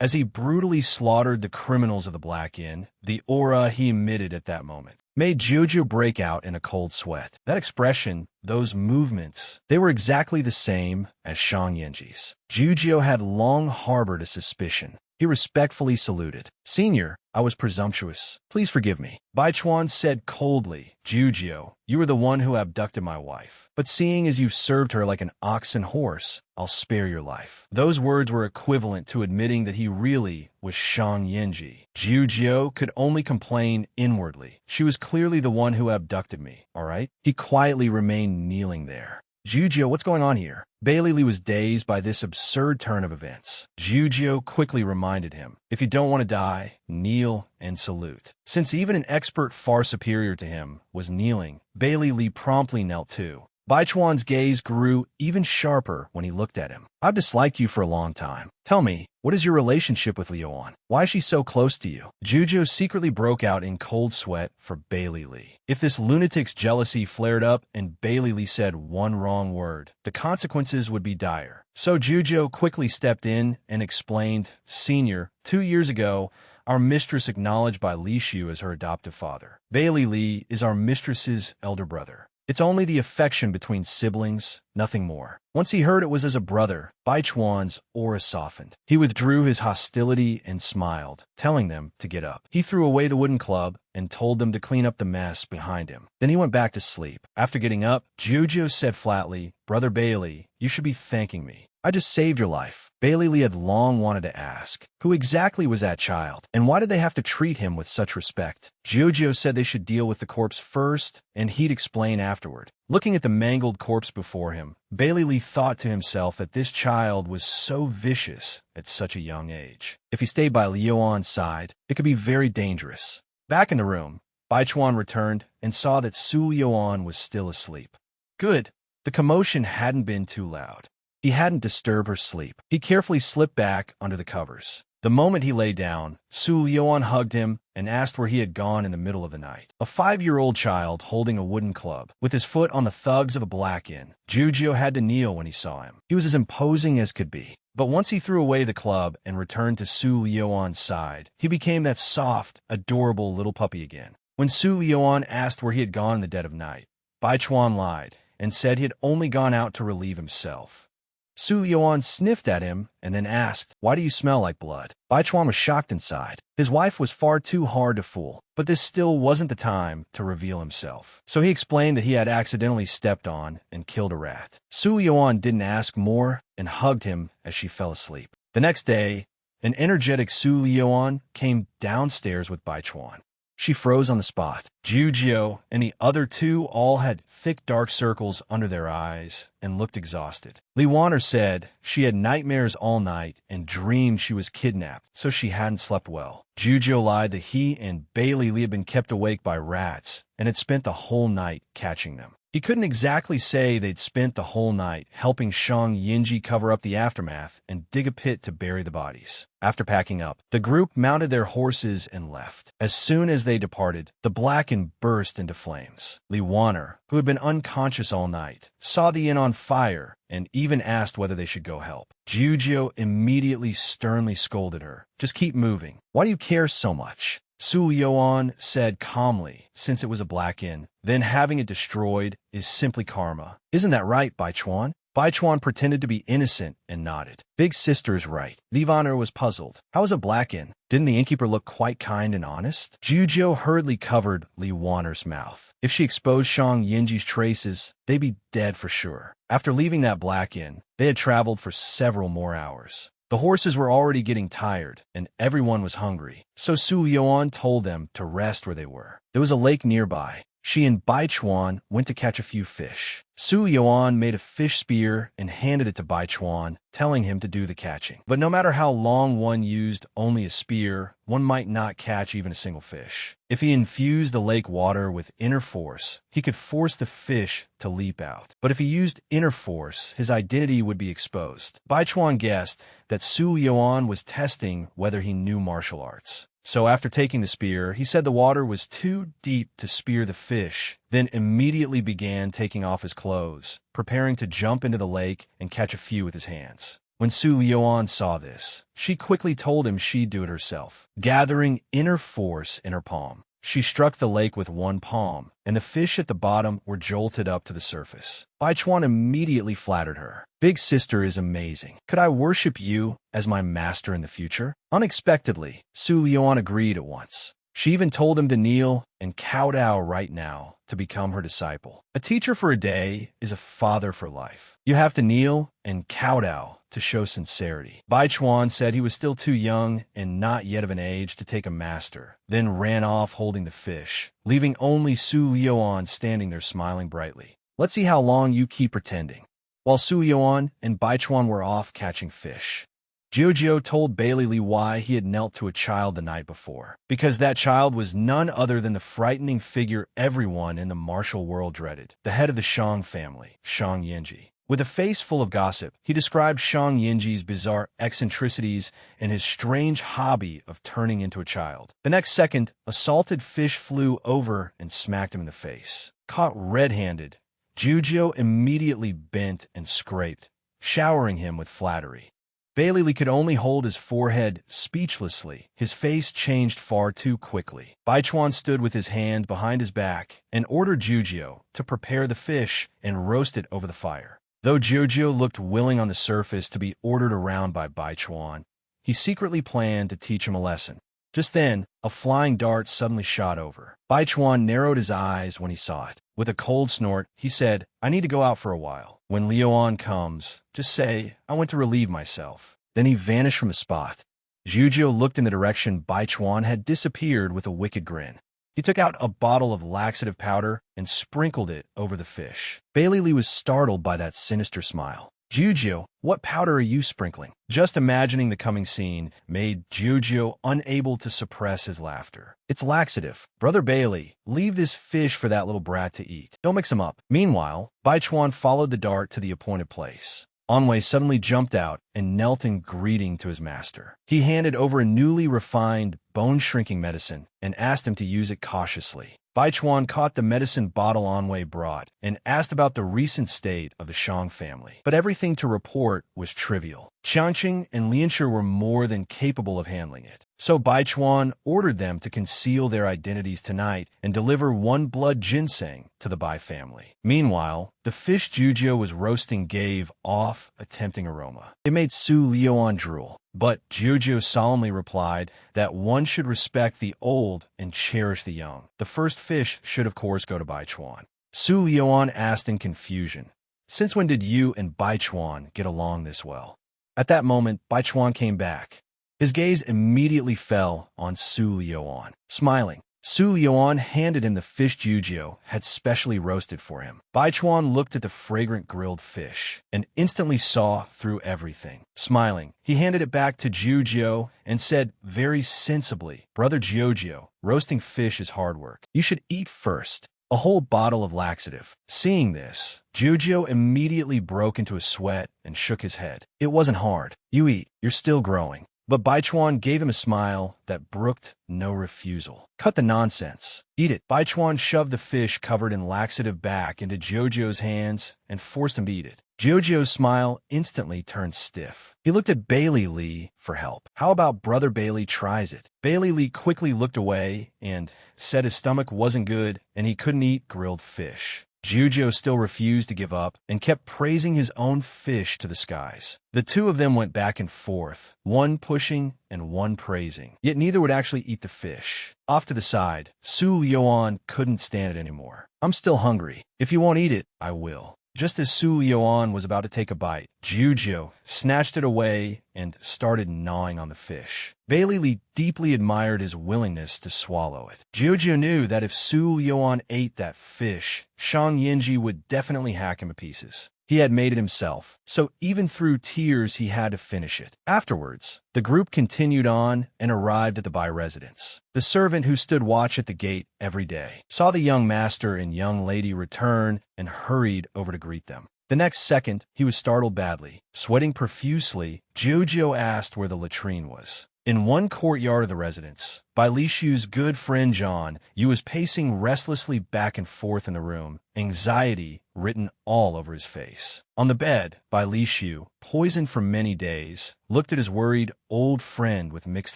As he brutally slaughtered the criminals of the Black Inn, the aura he emitted at that moment made Jojo break out in a cold sweat. That expression, those movements, they were exactly the same as Shang Yenji's. Jujio had long harbored a suspicion. He respectfully saluted. "Senior, I was presumptuous. Please forgive me." Bai Chuan said coldly, "Jujio, you were the one who abducted my wife. But seeing as you've served her like an ox and horse, I'll spare your life." Those words were equivalent to admitting that he really was Shang Yenji. Jujio could only complain inwardly. "She was clearly the one who abducted me, all right?" He quietly remained kneeling there. "Jujio, what's going on here?" Bailey Lee was dazed by this absurd turn of events. Jujio quickly reminded him, "If you don't want to die, kneel and salute." Since even an expert far superior to him was kneeling, Bailey Lee promptly knelt too. Bai Chuan's gaze grew even sharper when he looked at him. "I've disliked you for a long time. Tell me, what is your relationship with Liuan? Why is she so close to you?" Jujio secretly broke out in cold sweat for Bailey Lee. If this lunatic's jealousy flared up and Bailey Lee said one wrong word, the consequences would be dire. So Jujio quickly stepped in and explained, "Senior, 2 years ago, our mistress acknowledged by Li Shu as her adoptive father. Bailey Lee is our mistress's elder brother. It's only the affection between siblings, nothing more." Once he heard it was as a brother, Bai Chuan's aura softened. He withdrew his hostility and smiled, telling them to get up. He threw away the wooden club and told them to clean up the mess behind him. Then he went back to sleep. After getting up, Jujio said flatly, "Brother Bailey, you should be thanking me. I just saved your life." Bailey Lee had long wanted to ask, who exactly was that child, and why did they have to treat him with such respect? Jujio said they should deal with the corpse first, and he'd explain afterward. Looking at the mangled corpse before him, Bailey Lee thought to himself that this child was so vicious at such a young age. If he stayed by Liuan's side, it could be very dangerous. Back in the room, Bai Chuan returned and saw that Su Liuan was still asleep. Good. The commotion hadn't been too loud. He hadn't disturbed her sleep. He carefully slipped back under the covers. The moment he lay down, Su Liuan hugged him and asked where he had gone in the middle of the night. A 5-year-old child holding a wooden club, with his foot on the thugs of a Black Inn. Jujio had to kneel when he saw him. He was as imposing as could be. But once he threw away the club and returned to Su Liuan's side, he became that soft, adorable little puppy again. When Su Liuan asked where he had gone in the dead of night, Bai Chuan lied and said he had only gone out to relieve himself. Su Liuan sniffed at him and then asked, "Why do you smell like blood?" Bai Chuan was shocked inside. His wife was far too hard to fool, but this still wasn't the time to reveal himself. So he explained that he had accidentally stepped on and killed a rat. Su Liuan didn't ask more and hugged him as she fell asleep. The next day, an energetic Su Liuan came downstairs with Bai Chuan. She froze on the spot. Jujio and the other two all had thick dark circles under their eyes and looked exhausted. Li Waner said she had nightmares all night and dreamed she was kidnapped, so she hadn't slept well. Jujio lied that he and Bailey Li had been kept awake by rats and had spent the whole night catching them. He couldn't exactly say they'd spent the whole night helping Shang Yinji cover up the aftermath and dig a pit to bury the bodies. After packing up, the group mounted their horses and left. As soon as they departed, the Blacken burst into flames. Li Waner, who had been unconscious all night, saw the inn on fire and even asked whether they should go help. Jujio immediately sternly scolded her. "Just keep moving. Why do you care so much?" Su Liuan said calmly, since it was a black inn, then having it destroyed is simply karma. "Isn't that right, Bai Chuan?" Bai Chuan pretended to be innocent and nodded. "Big sister's right." Li Waner was puzzled. How is a black inn? Didn't the innkeeper look quite kind and honest? Jujio hurriedly covered Li Waner's mouth. If she exposed Shang Yinji's traces, they'd be dead for sure. After leaving that black inn, they had traveled for several more hours. The horses were already getting tired, and everyone was hungry, so Su Liuan told them to rest where they were. There was a lake nearby. She and Bai Chuan went to catch a few fish. Su Liuan made a fish spear and handed it to Bai Chuan, telling him to do the catching. But no matter how long one used only a spear, one might not catch even a single fish. If he infused the lake water with inner force, he could force the fish to leap out. But if he used inner force, his identity would be exposed. Bai Chuan guessed that Su Liuan was testing whether he knew martial arts. So after taking the spear, he said the water was too deep to spear the fish, then immediately began taking off his clothes, preparing to jump into the lake and catch a few with his hands. When Su Liuan saw this, she quickly told him she'd do it herself. Gathering inner force in her palm, she struck the lake with one palm, and the fish at the bottom were jolted up to the surface. Bai Chuan immediately flattered her. "Big sister is amazing. Could I worship you as my master in the future?" Unexpectedly, Su Liuan agreed at once. She even told him to kneel and kowtow right now to become her disciple. A teacher for a day is a father for life. You have to kneel and kowtow to show sincerity. Bai Chuan said he was still too young and not yet of an age to take a master, then ran off holding the fish, leaving only Su Liuan standing there smiling brightly. "Let's see how long you keep pretending." While Su Liuan and Bai Chuan were off catching fish, Jujio told Bailey Li why he had knelt to a child the night before. Because that child was none other than the frightening figure everyone in the martial world dreaded, the head of the Shang family, Shang Yinji. With a face full of gossip, he described Shang Yinji's bizarre eccentricities and his strange hobby of turning into a child. The next second, a salted fish flew over and smacked him in the face. Caught red-handed, Jujio immediately bent and scraped, showering him with flattery. Bailey Li could only hold his forehead speechlessly. His face changed far too quickly. Bai Chuan stood with his hand behind his back and ordered Jujio to prepare the fish and roast it over the fire. Though Jujio looked willing on the surface to be ordered around by Bai Chuan, he secretly planned to teach him a lesson. Just then, a flying dart suddenly shot over. Bai Chuan narrowed his eyes when he saw it. With a cold snort, he said, "I need to go out for a while. When Liuan comes, just say, I went to relieve myself." Then he vanished from the spot. Jujio looked in the direction Bai Chuan had disappeared with a wicked grin. He took out a bottle of laxative powder and sprinkled it over the fish. Bailey Li was startled by that sinister smile. "Jujio, what powder are you sprinkling?" Just imagining the coming scene made Jujio unable to suppress his laughter. "It's laxative. Brother Bailey, leave this fish for that little brat to eat. Don't mix him up." Meanwhile, Bai Chuan followed the dart to the appointed place. Anwei suddenly jumped out and knelt in greeting to his master. He handed over a newly refined bone-shrinking medicine and asked him to use it cautiously. Bai Chuan caught the medicine bottle Anwei brought and asked about the recent state of the Shang family. But everything to report was trivial. Qiangqing and Lianshi were more than capable of handling it. So Baichuan ordered them to conceal their identities tonight and deliver one blood ginseng to the Bai family. Meanwhile, the fish Jujio was roasting gave off a tempting aroma. It made Su Liuan drool, but Jujio solemnly replied that one should respect the old and cherish the young. The first fish should of course go to Baichuan. Su Liuan asked in confusion, "Since when did you and Baichuan get along this well?" At that moment, Baichuan came back. His gaze immediately fell on Su Liuan. Smiling, Su Liuan handed him the fish Jujio had specially roasted for him. Baichuan looked at the fragrant grilled fish and instantly saw through everything. Smiling, he handed it back to Jujio and said very sensibly, "Brother Jujio, roasting fish is hard work. You should eat first." A whole bottle of laxative. Seeing this, Jujio immediately broke into a sweat and shook his head. "It wasn't hard. You eat. You're still growing." But Baichuan gave him a smile that brooked no refusal. "Cut the nonsense. Eat it." Baichuan shoved the fish covered in laxative back into Jojio's hands and forced him to eat it. Jojio's smile instantly turned stiff. He looked at Bailey Lee for help. "How about Brother Bailey tries it?" Bailey Lee quickly looked away and said his stomach wasn't good and he couldn't eat grilled fish. Jujio still refused to give up and kept praising his own fish to the skies. The two of them went back and forth, one pushing and one praising. Yet neither would actually eat the fish. Off to the side, Su Liuan couldn't stand it anymore. "I'm still hungry. If you won't eat it, I will." Just as Su Liuan was about to take a bite, Jujio snatched it away and started gnawing on the fish. Bailey Lee deeply admired his willingness to swallow it. Jujio knew that if Su Liuan ate that fish, Shang Yinji would definitely hack him to pieces. He had made it himself, so even through tears he had to finish it. Afterwards, the group continued on and arrived at the Bai residence. The servant who stood watch at the gate every day saw the young master and young lady return and hurried over to greet them. The next second, he was startled badly. Sweating profusely, Jujio asked where the latrine was. In one courtyard of the residence, Bai Lishu's good friend John Yu was pacing restlessly back and forth in the room, anxiety written all over his face. On the bed, Bai Lishu, poisoned for many days, looked at his worried old friend with mixed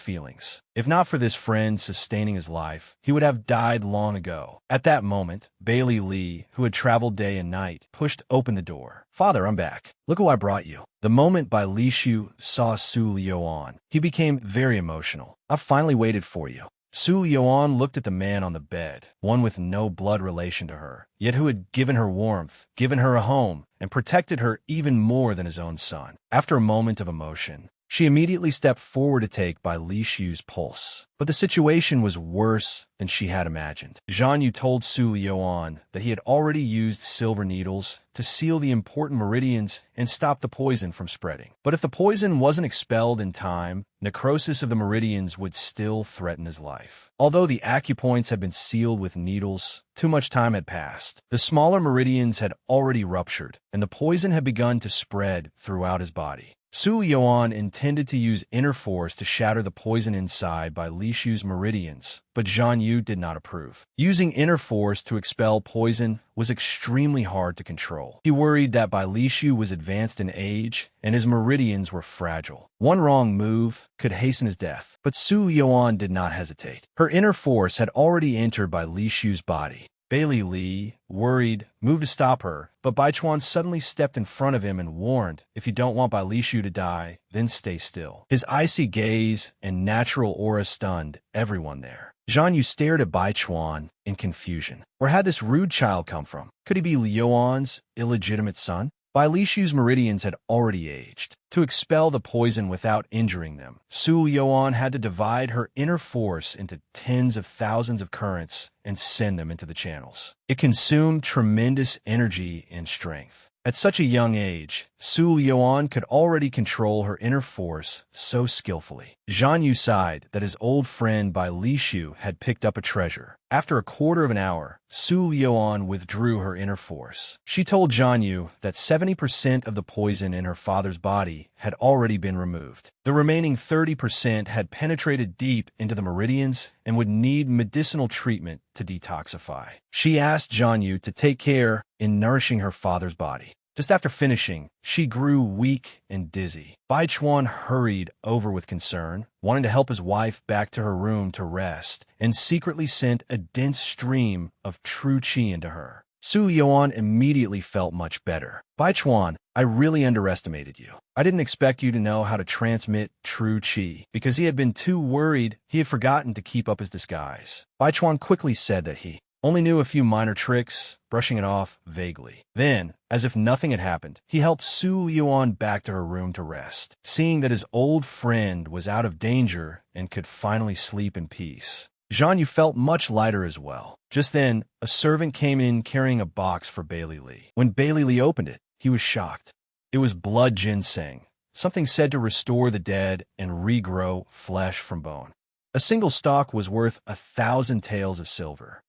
feelings. If not for this friend sustaining his life, he would have died long ago. At that moment, Bailey Lee, who had traveled day and night, pushed open the door. "Father, I'm back. Look who I brought you." The moment Bai Lishu saw Su Liuan, he became very emotional. "I've finally waited for you." Su Liuan looked at the man on the bed, one with no blood relation to her, yet who had given her warmth, given her a home, and protected her even more than his own son. After a moment of emotion, she immediately stepped forward to take Bai Lishu's pulse. But the situation was worse than she had imagined. Zhang Yu told Su Liuan that he had already used silver needles to seal the important meridians and stop the poison from spreading. But if the poison wasn't expelled in time, necrosis of the meridians would still threaten his life. Although the acupoints had been sealed with needles, too much time had passed. The smaller meridians had already ruptured, and the poison had begun to spread throughout his body. Su Liuan intended to use inner force to shatter the poison inside Bai Lishu's meridians, but Zhang Yu did not approve. Using inner force to expel poison was extremely hard to control. He worried that Bai Lishu was advanced in age and his meridians were fragile. One wrong move could hasten his death, but Su Liuan did not hesitate. Her inner force had already entered Bai Lishu's body. Bailey Lee, worried, moved to stop her, but Baichuan suddenly stepped in front of him and warned, "If you don't want Bai Lishu to die, then stay still." His icy gaze and natural aura stunned everyone there. Zhang Yu stared at Baichuan in confusion. Where had this rude child come from? Could he be Liuan's illegitimate son? Bai Lishu's meridians had already aged. To expel the poison without injuring them, Su Liuan had to divide her inner force into tens of thousands of currents and send them into the channels. It consumed tremendous energy and strength. At such a young age, Su Liuan could already control her inner force so skillfully. Zhang Yu sighed that his old friend Bai Lishu had picked up a treasure. After a quarter of an hour, Su Liuan withdrew her inner force. She told Zhang Yu that 70% of the poison in her father's body had already been removed. The remaining 30% had penetrated deep into the meridians and would need medicinal treatment to detoxify. She asked Zhang Yu to take care in nourishing her father's body. Just after finishing, she grew weak and dizzy. Bai Chuan hurried over with concern, wanting to help his wife back to her room to rest, and secretly sent a dense stream of true qi into her. Su Yuan immediately felt much better. Bai Chuan, I really underestimated you. I didn't expect you to know how to transmit true qi. Because he had been too worried, he had forgotten to keep up his disguise. Bai Chuan quickly said that he only knew a few minor tricks, brushing it off vaguely. Then, as if nothing had happened, he helped Su Yuan back to her room to rest, seeing that his old friend was out of danger and could finally sleep in peace. Zhang Yu felt much lighter as well. Just then, a servant came in carrying a box for Bailey Li. When Bailey Li opened it, he was shocked. It was blood ginseng, something said to restore the dead and regrow flesh from bone. A single stalk was worth 1,000 taels of silver.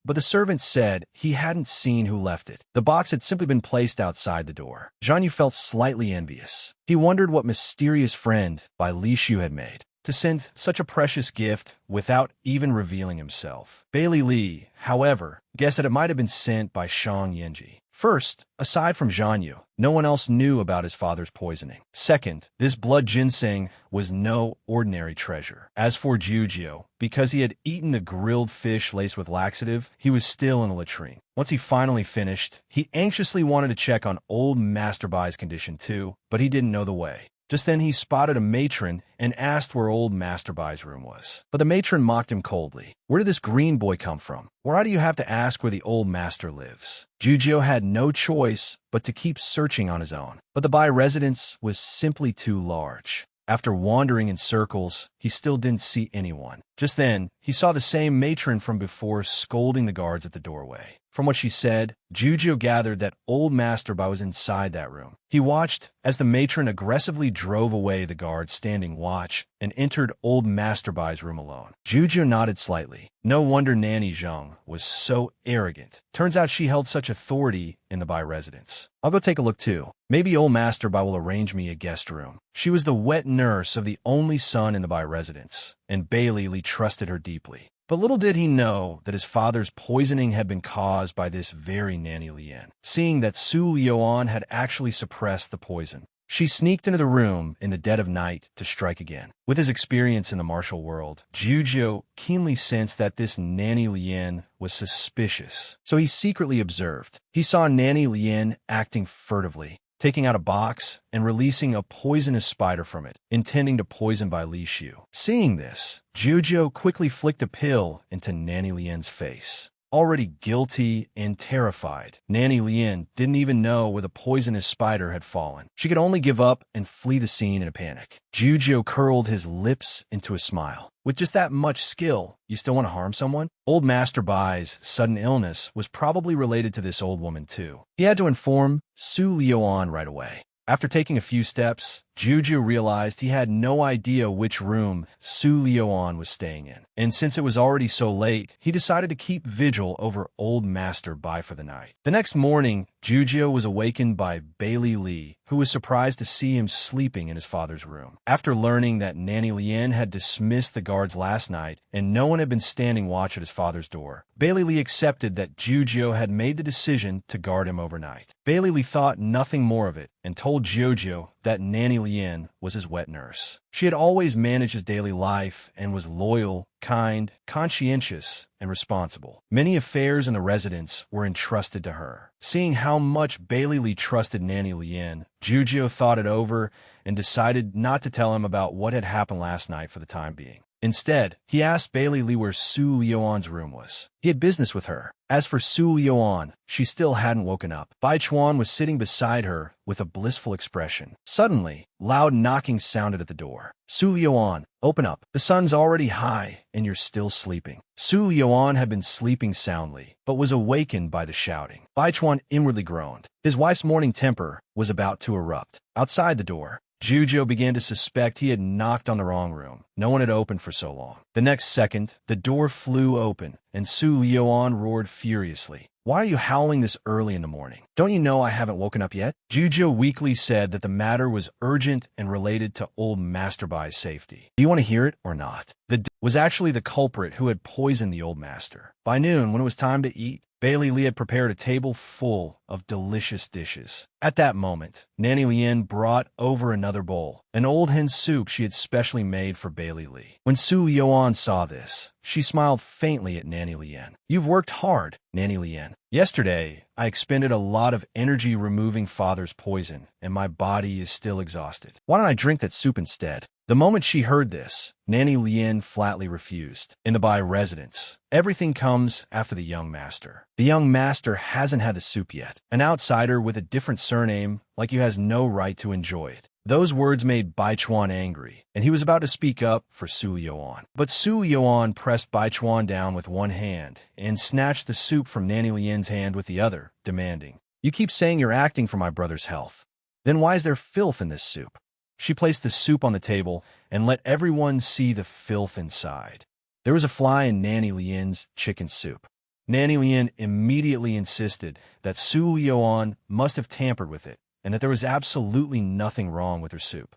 But the servant said he hadn't seen who left it. The box had simply been placed outside the door. Zhang Yu felt slightly envious. He wondered what mysterious friend Bai Li Shu had made to send such a precious gift without even revealing himself. Bailey Li, however, guessed that it might have been sent by Shang Yanji. First, aside from Zhang Yu, no one else knew about his father's poisoning. Second, this blood ginseng was no ordinary treasure. As for Jujio, because he had eaten the grilled fish laced with laxative, he was still in the latrine. Once he finally finished, he anxiously wanted to check on old Master Bai's condition too, but he didn't know the way. Just then he spotted a matron and asked where old Master Bai's room was. But the matron mocked him coldly. Where did this green boy come from? Why do you have to ask where the old master lives? Jujio had no choice but to keep searching on his own. But the Bai residence was simply too large. After wandering in circles, he still didn't see anyone. Just then, he saw the same matron from before scolding the guards at the doorway. From what she said, Jujio gathered that old Master Bai was inside that room. He watched as the matron aggressively drove away the guards standing watch and entered old Master Bai's room alone. Jujio nodded slightly. No wonder Nanny Zhang was so arrogant. Turns out she held such authority in the Bai residence. I'll go take a look too. Maybe old Master Bai will arrange me a guest room. She was the wet nurse of the only son in the Bai residence, and Bailey Li trusted her deeply. But little did he know that his father's poisoning had been caused by this very Nanny Lian. Seeing that Su Yuan had actually suppressed the poison, she sneaked into the room in the dead of night to strike again. With his experience in the martial world, Jujio keenly sensed that this Nanny Lian was suspicious, so he secretly observed. He saw Nanny Lian acting furtively, taking out a box and releasing a poisonous spider from it, intending to poison Bai Li Shu. Seeing this, Jujio quickly flicked a pill into Nanny Lian's face. Already guilty and terrified, Nanny Lian didn't even know where the poisonous spider had fallen. She could only give up and flee the scene in a panic. Jujio curled his lips into a smile. With just that much skill, you still want to harm someone? Old Master Bai's sudden illness was probably related to this old woman too. He had to inform Su Yuan right away. After taking a few steps, Jujio realized he had no idea which room Su Yuan was staying in. And since it was already so late, he decided to keep vigil over old Master Bai for the night. The next morning, Jujio was awakened by Bailey Li, who was surprised to see him sleeping in his father's room. After learning that Nanny Lian had dismissed the guards last night and no one had been standing watch at his father's door, Bailey Li accepted that Jujio had made the decision to guard him overnight. Bailey Li thought nothing more of it and told Jujio that Nanny Lian was his wet nurse. She had always managed his daily life and was loyal, kind, conscientious, and responsible. Many affairs in the residence were entrusted to her. Seeing how much Bailey Li trusted Nanny Lian, Jujio thought it over and decided not to tell him about what had happened last night for the time being. Instead, he asked Bailey Li where Su Yuan's room was. He had business with her. As for Su Yuan, she still hadn't woken up. Bai Chuan was sitting beside her with a blissful expression. Suddenly, loud knocking sounded at the door. Su Yuan, open up. The sun's already high, and you're still sleeping. Su Yuan had been sleeping soundly, but was awakened by the shouting. Bai Chuan inwardly groaned. His wife's morning temper was about to erupt. Outside the door, Jujio began to suspect he had knocked on the wrong room. No one had opened for so long. The next second, the door flew open, and Su Yuan roared furiously. Why are you howling this early in the morning? Don't you know I haven't woken up yet? Jujio weakly said that the matter was urgent and related to old Master Bai's safety. Do you want to hear it or not? Was actually the culprit who had poisoned the old master. By noon, when it was time to eat, Bailey Lee had prepared a table full of delicious dishes. At that moment, Nanny Lien brought over another bowl, an old hen soup she had specially made for Bailey Lee. When Su Yuan saw this, she smiled faintly at Nanny Lien. "You've worked hard, Nanny Lien. Yesterday, I expended a lot of energy removing father's poison, and my body is still exhausted. Why don't I drink that soup instead?" The moment she heard this, Nanny Lien flatly refused. In the Bai residence, everything comes after the young master. The young master hasn't had the soup yet. An outsider with a different surname, like you, has no right to enjoy it. Those words made Bai Chuan angry, and he was about to speak up for Su Yuan. But Su Yuan pressed Bai Chuan down with one hand and snatched the soup from Nanny Lien's hand with the other, demanding, "You keep saying you're acting for my brother's health. Then why is there filth in this soup?" She placed the soup on the table and let everyone see the filth inside. There was a fly in Nanny Lien's chicken soup. Nanny Lien immediately insisted that Su Yuan must have tampered with it and that there was absolutely nothing wrong with her soup.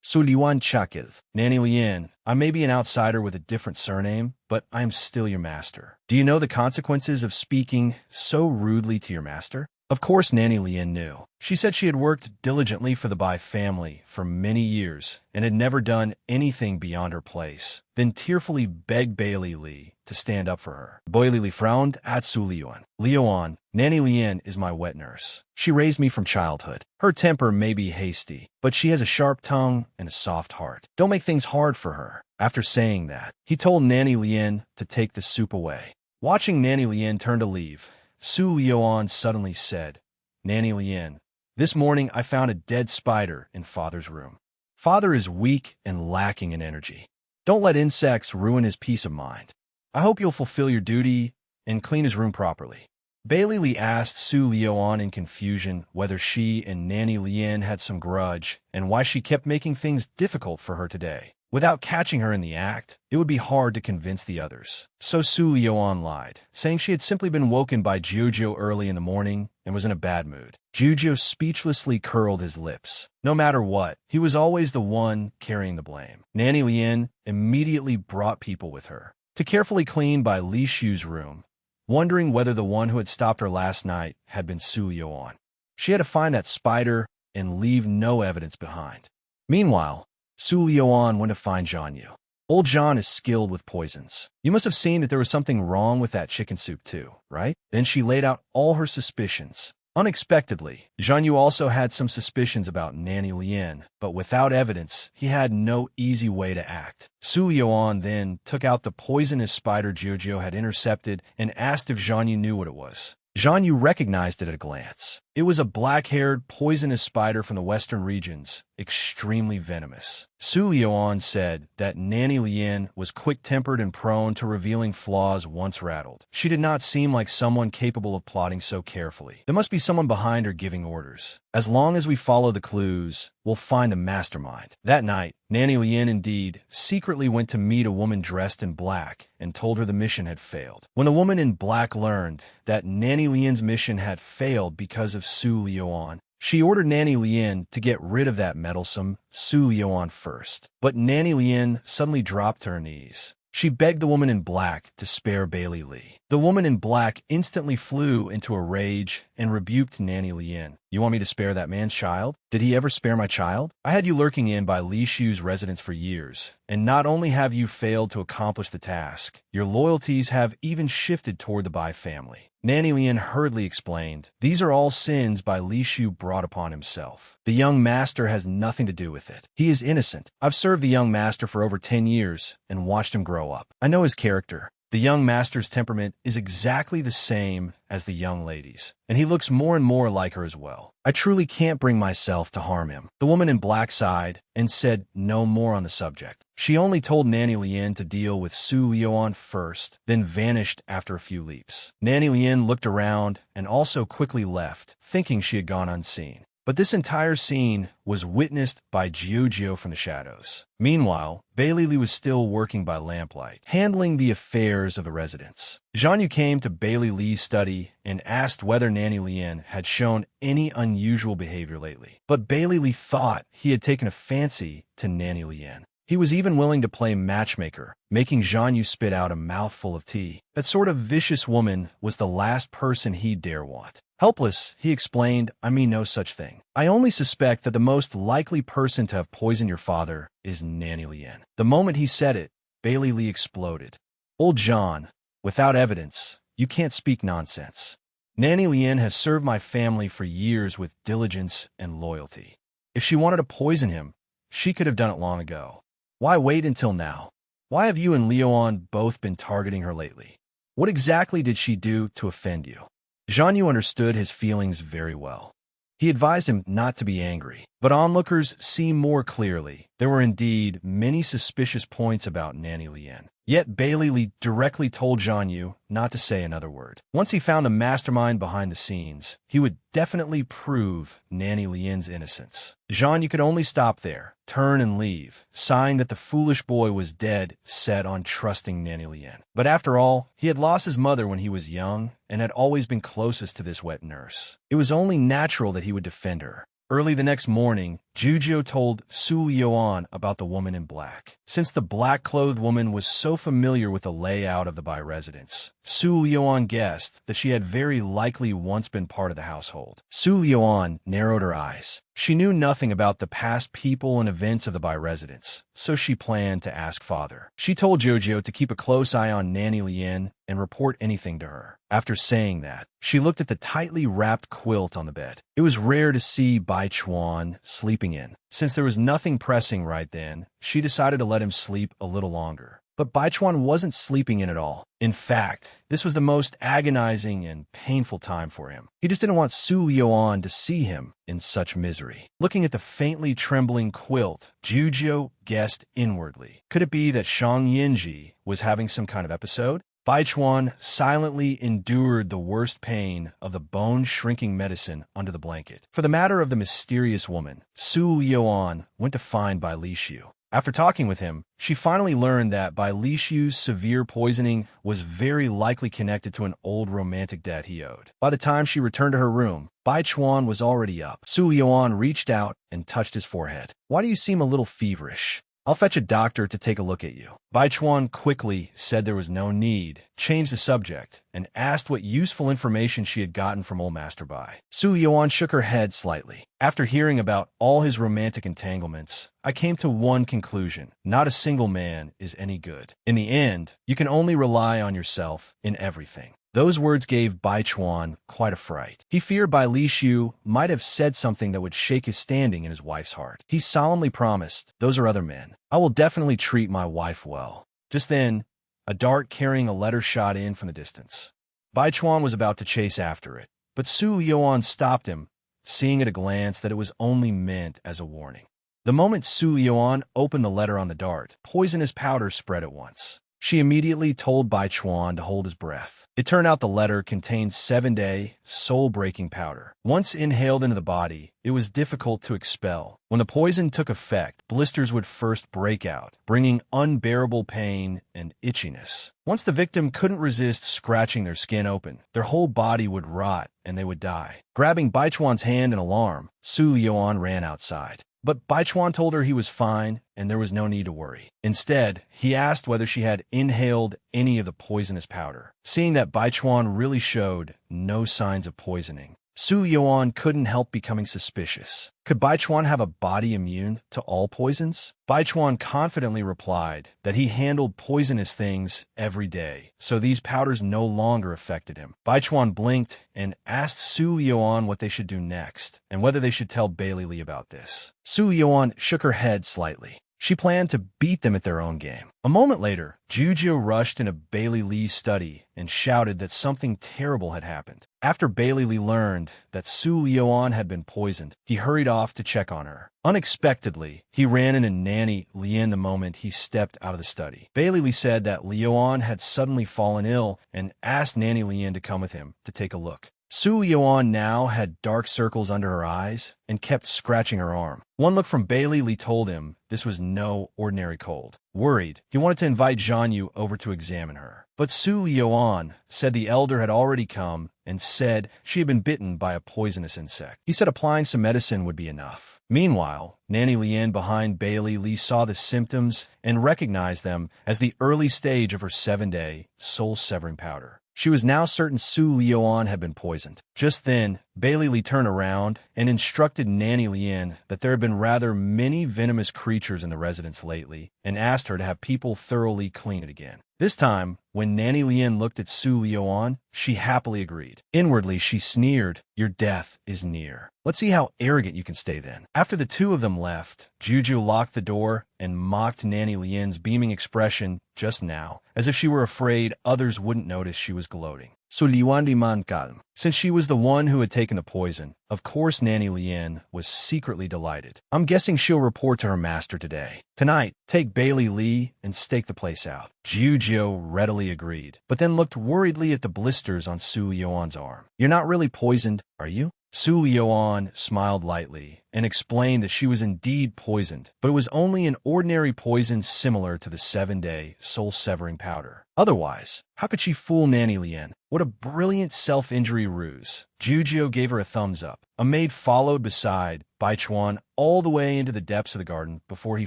"Su Yuan Chakil, Nanny Lien, I may be an outsider with a different surname, but I am still your master. Do you know the consequences of speaking so rudely to your master?" Of course, Nanny Lien knew. She said she had worked diligently for the Bai family for many years and had never done anything beyond her place, then tearfully begged Bailey Lee to stand up for her. Bailey Lee frowned at Su Lioan. "Lioan, Nanny Lien is my wet nurse. She raised me from childhood. Her temper may be hasty, but she has a sharp tongue and a soft heart. Don't make things hard for her." After saying that, he told Nanny Lien to take the soup away. Watching Nanny Lien turn to leave, Su Lioan suddenly said, "Nanny Lien, this morning I found a dead spider in Father's room. Father is weak and lacking in energy. Don't let insects ruin his peace of mind. I hope you'll fulfill your duty and clean his room properly." Bailey Lee asked Su Lioan in confusion whether she and Nanny Lien had some grudge and why she kept making things difficult for her today. Without catching her in the act, it would be hard to convince the others. So Su Lioan lied, saying she had simply been woken by Jiujiu early in the morning and was in a bad mood. Jiujiu speechlessly curled his lips. No matter what, he was always the one carrying the blame. Nanny Lien immediately brought people with her to carefully clean Bai Li Shu's room, wondering whether the one who had stopped her last night had been Su Yuan. She had to find that spider and leave no evidence behind. Meanwhile, Su Yuan went to find Zhang Yu. Old Zhang is skilled with poisons. You must have seen that there was something wrong with that chicken soup too, right? Then she laid out all her suspicions. Unexpectedly, Zhang Yu also had some suspicions about Nanny Lien, but without evidence, he had no easy way to act. Su Yuan then took out the poisonous spider Jiujiu had intercepted and asked if Zhang Yu knew what it was. Zhang Yu recognized it at a glance. It was a black-haired, poisonous spider from the western regions, extremely venomous. Su Yuan said that Nanny Lien was quick-tempered and prone to revealing flaws once rattled. She did not seem like someone capable of plotting so carefully. There must be someone behind her giving orders. As long as we follow the clues, we'll find the mastermind. That night, Nanny Lien indeed secretly went to meet a woman dressed in black and told her the mission had failed. When the woman in black learned that Nanny Lien's mission had failed because of Su Lioan, she ordered Nanny Lien to get rid of that meddlesome Su Lioan first. But Nanny Lien suddenly dropped to her knees. She begged the woman in black to spare Bailey Lee. The woman in black instantly flew into a rage and rebuked Nanny Lien. "You want me to spare that man's child? Did he ever spare my child? I had you lurking in by Li Shu's residence for years, and not only have you failed to accomplish the task, your loyalties have even shifted toward the Bai family." Nanny Lien hurriedly explained, "These are all sins Bai Li Shu brought upon himself. The young master has nothing to do with it. He is innocent. I've served the young master for over 10 years and watched him grow up. I know his character. The young master's temperament is exactly the same as the young lady's, and he looks more and more like her as well. I truly can't bring myself to harm him." The woman in black sighed and said no more on the subject. She only told Nanny Lien to deal with Su Lioan first, then vanished after a few leaps. Nanny Lien looked around and also quickly left, thinking she had gone unseen. But this entire scene was witnessed by Jiujiu from the shadows. Meanwhile, Bailey Lee was still working by lamplight, handling the affairs of the residents. Zhang Yu came to Bailey Lee's study and asked whether Nanny Lien had shown any unusual behavior lately. But Bailey Lee thought he had taken a fancy to Nanny Lien. He was even willing to play matchmaker, making Zhang Yu spit out a mouthful of tea. That sort of vicious woman was the last person he'd dare want. Helpless, he explained, I mean no such thing. I only suspect that the most likely person to have poisoned your father is Nanny Lien. The moment he said it, Bailey Lee exploded. Old John, without evidence, you can't speak nonsense. Nanny Lien has served my family for years with diligence and loyalty. If she wanted to poison him, she could have done it long ago. Why wait until now? Why have you and Leon both been targeting her lately? What exactly did she do to offend you? Zhang Yu understood his feelings very well. He advised him not to be angry, but onlookers see more clearly. There were indeed many suspicious points about Nanny Lien. Yet Bailey Lee directly told Zhang Yu not to say another word. Once he found the mastermind behind the scenes, he would definitely prove Nanny Lien's innocence. Zhang Yu could only stop there, turn and leave, sighing that the foolish boy was dead set on trusting Nanny Lien. But after all, he had lost his mother when he was young and had always been closest to this wet nurse. It was only natural that he would defend her. Early the next morning, Jujio told Su Lioan about the woman in black. Since the black-clothed woman was so familiar with the layout of the Bai residence, Su Lioan guessed that she had very likely once been part of the household. Su Lioan narrowed her eyes. She knew nothing about the past people and events of the Bai residence, so she planned to ask father. She told Jojo to keep a close eye on Nanny Lien and report anything to her. After saying that, she looked at the tightly wrapped quilt on the bed. It was rare to see Bai Chuan sleeping in. Since there was nothing pressing right then, she decided to let him sleep a little longer. But Bai Chuan wasn't sleeping in at all. In fact, this was the most agonizing and painful time for him. He just didn't want Su Lioan to see him in such misery. Looking at the faintly trembling quilt, Jujio guessed inwardly. Could it be that Shang Yinji was having some kind of episode? Bai Chuan silently endured the worst pain of the bone-shrinking medicine under the blanket. For the matter of the mysterious woman, Su Lioan went to find Bai Lishu. After talking with him, she finally learned that Bai Lishu's severe poisoning was very likely connected to an old romantic debt he owed. By the time she returned to her room, Bai Chuan was already up. Su Lioan reached out and touched his forehead. Why do you seem a little feverish? I'll fetch a doctor to take a look at you. Bai Chuan quickly said there was no need, changed the subject, and asked what useful information she had gotten from old Master Bai. Su Lioan shook her head slightly. After hearing about all his romantic entanglements, I came to one conclusion. Not a single man is any good. In the end, you can only rely on yourself in everything. Those words gave Bai Chuan quite a fright. He feared Bai Lishu might have said something that would shake his standing in his wife's heart. He solemnly promised, those are other men. I will definitely treat my wife well. Just then, a dart carrying a letter shot in from the distance. Bai Chuan was about to chase after it, but Su Lioan stopped him, seeing at a glance that it was only meant as a warning. The moment Su Lioan opened the letter on the dart, poisonous powder spread at once. She immediately told Bai Chuan to hold his breath. It turned out the letter contained 7-day, soul-breaking powder. Once inhaled into the body, it was difficult to expel. When the poison took effect, blisters would first break out, bringing unbearable pain and itchiness. Once the victim couldn't resist scratching their skin open, their whole body would rot and they would die. Grabbing Bai Chuan's hand in alarm, Su Lioan ran outside. But Bai Chuan told her he was fine and there was no need to worry. Instead, he asked whether she had inhaled any of the poisonous powder. Seeing that Bai Chuan really showed no signs of poisoning, Su Lioan couldn't help becoming suspicious. Could Bai Chuan have a body immune to all poisons? Bai Chuan confidently replied that he handled poisonous things every day, so these powders no longer affected him. Bai Chuan blinked and asked Su Lioan what they should do next, and whether they should tell Bailey Lee about this. Su Lioan shook her head slightly. She planned to beat them at their own game. A moment later, Jujio rushed into Bailey Lee's study and shouted that something terrible had happened. After Bailey Lee learned that Su Lioan had been poisoned, he hurried off to check on her. Unexpectedly, he ran into Nanny Lien the moment he stepped out of the study. Bailey Lee said that Lioan had suddenly fallen ill and asked Nanny Lien to come with him to take a look. Su Lioan now had dark circles under her eyes and kept scratching her arm. One look from Bailey Lee told him this was no ordinary cold. Worried, he wanted to invite Zhang Yu over to examine her. But Su Liuan said the elder had already come and said she had been bitten by a poisonous insect. He said applying some medicine would be enough. Meanwhile, Nanny Lien behind Bailey Lee saw the symptoms and recognized them as the early stage of her 7-day soul-severing powder. She was now certain Su Liuan had been poisoned. Just then, Bailey Lee turned around and instructed Nanny Lien that there had been rather many venomous creatures in the residence lately and asked her to have people thoroughly clean it again. This time, when Nanny Lien looked at Su Liuan, she happily agreed. Inwardly, she sneered, "Your death is near. Let's see how arrogant you can stay then." After the two of them left, Juju locked the door and mocked Nanny Lien's beaming expression just now, as if she were afraid others wouldn't notice she was gloating. So Liuan di man calm. Since she was the one who had taken the poison, of course Nanny Lien was secretly delighted. I'm guessing she'll report to her master today. Tonight, take Bailey Lee and stake the place out. Juju readily agreed, but then looked worriedly at the blisters on Su Liuan's arm. You're not really poisoned, are you? Su Liuan smiled lightly and explained that she was indeed poisoned, but it was only an ordinary poison similar to the 7-day soul-severing powder. Otherwise, how could she fool Nanny Lien? What a brilliant self-injury ruse. Juju gave her a thumbs up. A maid followed beside Baichuan all the way into the depths of the garden before he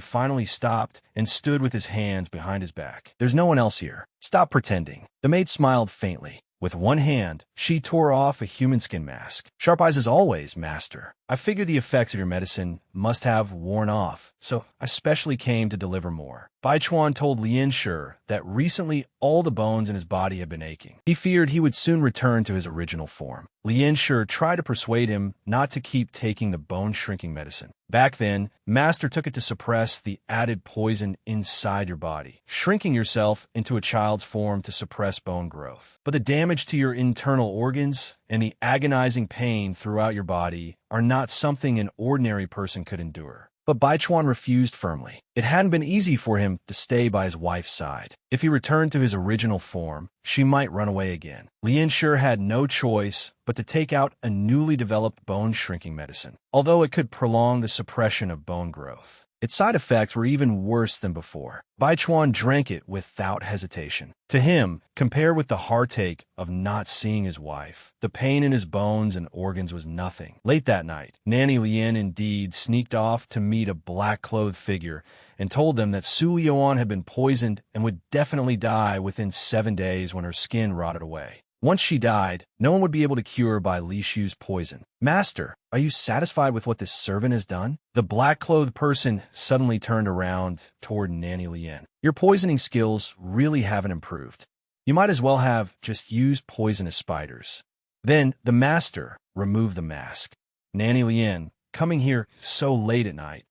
finally stopped and stood with his hands behind his back. There's no one else here. Stop pretending. The maid smiled faintly. With one hand, she tore off a human skin mask. Sharp eyes as always, master. I figured the effects of your medicine must have worn off, so I specially came to deliver more. Baichuan told Lien Shi that recently all the bones in his body had been aching. He feared he would soon return to his original form. Lien Shi tried to persuade him not to keep taking the bone-shrinking medicine. Back then, Master took it to suppress the added poison inside your body, shrinking yourself into a child's form to suppress bone growth. But the damage to your internal organs and the agonizing pain throughout your body are not something an ordinary person could endure. But Baichuan refused firmly. It hadn't been easy for him to stay by his wife's side. If he returned to his original form, she might run away again. Lien Shi had no choice but to take out a newly developed bone-shrinking medicine, although it could prolong the suppression of bone growth. Its side effects were even worse than before. Baichuan drank it without hesitation. To him, compared with the heartache of not seeing his wife, the pain in his bones and organs was nothing. Late that night, Nanny Lien indeed sneaked off to meet a black-clothed figure and told them that Su Liuan had been poisoned and would definitely die within 7 days when her skin rotted away. Once she died, no one would be able to cure her by Li Shu's poison. Master, are you satisfied with what this servant has done? The black-clothed person suddenly turned around toward Nanny Lien. Your poisoning skills really haven't improved. You might as well have just used poisonous spiders. Then the master removed the mask. Nanny Lien, coming here so late at night.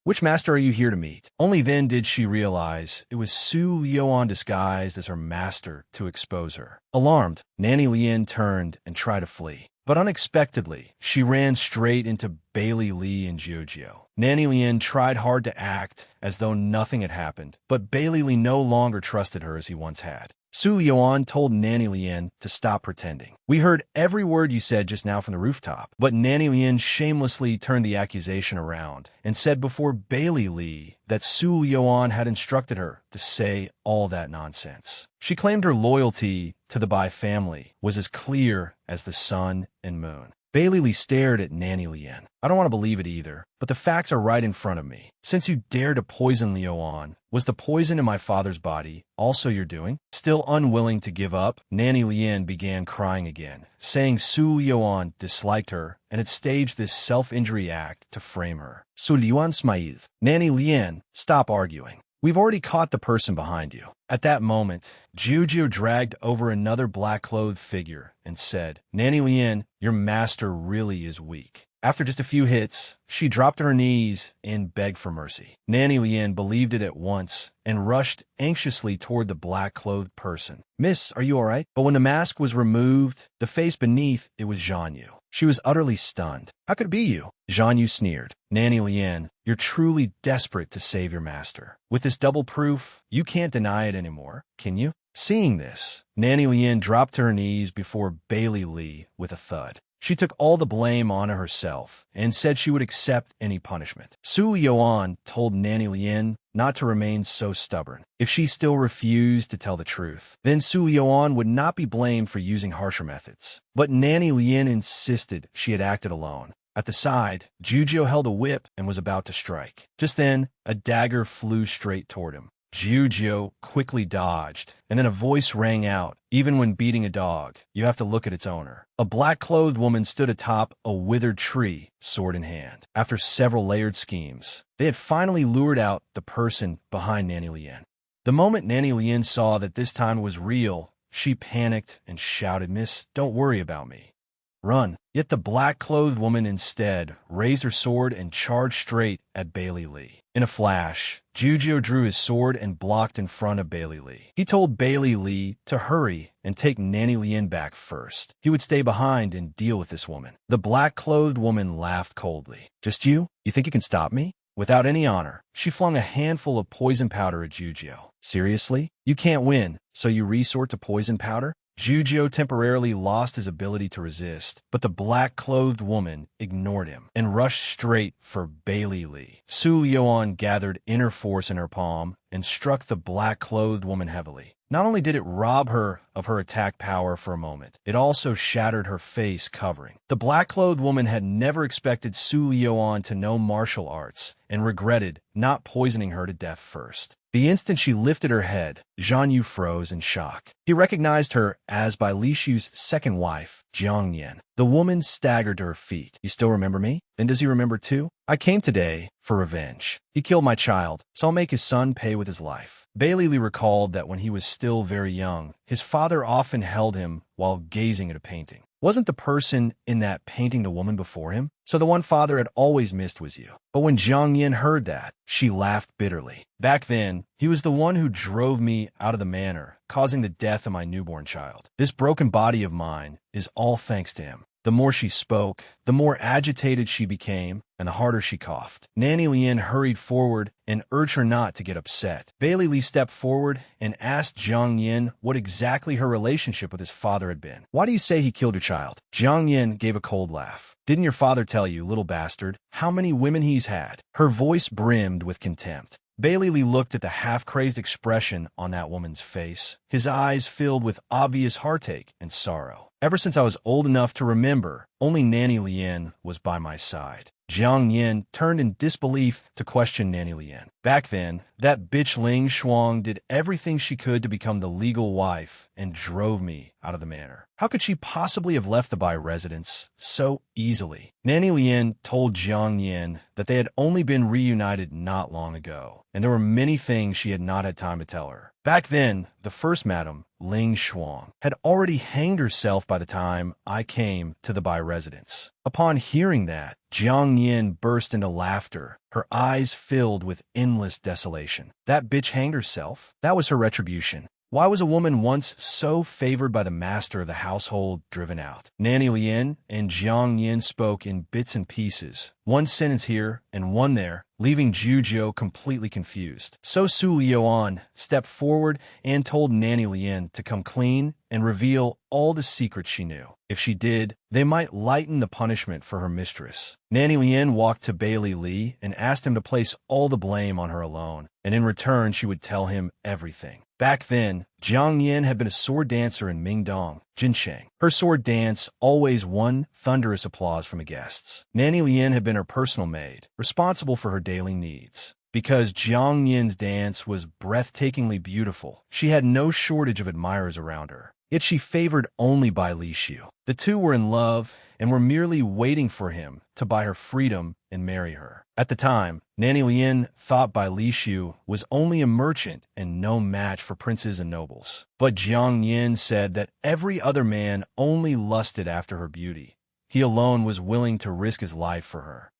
Which master are you here to meet? Only then did she realize it was Su Liuan disguised as her master to expose her. Alarmed, Nanny Lien turned and tried to flee. But unexpectedly, she ran straight into Bailey Lee and Jojo. Nanny Lien tried hard to act as though nothing had happened, but Bailey Lee no longer trusted her as he once had. Su Liuan told Nanny Lien to stop pretending. We heard every word you said just now from the rooftop, but Nanny Lien shamelessly turned the accusation around and said before Bailey Lee that Su Liuan had instructed her to say all that nonsense. She claimed her loyalty to the Bai family was as clear as the sun and moon. Bailey Lee stared at Nanny Lien. I don't want to believe it either, but the facts are right in front of me. Since you dared to poison Liuan, was the poison in my father's body also your doing? Still unwilling to give up, Nanny Lien began crying again, saying Su Liuan disliked her and had staged this self-injury act to frame her. Su Liuan smiled. Nanny Lien, stop arguing. We've already caught the person behind you. At that moment, Juju dragged over another black-clothed figure and said, Nanny Lien, your master really is weak. After just a few hits, she dropped to her knees and begged for mercy. Nanny Lien believed it at once and rushed anxiously toward the black-clothed person. Miss, are you all right? But when the mask was removed, the face beneath it was Zhang Yu. She was utterly stunned. How could it be you? Zhang Yu sneered. Nanny Lien, you're truly desperate to save your master. With this double proof, you can't deny it anymore, can you? Seeing this, Nanny Lien dropped to her knees before Bailey Lee with a thud. She took all the blame on herself and said she would accept any punishment. Su Yuan told Nanny Lien not to remain so stubborn. If she still refused to tell the truth, then Su Yuan would not be blamed for using harsher methods. But Nanny Lien insisted she had acted alone. At the side, Jujio held a whip and was about to strike. Just then, a dagger flew straight toward him. Jujio quickly dodged, and then a voice rang out, "Even when beating a dog, you have to look at its owner." A black-clothed woman stood atop a withered tree, sword in hand. After several layered schemes, they had finally lured out the person behind Nanny Lien. The moment Nanny Lien saw that this time was real, she panicked and shouted, "Miss, don't worry about me. Run." Yet the black-clothed woman instead raised her sword and charged straight at Bailey Lee. In a flash, Jujio drew his sword and blocked in front of Bailey Lee. He told Bailey Lee to hurry and take Nanny Lien back first. He would stay behind and deal with this woman. The black-clothed woman laughed coldly. "Just you? You think you can stop me?" Without any honor, she flung a handful of poison powder at Jujio. "Seriously? You can't win, so you resort to poison powder?" Jujio temporarily lost his ability to resist, but the black-clothed woman ignored him and rushed straight for Bailey Lee. Su Yuan gathered inner force in her palm and struck the black-clothed woman heavily. Not only did it rob her of her attack power for a moment, it also shattered her face covering. The black-clothed woman had never expected Su Yuan to know martial arts and regretted not poisoning her to death first. The instant she lifted her head, Zhang Yu froze in shock. He recognized her as by Li Shu's second wife, Jiang Yan. The woman staggered to her feet. "You still remember me? Then does he remember too? I came today for revenge. He killed my child, so I'll make his son pay with his life." Bailey Lee recalled that when he was still very young, his father often held him while gazing at a painting. Wasn't the person in that painting the woman before him? So the one father had always missed was you. But when Jiang Yin heard that, she laughed bitterly. "Back then, he was the one who drove me out of the manor, causing the death of my newborn child. This broken body of mine is all thanks to him." The more she spoke, the more agitated she became, and the harder she coughed. Nanny Lien hurried forward and urged her not to get upset. Bailey Lee stepped forward and asked Jiang Yin what exactly her relationship with his father had been. "Why do you say he killed your child?" Jiang Yin gave a cold laugh. "Didn't your father tell you, little bastard, how many women he's had?" Her voice brimmed with contempt. Bailey Lee looked at the half-crazed expression on that woman's face, his eyes filled with obvious heartache and sorrow. "Ever since I was old enough to remember, only Nanny Lien was by my side." Jiang Yin turned in disbelief to question Nanny Lien. "Back then, that bitch Ling Shuang did everything she could to become the legal wife and drove me out of the manor. How could she possibly have left the Bai residence so easily?" Nanny Lien told Jiang Yin that they had only been reunited not long ago, and there were many things she had not had time to tell her. Back then, the first madam, Ling Shuang, had already hanged herself by the time I came to the Bai residence. Upon hearing that, Jiang Yin burst into laughter, her eyes filled with endless desolation. That bitch hanged herself? That was her retribution. Why was a woman once so favored by the master of the household driven out? Nanny Lien and Jiang Yin spoke in bits and pieces, one sentence here and one there, leaving Jujio completely confused. So Su Yuan stepped forward and told Nanny Lien to come clean and reveal all the secrets she knew. If she did, they might lighten the punishment for her mistress. Nanny Lien walked to Bailey Lee and asked him to place all the blame on her alone, and in return she would tell him everything. Back then, Jiang Yin had been a sword dancer in Mingdong, Jinsheng. Her sword dance always won thunderous applause from the guests. Nanny Lien had been her personal maid, responsible for her daily needs. Because Jiang Yin's dance was breathtakingly beautiful, she had no shortage of admirers around her. Yet she favored only Bai Li Shu. The two were in love and were merely waiting for him to buy her freedom and marry her. At the time, Nanny Lien thought Bai Li Shu was only a merchant and no match for princes and nobles. But Jiang Yin said that every other man only lusted after her beauty. He alone was willing to risk his life for her.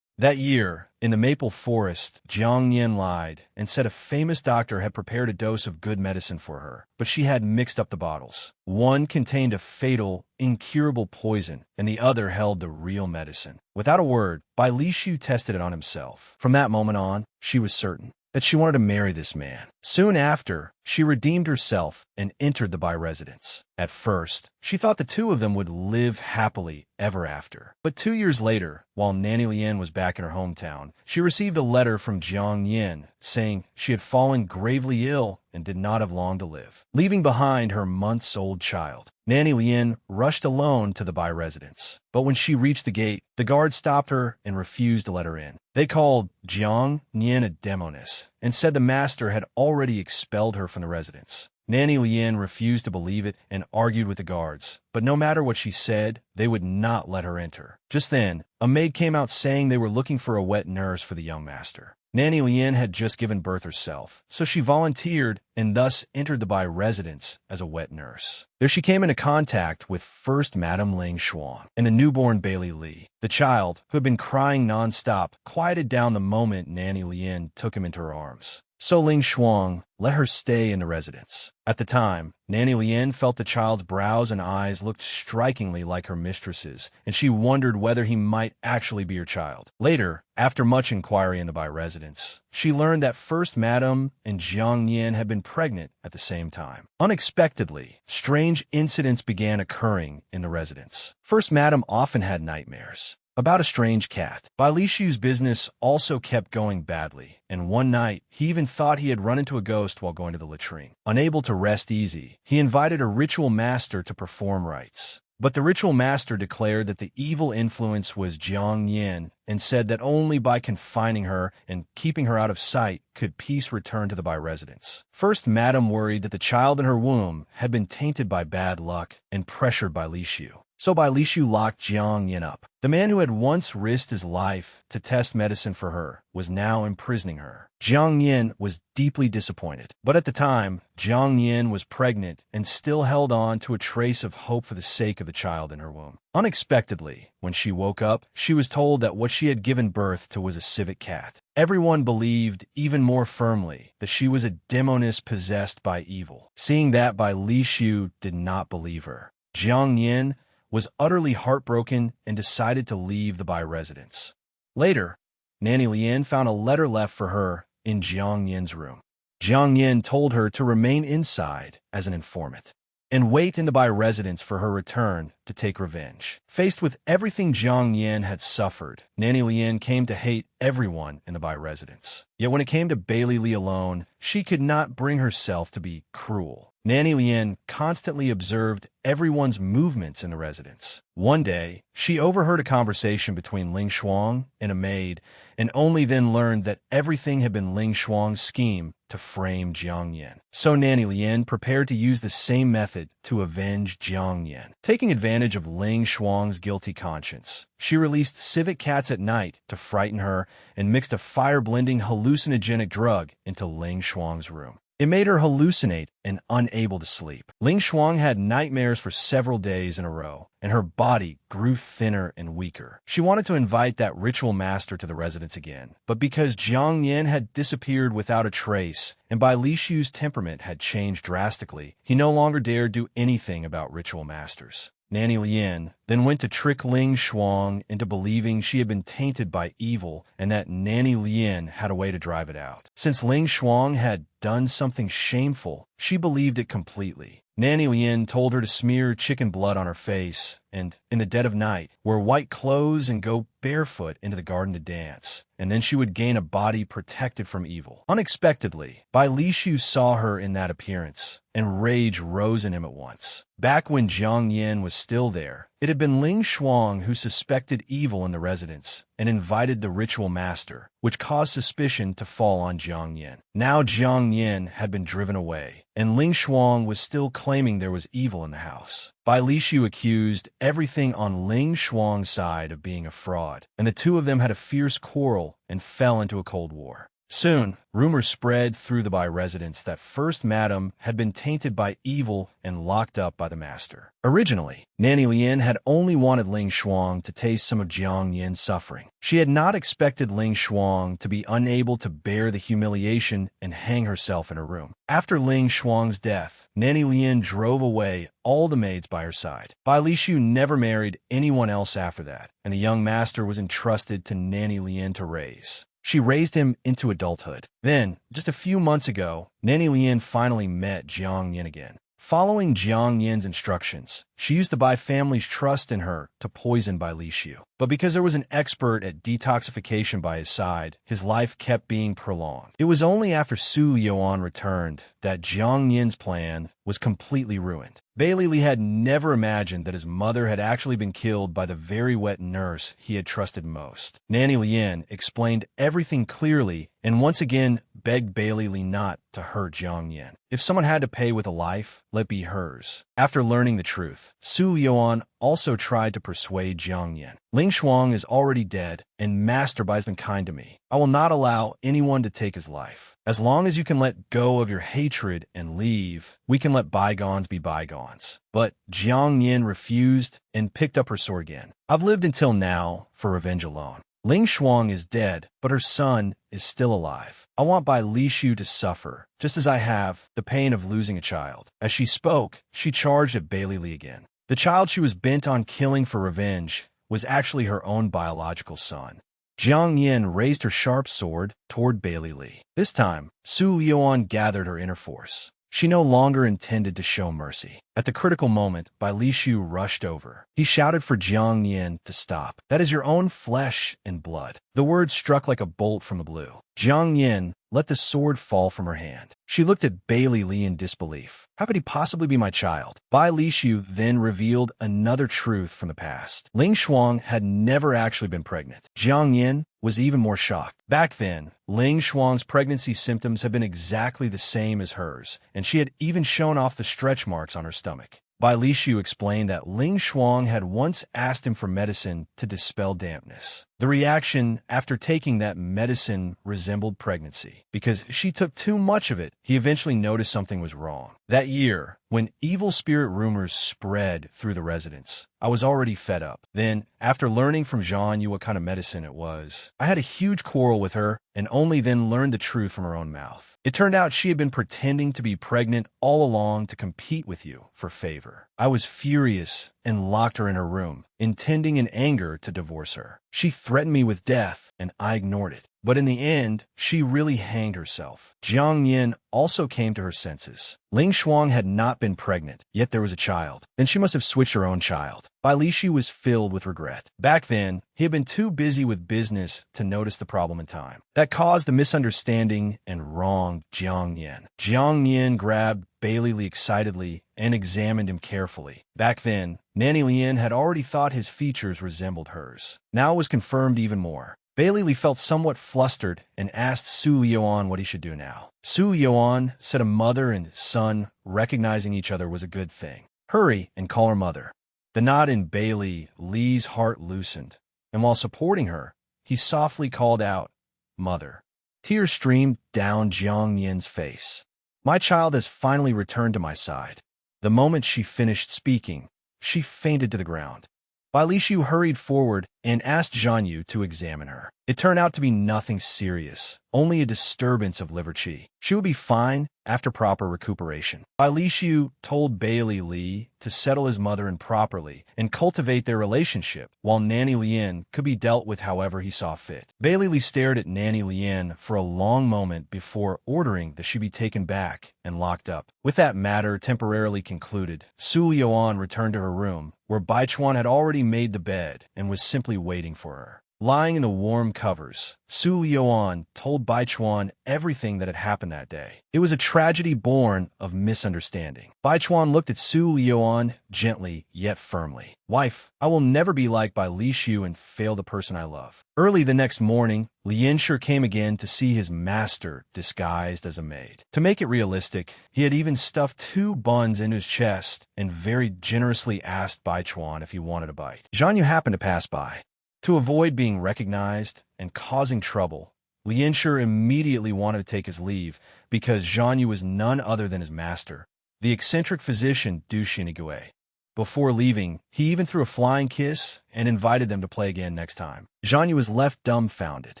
That year, in the maple forest, Jiang Yin lied and said a famous doctor had prepared a dose of good medicine for her, but she had mixed up the bottles. One contained a fatal, incurable poison, and the other held the real medicine. Without a word, Bai Li Shu tested it on himself. From that moment on, she was certain. that she wanted to marry this man. Soon after, she redeemed herself and entered the Bai residence. At first, she thought the two of them would live happily ever after. But 2 years later, while Nanny Lien was back in her hometown, she received a letter from Jiang Yin saying she had fallen gravely ill and did not have long to live, leaving behind her months-old child. Nanny Lien rushed alone to the Bai residence. But when she reached the gate, the guard stopped her and refused to let her in. They called Jiang Yin a demoness and said the master had already expelled her from the residence. Nanny Lien refused to believe it and argued with the guards, but no matter what she said, they would not let her enter. Just then, a maid came out saying they were looking for a wet nurse for the young master. Nanny Lien had just given birth herself, so she volunteered and thus entered the Bai residence as a wet nurse. There she came into contact with First Madame Ling Shuang and a newborn Bailey Li. The child, who had been crying nonstop, quieted down the moment Nanny Lien took him into her arms. So Ling Shuang let her stay in the residence. At the time, Nanny Lien felt the child's brows and eyes looked strikingly like her mistress's, and she wondered whether he might actually be her child. Later, after much inquiry in the Bai residence, she learned that First Madame and Jiang Yin had been pregnant at the same time. Unexpectedly, strange incidents began occurring in the residence. First Madame often had nightmares about a strange cat. Bai Lishu's business also kept going badly, and one night, he even thought he had run into a ghost while going to the latrine. Unable to rest easy, he invited a ritual master to perform rites. But the ritual master declared that the evil influence was Jiang Yin and said that only by confining her and keeping her out of sight could peace return to the Bai residence. First Madame worried that the child in her womb had been tainted by bad luck and pressured by Lishu. So Bai Lishu locked Jiang Yin up. The man who had once risked his life to test medicine for her was now imprisoning her. Jiang Yin was deeply disappointed. But at the time, Jiang Yin was pregnant and still held on to a trace of hope for the sake of the child in her womb. Unexpectedly, when she woke up, she was told that what she had given birth to was a civet cat. Everyone believed even more firmly that she was a demoness possessed by evil. Seeing that, Bai Lishu did not believe her. Jiang Yin was utterly heartbroken and decided to leave the Bai residence. Later, Nanny Lien found a letter left for her in Jiang Yin's room. Jiang Yin told her to remain inside as an informant and wait in the Bai residence for her return to take revenge. Faced with everything Jiang Yin had suffered, Nanny Lien came to hate everyone in the Bai residence. Yet when it came to Bailey Li alone, she could not bring herself to be cruel. Nanny Lien constantly observed everyone's movements in the residence. One day, she overheard a conversation between Ling Shuang and a maid, and only then learned that everything had been Ling Shuang's scheme to frame Jiang Yin. So Nanny Lien prepared to use the same method to avenge Jiang Yin. Taking advantage of Ling Shuang's guilty conscience, she released civet cats at night to frighten her and mixed a fire-blending hallucinogenic drug into Ling Shuang's room. It made her hallucinate and unable to sleep. Ling Shuang had nightmares for several days in a row, and her body grew thinner and weaker. She wanted to invite that ritual master to the residence again, but because Jiang Yin had disappeared without a trace, and Bai Lishu's temperament had changed drastically, he no longer dared do anything about ritual masters. Nanny Lien then went to trick Ling Shuang into believing she had been tainted by evil and that Nanny Lien had a way to drive it out. Since Ling Shuang had done something shameful, she believed it completely. Nanny Lien told her to smear chicken blood on her face and, in the dead of night, wear white clothes and go barefoot into the garden to dance, and then she would gain a body protected from evil. Unexpectedly, Bai Lishu saw her in that appearance, and rage rose in him at once. Back when Jiang Yin was still there, it had been Ling Shuang who suspected evil in the residence and invited the ritual master, which caused suspicion to fall on Jiang Yin. Now Jiang Yin had been driven away, and Ling Shuang was still claiming there was evil in the house. Bai Lishu accused everything on Ling Shuang's side of being a fraud, and the two of them had a fierce quarrel and fell into a cold war. Soon, rumors spread through the Bai residence that First Madame had been tainted by evil and locked up by the master. Originally, Nanny Lien had only wanted Ling Shuang to taste some of Jiang Yin's suffering. She had not expected Ling Shuang to be unable to bear the humiliation and hang herself in her room. After Ling Shuang's death, Nanny Lien drove away all the maids by her side. Bai Lishu never married anyone else after that, and the young master was entrusted to Nanny Lien to raise. She raised him into adulthood. Then, just a few months ago, Nanny Lian finally met Jiang Yin again. Following Jiang Yin's instructions, she used to buy family's trust in her to poison Bai Li Xiu. But because there was an expert at detoxification by his side, his life kept being prolonged. It was only after Su Liuan returned that Jiang Yin's plan was completely ruined. Bai Li had never imagined that his mother had actually been killed by the very wet nurse he had trusted most. Nanny Lian explained everything clearly and once again begged Bai Li not to hurt Jiang Yin. If someone had to pay with a life, let it be hers. After learning the truth, Su Liuan also tried to persuade Jiang Yin. Ling Shuang is already dead, and Master Bai has been kind to me. I will not allow anyone to take his life. As long as you can let go of your hatred and leave, we can let bygones be bygones. But Jiang Yin refused and picked up her sword again. I've lived until now for revenge alone. Ling Shuang is dead, but her son is still alive. I want Bai Li Xiu to suffer, just as I have, the pain of losing a child. As she spoke, she charged at Bai Li again. The child she was bent on killing for revenge was actually her own biological son. Jiang Yin raised her sharp sword toward Bai Li. This time, Su Liuan gathered her inner force. She no longer intended to show mercy. At the critical moment, Bai Li Xiu rushed over. He shouted for Jiang Yin to stop. That is your own flesh and blood. The words struck like a bolt from the blue. Jiang Yin let the sword fall from her hand. She looked at Bai Li in disbelief. How could he possibly be my child? Bai Li Xiu then revealed another truth from the past. Ling Shuang had never actually been pregnant. Jiang Yin was even more shocked. Back then, Ling Shuang's pregnancy symptoms had been exactly the same as hers, and she had even shown off the stretch marks on her stomach. Bai Li Xiu explained that Ling Shuang had once asked him for medicine to dispel dampness. The reaction after taking that medicine resembled pregnancy. Because she took too much of it, he eventually noticed something was wrong. That year, when evil spirit rumors spread through the residence, I was already fed up. Then, after learning from Zhan Yu what kind of medicine it was, I had a huge quarrel with her and only then learned the truth from her own mouth. It turned out she had been pretending to be pregnant all along to compete with you for favor. I was furious and locked her in her room, intending in anger to divorce her. She threatened me with death, and I ignored it. But in the end, she really hanged herself. Jiang Yin also came to her senses. Ling Shuang had not been pregnant, yet there was a child. Then she must have switched her own child. Bai Li Xiu was filled with regret. Back then, he had been too busy with business to notice the problem in time. That caused the misunderstanding and wronged Jiang Yin. Jiang Yin grabbed Bai Li excitedly and examined him carefully. Back then, Nanny Lian had already thought his features resembled hers. Now it was confirmed even more. Bai Li felt somewhat flustered and asked Su Liuan what he should do now. Su Liuan said a mother and son recognizing each other was a good thing. Hurry and call her mother. The knot in Bai Li's heart loosened, and while supporting her, he softly called out, "Mother." Tears streamed down Jiang Yin's face. My child has finally returned to my side. The moment she finished speaking, she fainted to the ground. Bai Li Xiu hurried forward and asked Zhan Yu to examine her. It turned out to be nothing serious, only a disturbance of liver qi. She would be fine after proper recuperation. Bai Li Xiu told Bai Li to settle his mother in properly and cultivate their relationship, while Nanny Lian could be dealt with however he saw fit. Bai Li stared at Nanny Lian for a long moment before ordering that she be taken back and locked up. With that matter temporarily concluded, Su Liuan returned to her room, where Bai Chuan had already made the bed and was simply waiting for her. Lying in the warm covers, Su Liuan told Bai Chuan everything that had happened that day. It was a tragedy born of misunderstanding. Bai Chuan looked at Su Liuan gently yet firmly. "Wife, I will never be like Bai Li Xiu and fail the person I love." Early the next morning, Lianshi came again to see his master disguised as a maid. To make it realistic, he had even stuffed 2 buns into his chest and very generously asked Bai Chuan if he wanted a bite. Zhan Yu happened to pass by. To avoid being recognized and causing trouble, Lianshi immediately wanted to take his leave because Zhan Yu was none other than his master, the eccentric physician Du Xinigui. Before leaving, he even threw a flying kiss and invited them to play again next time. Zhan Yu was left dumbfounded.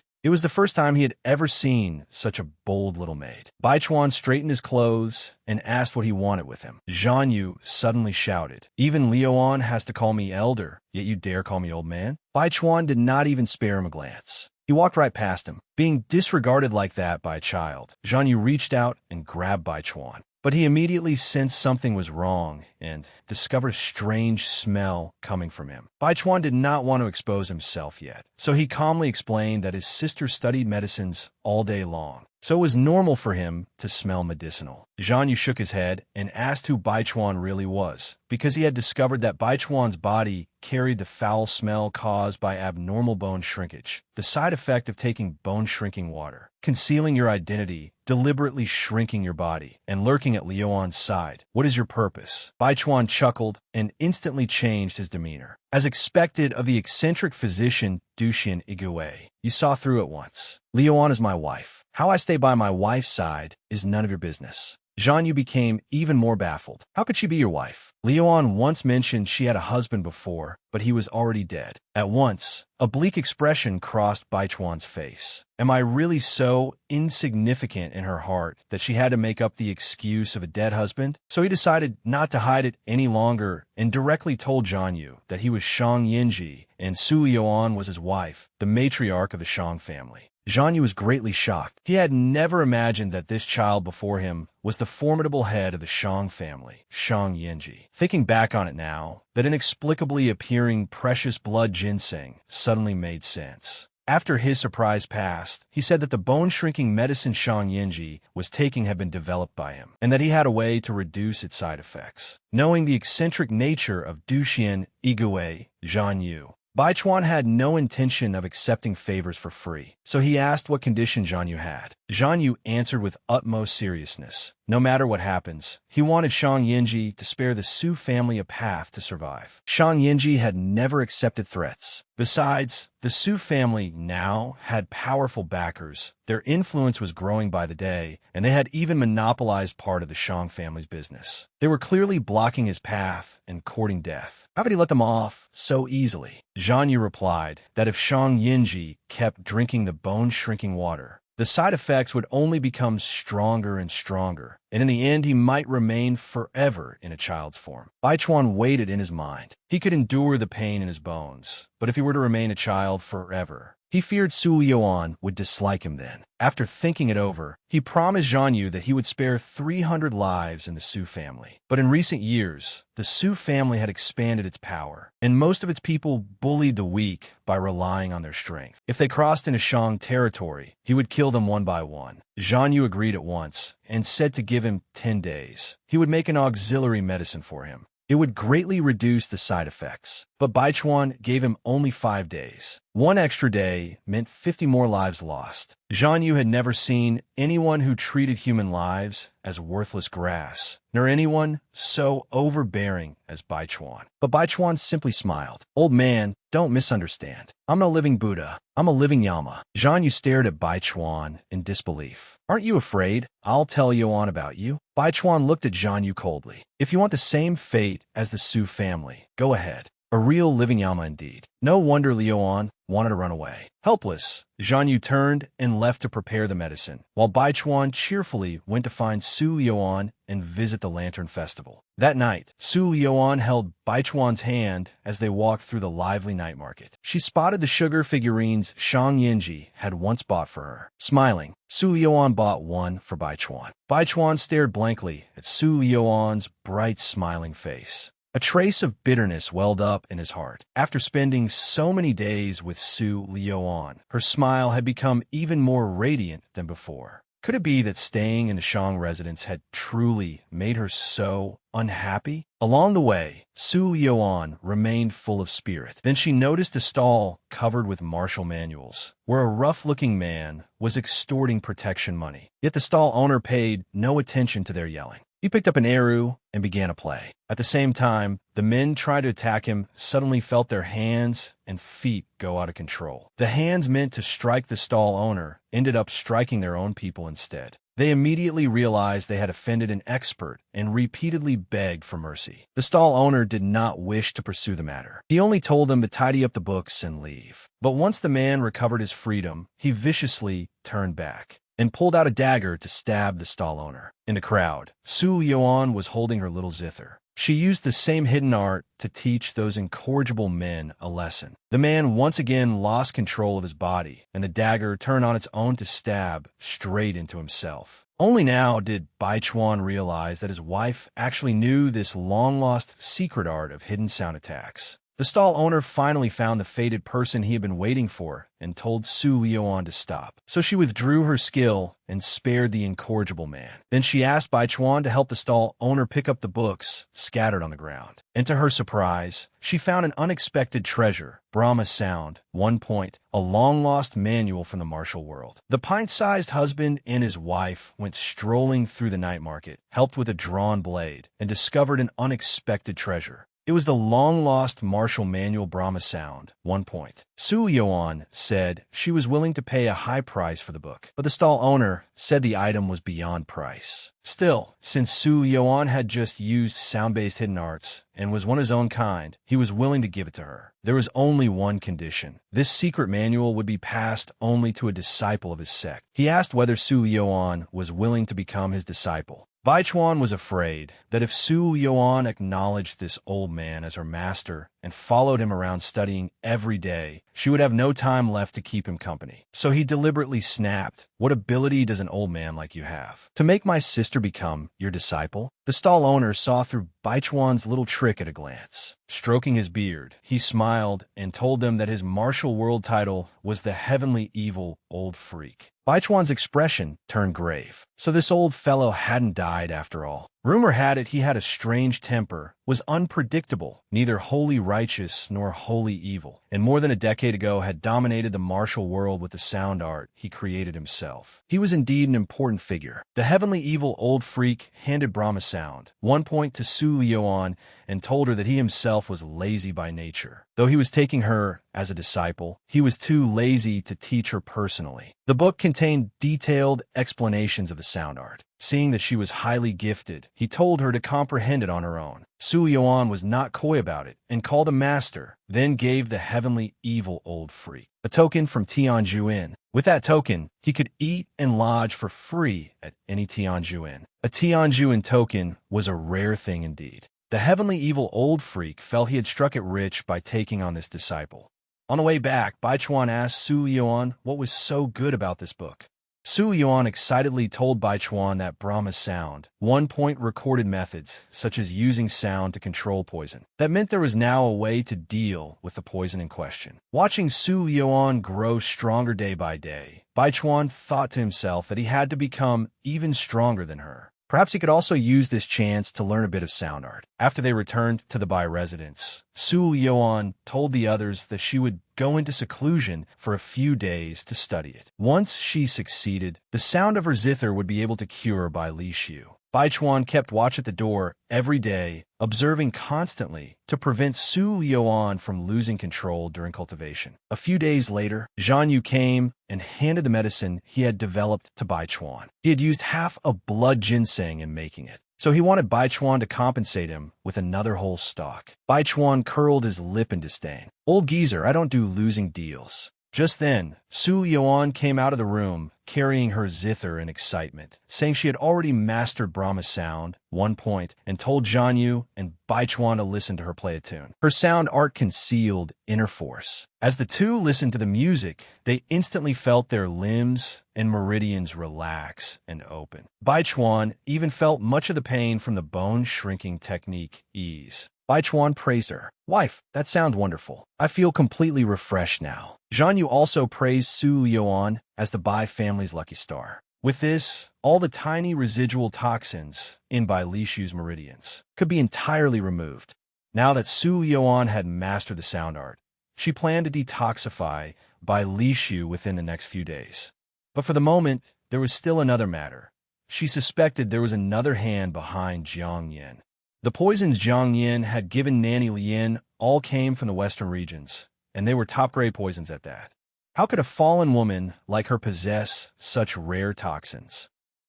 It was the first time he had ever seen such a bold little maid. Bai Chuan straightened his clothes and asked what he wanted with him. Zhan Yu suddenly shouted, "Even Liuan has to call me elder, yet you dare call me old man?" Bai Chuan did not even spare him a glance. He walked right past him. Being disregarded like that by a child, Zhang Yu reached out and grabbed Bai Chuan. But he immediately sensed something was wrong and discovered a strange smell coming from him. Bai Chuan did not want to expose himself yet, so he calmly explained that his sister studied medicines all day long, so it was normal for him to smell medicinal. Zhang Yu shook his head and asked who Bai Chuan really was, because he had discovered that Bai Chuan's body carried the foul smell caused by abnormal bone shrinkage, the side effect of taking bone-shrinking water, concealing your identity, deliberately shrinking your body, and lurking at Liuan's side. What is your purpose? Bai Chuan chuckled and instantly changed his demeanor. As expected of the eccentric physician Duxian Igue, you saw through it once. Liuan is my wife. How I stay by my wife's side is none of your business. Zhang Yu became even more baffled. How could she be your wife? Liuan once mentioned she had a husband before, but he was already dead. At once, a bleak expression crossed Bai Chuan's face. Am I really so insignificant in her heart that she had to make up the excuse of a dead husband? So he decided not to hide it any longer and directly told Zhang Yu that he was Shang Yinji and Su Liuan was his wife, the matriarch of the Shang family. Zhang Yu was greatly shocked. He had never imagined that this child before him was the formidable head of the Shang family, Shang Yinji. Thinking back on it now, that inexplicably appearing precious blood ginseng suddenly made sense. After his surprise passed, he said that the bone-shrinking medicine Shang Yinji was taking had been developed by him, and that he had a way to reduce its side effects. Knowing the eccentric nature of Duxian Igue, Zhang Yu, Bai Chuan had no intention of accepting favors for free, so he asked what condition Zhang Yu had. Zhang Yu answered with utmost seriousness. No matter what happens, he wanted Shang Yinji to spare the Su family a path to survive. Shang Yinji had never accepted threats. Besides, the Su family now had powerful backers. Their influence was growing by the day, and they had even monopolized part of the Shang family's business. They were clearly blocking his path and courting death. How could he let them off so easily? Zhang Yu replied that if Shang Yinji kept drinking the bone-shrinking water, the side effects would only become stronger and stronger, and in the end he might remain forever in a child's form. Bai Chuan weighed it in his mind. He could endure the pain in his bones, but if he were to remain a child forever, he feared Su Liuan would dislike him then. After thinking it over, he promised Zhang Yu that he would spare 300 lives in the Su family. But in recent years, the Su family had expanded its power, and most of its people bullied the weak by relying on their strength. If they crossed into Shang territory, he would kill them one by one. Zhang Yu agreed at once and said to give him 10 days. He would make an auxiliary medicine for him. It would greatly reduce the side effects. But Bai Chuan gave him only 5 days. One extra day meant 50 more lives lost. Zhang Yu had never seen anyone who treated human lives as worthless grass, nor anyone so overbearing as Bai Chuan. But Bai Chuan simply smiled. Old man, don't misunderstand. I'm no living Buddha. I'm a living Yama. Zhang Yu stared at Bai Chuan in disbelief. Aren't you afraid? I'll tell Yuan about you. Bai Chuan looked at Zhang Yu coldly. If you want the same fate as the Su family, go ahead. A real living Yama indeed. No wonder Liuan wanted to run away. Helpless, Zhang Yu turned and left to prepare the medicine, while Bai Chuan cheerfully went to find Su Liuan and visit the Lantern Festival. That night, Su Liuan held Bai Chuan's hand as they walked through the lively night market. She spotted the sugar figurines Shang Yinji had once bought for her. Smiling, Su Liuan bought one for Bai Chuan. Bai Chuan stared blankly at Su Liuan's bright, smiling face. A trace of bitterness welled up in his heart. After spending so many days with Su Liuan, her smile had become even more radiant than before. Could it be that staying in the Shang residence had truly made her so unhappy? Along the way, Su Liuan remained full of spirit. Then she noticed a stall covered with martial manuals, where a rough-looking man was extorting protection money. Yet the stall owner paid no attention to their yelling. He picked up an eru and began to play. At the same time, the men trying to attack him suddenly felt their hands and feet go out of control. The hands meant to strike the stall owner ended up striking their own people instead. They immediately realized they had offended an expert and repeatedly begged for mercy. The stall owner did not wish to pursue the matter. He only told them to tidy up the books and leave. But once the man recovered his freedom, he viciously turned back and pulled out a dagger to stab the stall owner. In the crowd, Su Liuan was holding her little zither. She used the same hidden art to teach those incorrigible men a lesson. The man once again lost control of his body, and the dagger turned on its own to stab straight into himself. Only now did Bai Chuan realize that his wife actually knew this long-lost secret art of hidden sound attacks. The stall owner finally found the fated person he had been waiting for and told Su Liuan to stop. So she withdrew her skill and spared the incorrigible man. Then she asked Bai Chuan to help the stall owner pick up the books scattered on the ground. And to her surprise, she found an unexpected treasure, Brahma Sound, 1 point, a long-lost manual from the martial world. The pint-sized husband and his wife went strolling through the night market, helped with a drawn blade, and discovered an unexpected treasure. It was the long-lost martial manual Brahma Sound, 1 point. Su Liuan said she was willing to pay a high price for the book, but the stall owner said the item was beyond price. Still, since Su Liuan had just used sound-based hidden arts and was one of his own kind, he was willing to give it to her. There was only one condition. This secret manual would be passed only to a disciple of his sect. He asked whether Su Liuan was willing to become his disciple. Bai Chuan was afraid that if Su Liuan acknowledged this old man as her master and followed him around studying every day, she would have no time left to keep him company. So he deliberately snapped, "What ability does an old man like you have? To make my sister become your disciple?" The stall owner saw through Bai Chuan's little trick at a glance. Stroking his beard, he smiled and told them that his martial world title was the Heavenly Evil Old Freak. Bai Chuan's expression turned grave. So this old fellow hadn't died after all. Rumor had it he had a strange temper, was unpredictable, neither wholly righteous nor wholly evil, and more than a decade ago had dominated the martial world with the sound art he created himself. He was indeed an important figure. The Heavenly Evil Old Freak handed Brahma Sound, 1 point, to Su Liuan and told her that he himself was lazy by nature. Though he was taking her as a disciple, he was too lazy to teach her personally. The book contained detailed explanations of the sound art. Seeing that she was highly gifted, he told her to comprehend it on her own. Su Liuan was not coy about it and called him master, then gave the Heavenly Evil Old Freak a token from Tianjuin. With that token, he could eat and lodge for free at any Tianjuin. A Tianjuin token was a rare thing indeed. The Heavenly Evil Old Freak felt he had struck it rich by taking on this disciple. On the way back, Bai Chuan asked Su Liuan what was so good about this book. Su Liuan excitedly told Bai Chuan that Brahma Sound, 1 point, recorded methods, such as using sound to control poison. That meant there was now a way to deal with the poison in question. Watching Su Liuan grow stronger day by day, Bai Chuan thought to himself that he had to become even stronger than her. Perhaps he could also use this chance to learn a bit of sound art. After they returned to the Bai residence, Su Liuan told the others that she would go into seclusion for a few days to study it. Once she succeeded, the sound of her zither would be able to cure Bai Lishu. Bai Chuan kept watch at the door every day, observing constantly to prevent Su Liuan from losing control during cultivation. A few days later, Zhan Yu came and handed the medicine he had developed to Bai Chuan. He had used half a blood ginseng in making it, so he wanted Bai Chuan to compensate him with another whole stalk. Bai Chuan curled his lip in disdain. "Old geezer, I don't do losing deals." Just then, Su Liuan came out of the room, carrying her zither in excitement, saying she had already mastered Brahma Sound, 1 point, and told Zhan Yu and Bai Chuan to listen to her play a tune. Her sound art concealed inner force. As the two listened to the music, they instantly felt their limbs and meridians relax and open. Bai Chuan even felt much of the pain from the bone-shrinking technique ease. Bai Chuan praised her. "Wife, that sounds wonderful. I feel completely refreshed now." Zhan Yu also praised Su Liuan as the Bai family's lucky star. With this, all the tiny residual toxins in Bai Lishu's meridians could be entirely removed. Now that Su Liuan had mastered the sound art, she planned to detoxify Bai Lishu within the next few days. But for the moment, there was still another matter. She suspected there was another hand behind Jiang Yin. The poisons Jiang Yin had given Nanny Lien all came from the western regions, and they were top-grade poisons at that. How could a fallen woman like her possess such rare toxins?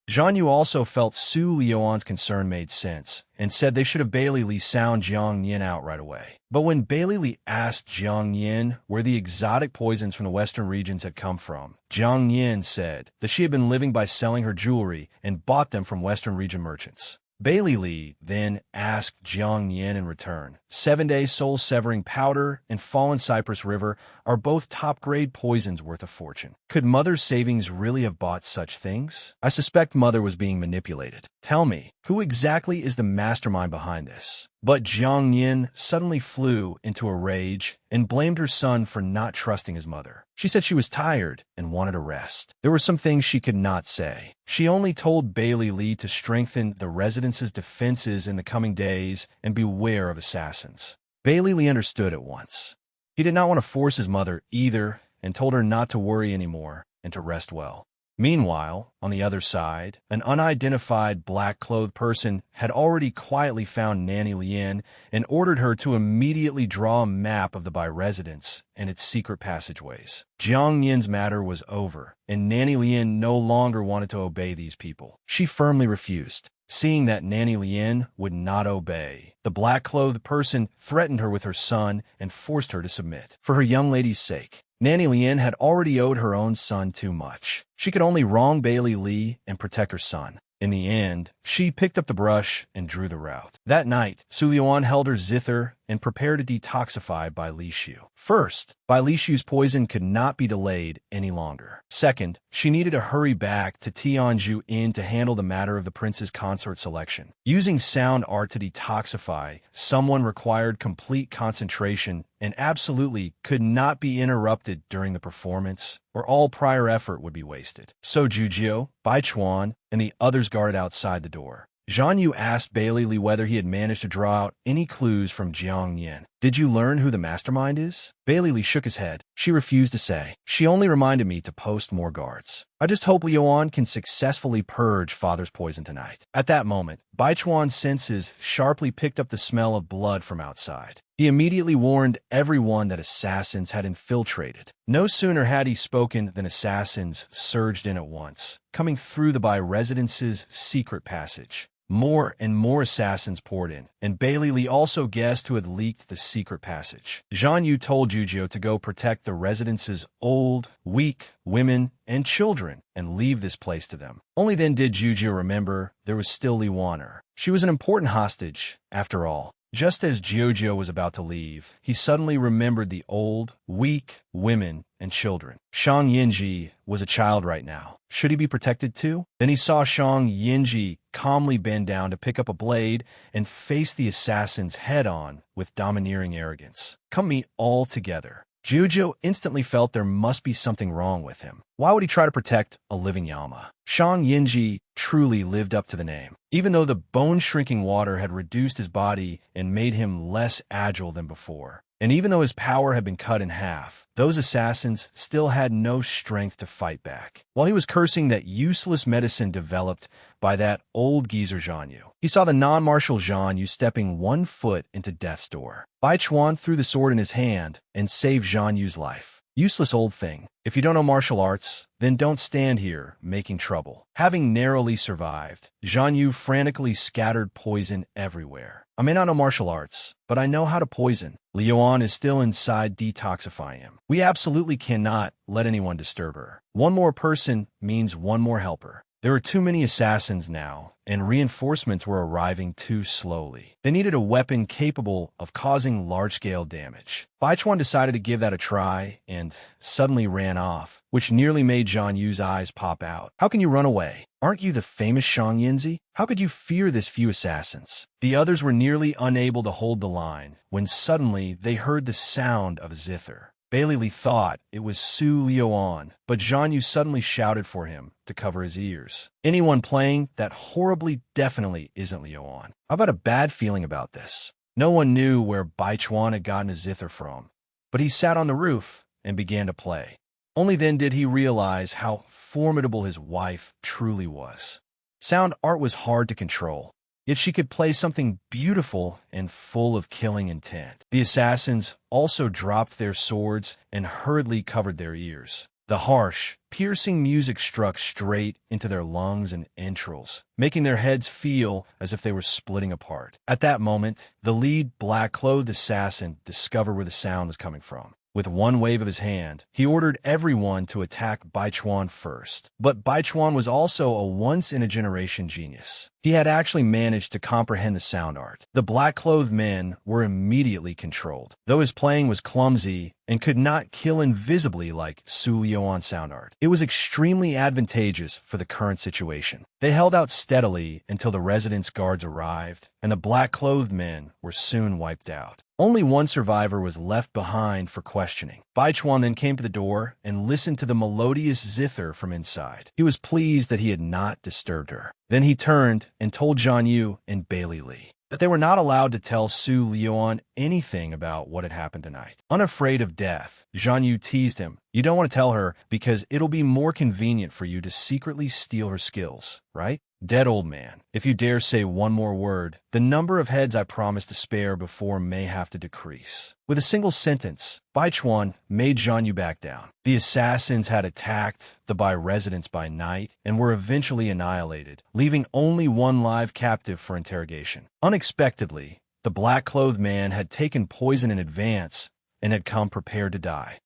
Zhan Yu also felt Su Liuan's concern made sense, and said they should have Bailey Li sound Jiang Yin out right away. But when Bailey Li asked Jiang Yin where the exotic poisons from the western regions had come from, Jiang Yin said that she had been living by selling her jewelry and bought them from western region merchants. Bailey Li then asked Jiang Yin in return. 7-day soul-severing powder and fallen cypress river are both top-grade poisons worth a fortune. Could Mother's savings really have bought such things? I suspect Mother was being manipulated. Tell me, who exactly is the mastermind behind this? But Jiang Yin suddenly flew into a rage and blamed her son for not trusting his mother. She said she was tired and wanted a rest. There were some things she could not say. She only told Bailey Li to strengthen the residence's defenses in the coming days and beware of assassins. Bailey Li understood at once. He did not want to force his mother either and told her not to worry anymore and to rest well. Meanwhile, on the other side, an unidentified black-clothed person had already quietly found Nanny Lien and ordered her to immediately draw a map of the Bai residence and its secret passageways. Jiang Yin's matter was over, and Nanny Lien no longer wanted to obey these people. She firmly refused. Seeing that Nanny Lien would not obey, the black-clothed person threatened her with her son and forced her to submit. For her young lady's sake, Nanny Lien had already owed her own son too much. She could only wrong Bailey Li and protect her son. In the end, she picked up the brush and drew the route. That night, Su Liuan held her zither and prepared to detoxify Bai Li Shu. First, Bai Li Shu's poison could not be delayed any longer. Second, she needed to hurry back to Tianju Inn to handle the matter of the prince's consort selection. Using sound art to detoxify, someone required complete concentration and absolutely could not be interrupted during the performance, or all prior effort would be wasted. So Jujio, Bai Chuan, and the others guarded outside the door. Zhan Yu asked Bailey Li whether he had managed to draw out any clues from Jiang Yin. Did you learn who the mastermind is? Bailey Li shook his head. She refused to say. She only reminded me to post more guards. I just hope Liuan can successfully purge father's poison tonight. At that moment, Bai Chuan's senses sharply picked up the smell of blood from outside. He immediately warned everyone that assassins had infiltrated. No sooner had he spoken than assassins surged in at once, coming through the Bai residence's secret passage. More and more assassins poured in, and Bailey Li also guessed who had leaked the secret passage. Zhan Yu told Jujio to go protect the residence's old, weak women and children and leave this place to them. Only then did Jujio remember there was still Li Waner. She was an important hostage, after all. Just as Jiujio was about to leave, he suddenly remembered the old, weak women and children. Shang Yinji was a child right now. Should he be protected too? Then he saw Shang Yinji calmly bend down to pick up a blade and face the assassins head-on with domineering arrogance. Come meet all together. Jujio instantly felt there must be something wrong with him. Why would he try to protect a living Yama? Shang Yinji truly lived up to the name. Even though the bone-shrinking water had reduced his body and made him less agile than before, and even though his power had been cut in half, those assassins still had no strength to fight back. While he was cursing that useless medicine developed by that old geezer Zhan Yu, he saw the non-martial Zhan Yu stepping 1 foot into death's door. Bai Chuan threw the sword in his hand and saved Zhan Yu's life. Useless old thing. If you don't know martial arts, then don't stand here making trouble. Having narrowly survived, Zhan Yu frantically scattered poison everywhere. I may not know martial arts, but I know how to poison. Liuan is still inside detoxifying him. We absolutely cannot let anyone disturb her. One more person means one more helper. There were too many assassins now, and reinforcements were arriving too slowly. They needed a weapon capable of causing large-scale damage. Bai Chuan decided to give that a try and suddenly ran off, which nearly made Zhan Yu's eyes pop out. How can you run away? Aren't you the famous Shang Yinzi? How could you fear this few assassins? The others were nearly unable to hold the line when suddenly they heard the sound of a zither. Bailey Li thought it was Su Liuan, but Zhan Yu suddenly shouted for him to cover his ears. Anyone playing that horribly definitely isn't Liuan. I've got a bad feeling about this. No one knew where Bai Chuan had gotten a zither from, but he sat on the roof and began to play. Only then did he realize how formidable his wife truly was. Sound art was hard to control, yet she could play something beautiful and full of killing intent. The assassins also dropped their swords and hurriedly covered their ears. The harsh, piercing music struck straight into their lungs and entrails, making their heads feel as if they were splitting apart. At that moment, the lead black-clothed assassin discovered where the sound was coming from. With one wave of his hand, he ordered everyone to attack Baichuan first. But Baichuan was also a once-in-a-generation genius. He had actually managed to comprehend the sound art. The black-clothed men were immediately controlled. Though his playing was clumsy and could not kill invisibly like Su Liuan's sound art, it was extremely advantageous for the current situation. They held out steadily until the residence guards arrived, and the black-clothed men were soon wiped out. Only one survivor was left behind for questioning. Baichuan then came to the door and listened to the melodious zither from inside. He was pleased that he had not disturbed her. Then he turned and told Zhang Yu and Bailey Li that they were not allowed to tell Su Liuan anything about what had happened tonight. Unafraid of death, Zhang Yu teased him. You don't want to tell her because it'll be more convenient for you to secretly steal her skills, right? Dead old man, if you dare say one more word, the number of heads I promise to spare before may have to decrease. With a single sentence, Baichuan made Zhang Yu back down. The assassins had attacked the Bai residence by night and were eventually annihilated, leaving only one live captive for interrogation. Unexpectedly, the black-clothed man had taken poison in advance and had come prepared to die.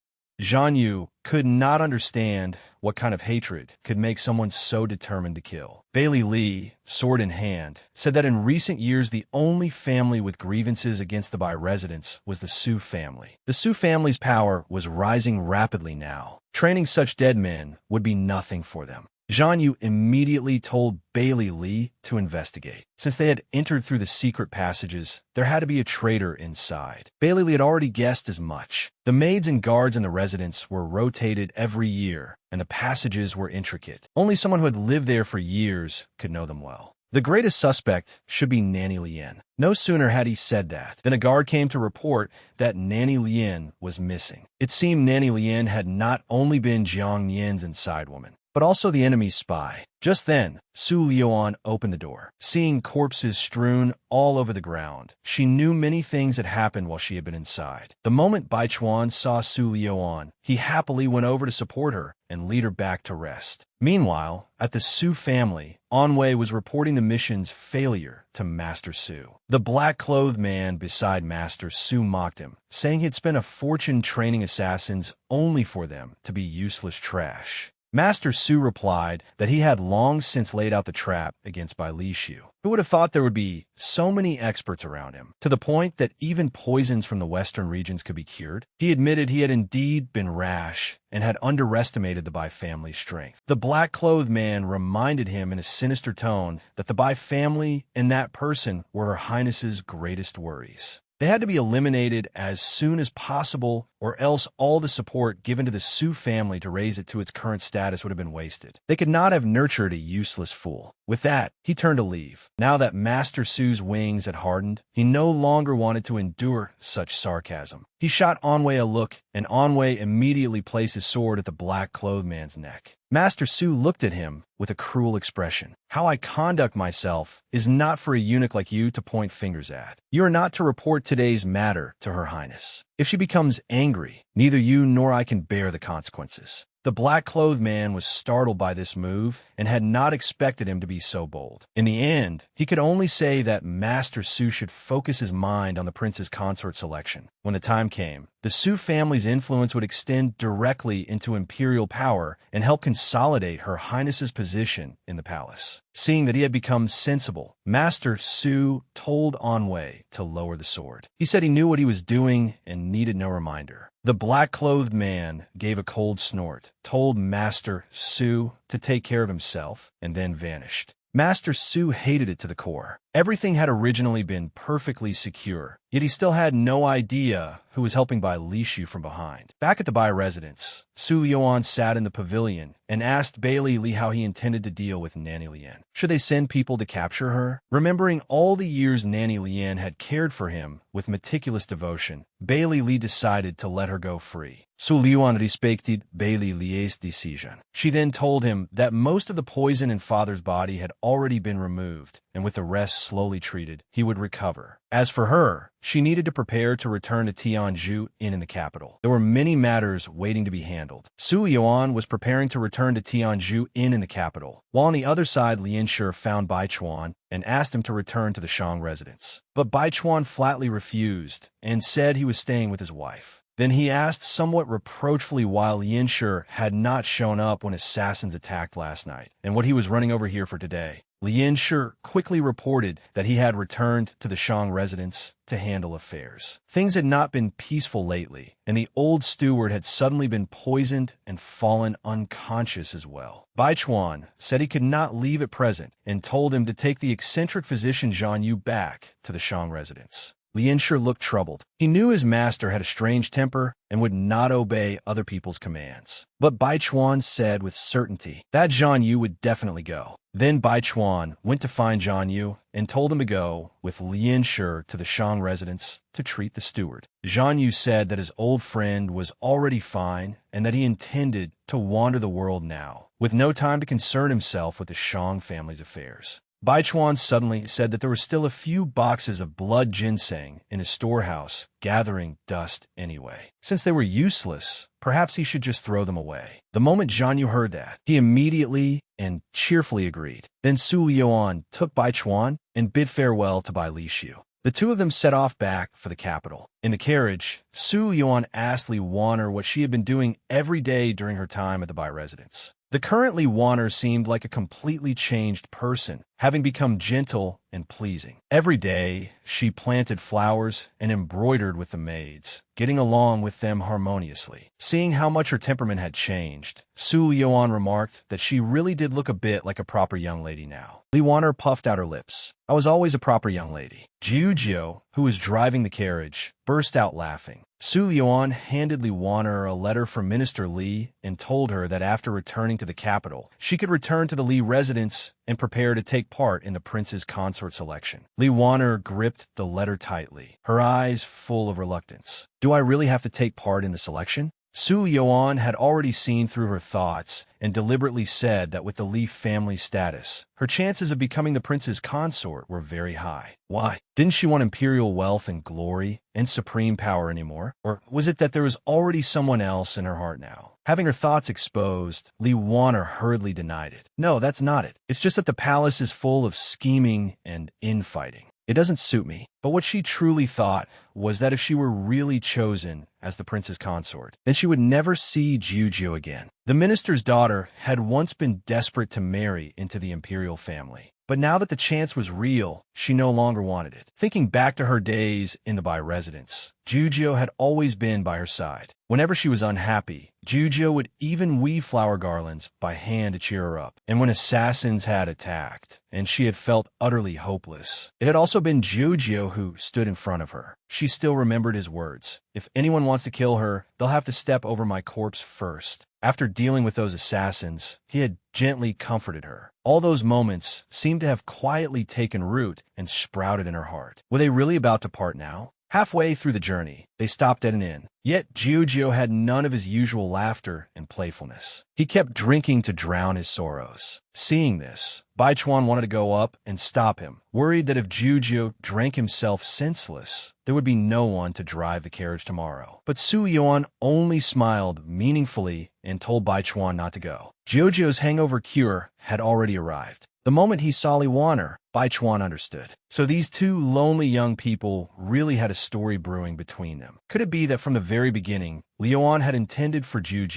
Zhang Yu could not understand what kind of hatred could make someone so determined to kill. Bailey Li, sword in hand, said that in recent years the only family with grievances against the Bai residents was the Su family. The Su family's power was rising rapidly now. Training such dead men would be nothing for them. Zhang Yu immediately told Bailey Li to investigate. Since they had entered through the secret passages, there had to be a traitor inside. Bailey Li had already guessed as much. The maids and guards in the residence were rotated every year, and the passages were intricate. Only someone who had lived there for years could know them well. The greatest suspect should be Nanny Lien. No sooner had he said that than a guard came to report that Nanny Lien was missing. It seemed Nanny Lien had not only been Jiang Nian's inside woman, but also the enemy's spy. Just then, Su Liuan opened the door. Seeing corpses strewn all over the ground, she knew many things had happened while she had been inside. The moment Baichuan saw Su Liuan, he happily went over to support her and lead her back to rest. Meanwhile, at the Su family, Anwei was reporting the mission's failure to Master Su. The black-clothed man beside Master Su mocked him, saying he had spent a fortune training assassins only for them to be useless trash. Master Su replied that he had long since laid out the trap against Bai Lishu. Who would have thought there would be so many experts around him, to the point that even poisons from the western regions could be cured? He admitted he had indeed been rash and had underestimated the Bai family's strength. The black-clothed man reminded him in a sinister tone that the Bai family and that person were Her Highness's greatest worries. They had to be eliminated as soon as possible, or else all the support given to the Su family to raise it to its current status would have been wasted. They could not have nurtured a useless fool. With that, he turned to leave. Now that Master Su's wings had hardened, he no longer wanted to endure such sarcasm. He shot Anwei a look, and Anwei immediately placed his sword at the black-clothed man's neck. Master Su looked at him with a cruel expression. How I conduct myself is not for a eunuch like you to point fingers at. You are not to report today's matter to Her Highness. If she becomes angry, neither you nor I can bear the consequences. The black-clothed man was startled by this move and had not expected him to be so bold. In the end, he could only say that Master Su should focus his mind on the prince's consort selection. When the time came, the Su family's influence would extend directly into imperial power and help consolidate Her Highness's position in the palace. Seeing that he had become sensible, Master Su told Anwei to lower the sword. He said he knew what he was doing and needed no reminder. The black-clothed man gave a cold snort, told Master Su to take care of himself, and then vanished. Master Su hated it to the core. Everything had originally been perfectly secure, yet he still had no idea who was helping Bai Lishu from behind. Back at the Bai residence, Su Liuan sat in the pavilion and asked Bailey Li how he intended to deal with Nanny Lien. Should they send people to capture her? Remembering all the years Nanny Lien had cared for him with meticulous devotion, Bailey Li decided to let her go free. Su Liuan respected Bailey Li's decision. She then told him that most of the poison in father's body had already been removed, and with the rest slowly treated, he would recover. As for her, she needed to prepare to return to Tianzhu in the capital. There were many matters waiting to be handled. Su Liuan was preparing to return to Tianzhu in the capital, while on the other side Lien Shi found Baichuan and asked him to return to the Shang residence. But Baichuan flatly refused and said he was staying with his wife. Then he asked somewhat reproachfully why Lianshi had not shown up when assassins attacked last night, and what he was running over here for today. Lianshi quickly reported that he had returned to the Shang residence to handle affairs. Things had not been peaceful lately, and the old steward had suddenly been poisoned and fallen unconscious as well. Bai Chuan said he could not leave at present and told him to take the eccentric physician Zhang Yu back to the Shang residence. Lianshi looked troubled. He knew his master had a strange temper and would not obey other people's commands. But Bai Chuan said with certainty that Zhang Yu would definitely go. Then Bai Chuan went to find Zhang Yu and told him to go with Lianshi to the Shang residence to treat the steward. Zhang Yu said that his old friend was already fine and that he intended to wander the world now, with no time to concern himself with the Shang family's affairs. Bai Chuan suddenly said that there were still a few boxes of blood ginseng in his storehouse, gathering dust anyway. Since they were useless, perhaps he should just throw them away. The moment Zhang Yu heard that, he immediately and cheerfully agreed. Then Su Liuan took Bai Chuan and bid farewell to Bai Lishu. The two of them set off back for the capital. In the carriage, Su Liuan asked Li Waner what she had been doing every day during her time at the Bai residence. The current Li Waner seemed like a completely changed person, having become gentle and pleasing. Every day, she planted flowers and embroidered with the maids, getting along with them harmoniously. Seeing how much her temperament had changed, Su Liuan remarked that she really did look a bit like a proper young lady now. Li Waner puffed out her lips. I was always a proper young lady. Jiu, who was driving the carriage, burst out laughing. Su Liuan handed Li Waner a letter from Minister Li and told her that after returning to the capital, she could return to the Li residence and prepare to take part in the prince's consort selection. Li Waner gripped the letter tightly, her eyes full of reluctance. Do I really have to take part in the selection? Su Liuan had already seen through her thoughts and deliberately said that with the Li family status, her chances of becoming the prince's consort were very high. Why? Didn't she want imperial wealth and glory and supreme power anymore? Or was it that there was already someone else in her heart now? Having her thoughts exposed, Li Waner hurriedly denied it. No, that's not it. It's just that the palace is full of scheming and infighting. It doesn't suit me. But what she truly thought was that if she were really chosen as the prince's consort, then she would never see Jiu again. The minister's daughter had once been desperate to marry into the imperial family. But now that the chance was real, she no longer wanted it. Thinking back to her days in the Bai residence, Jiu had always been by her side. Whenever she was unhappy, Jiu would even weave flower garlands by hand to cheer her up. And when assassins had attacked, and she had felt utterly hopeless, it had also been Jiu who stood in front of her. She still remembered his words. If anyone wants to kill her, they'll have to step over my corpse first. After dealing with those assassins, he had gently comforted her. All those moments seemed to have quietly taken root and sprouted in her heart. Were they really about to part now? Halfway through the journey, they stopped at an inn. Yet Jiu had none of his usual laughter and playfulness. He kept drinking to drown his sorrows. Seeing this, Bai Chuan wanted to go up and stop him, worried that if Jiu drank himself senseless, there would be no one to drive the carriage tomorrow. But Su Yuan only smiled meaningfully and told Bai Chuan not to go. Jiu's hangover cure had already arrived. The moment he saw Li Waner, Bai Chuan understood. So these two lonely young people really had a story brewing between them. Could it be that from the very beginning, Li Yuan had intended for Jiu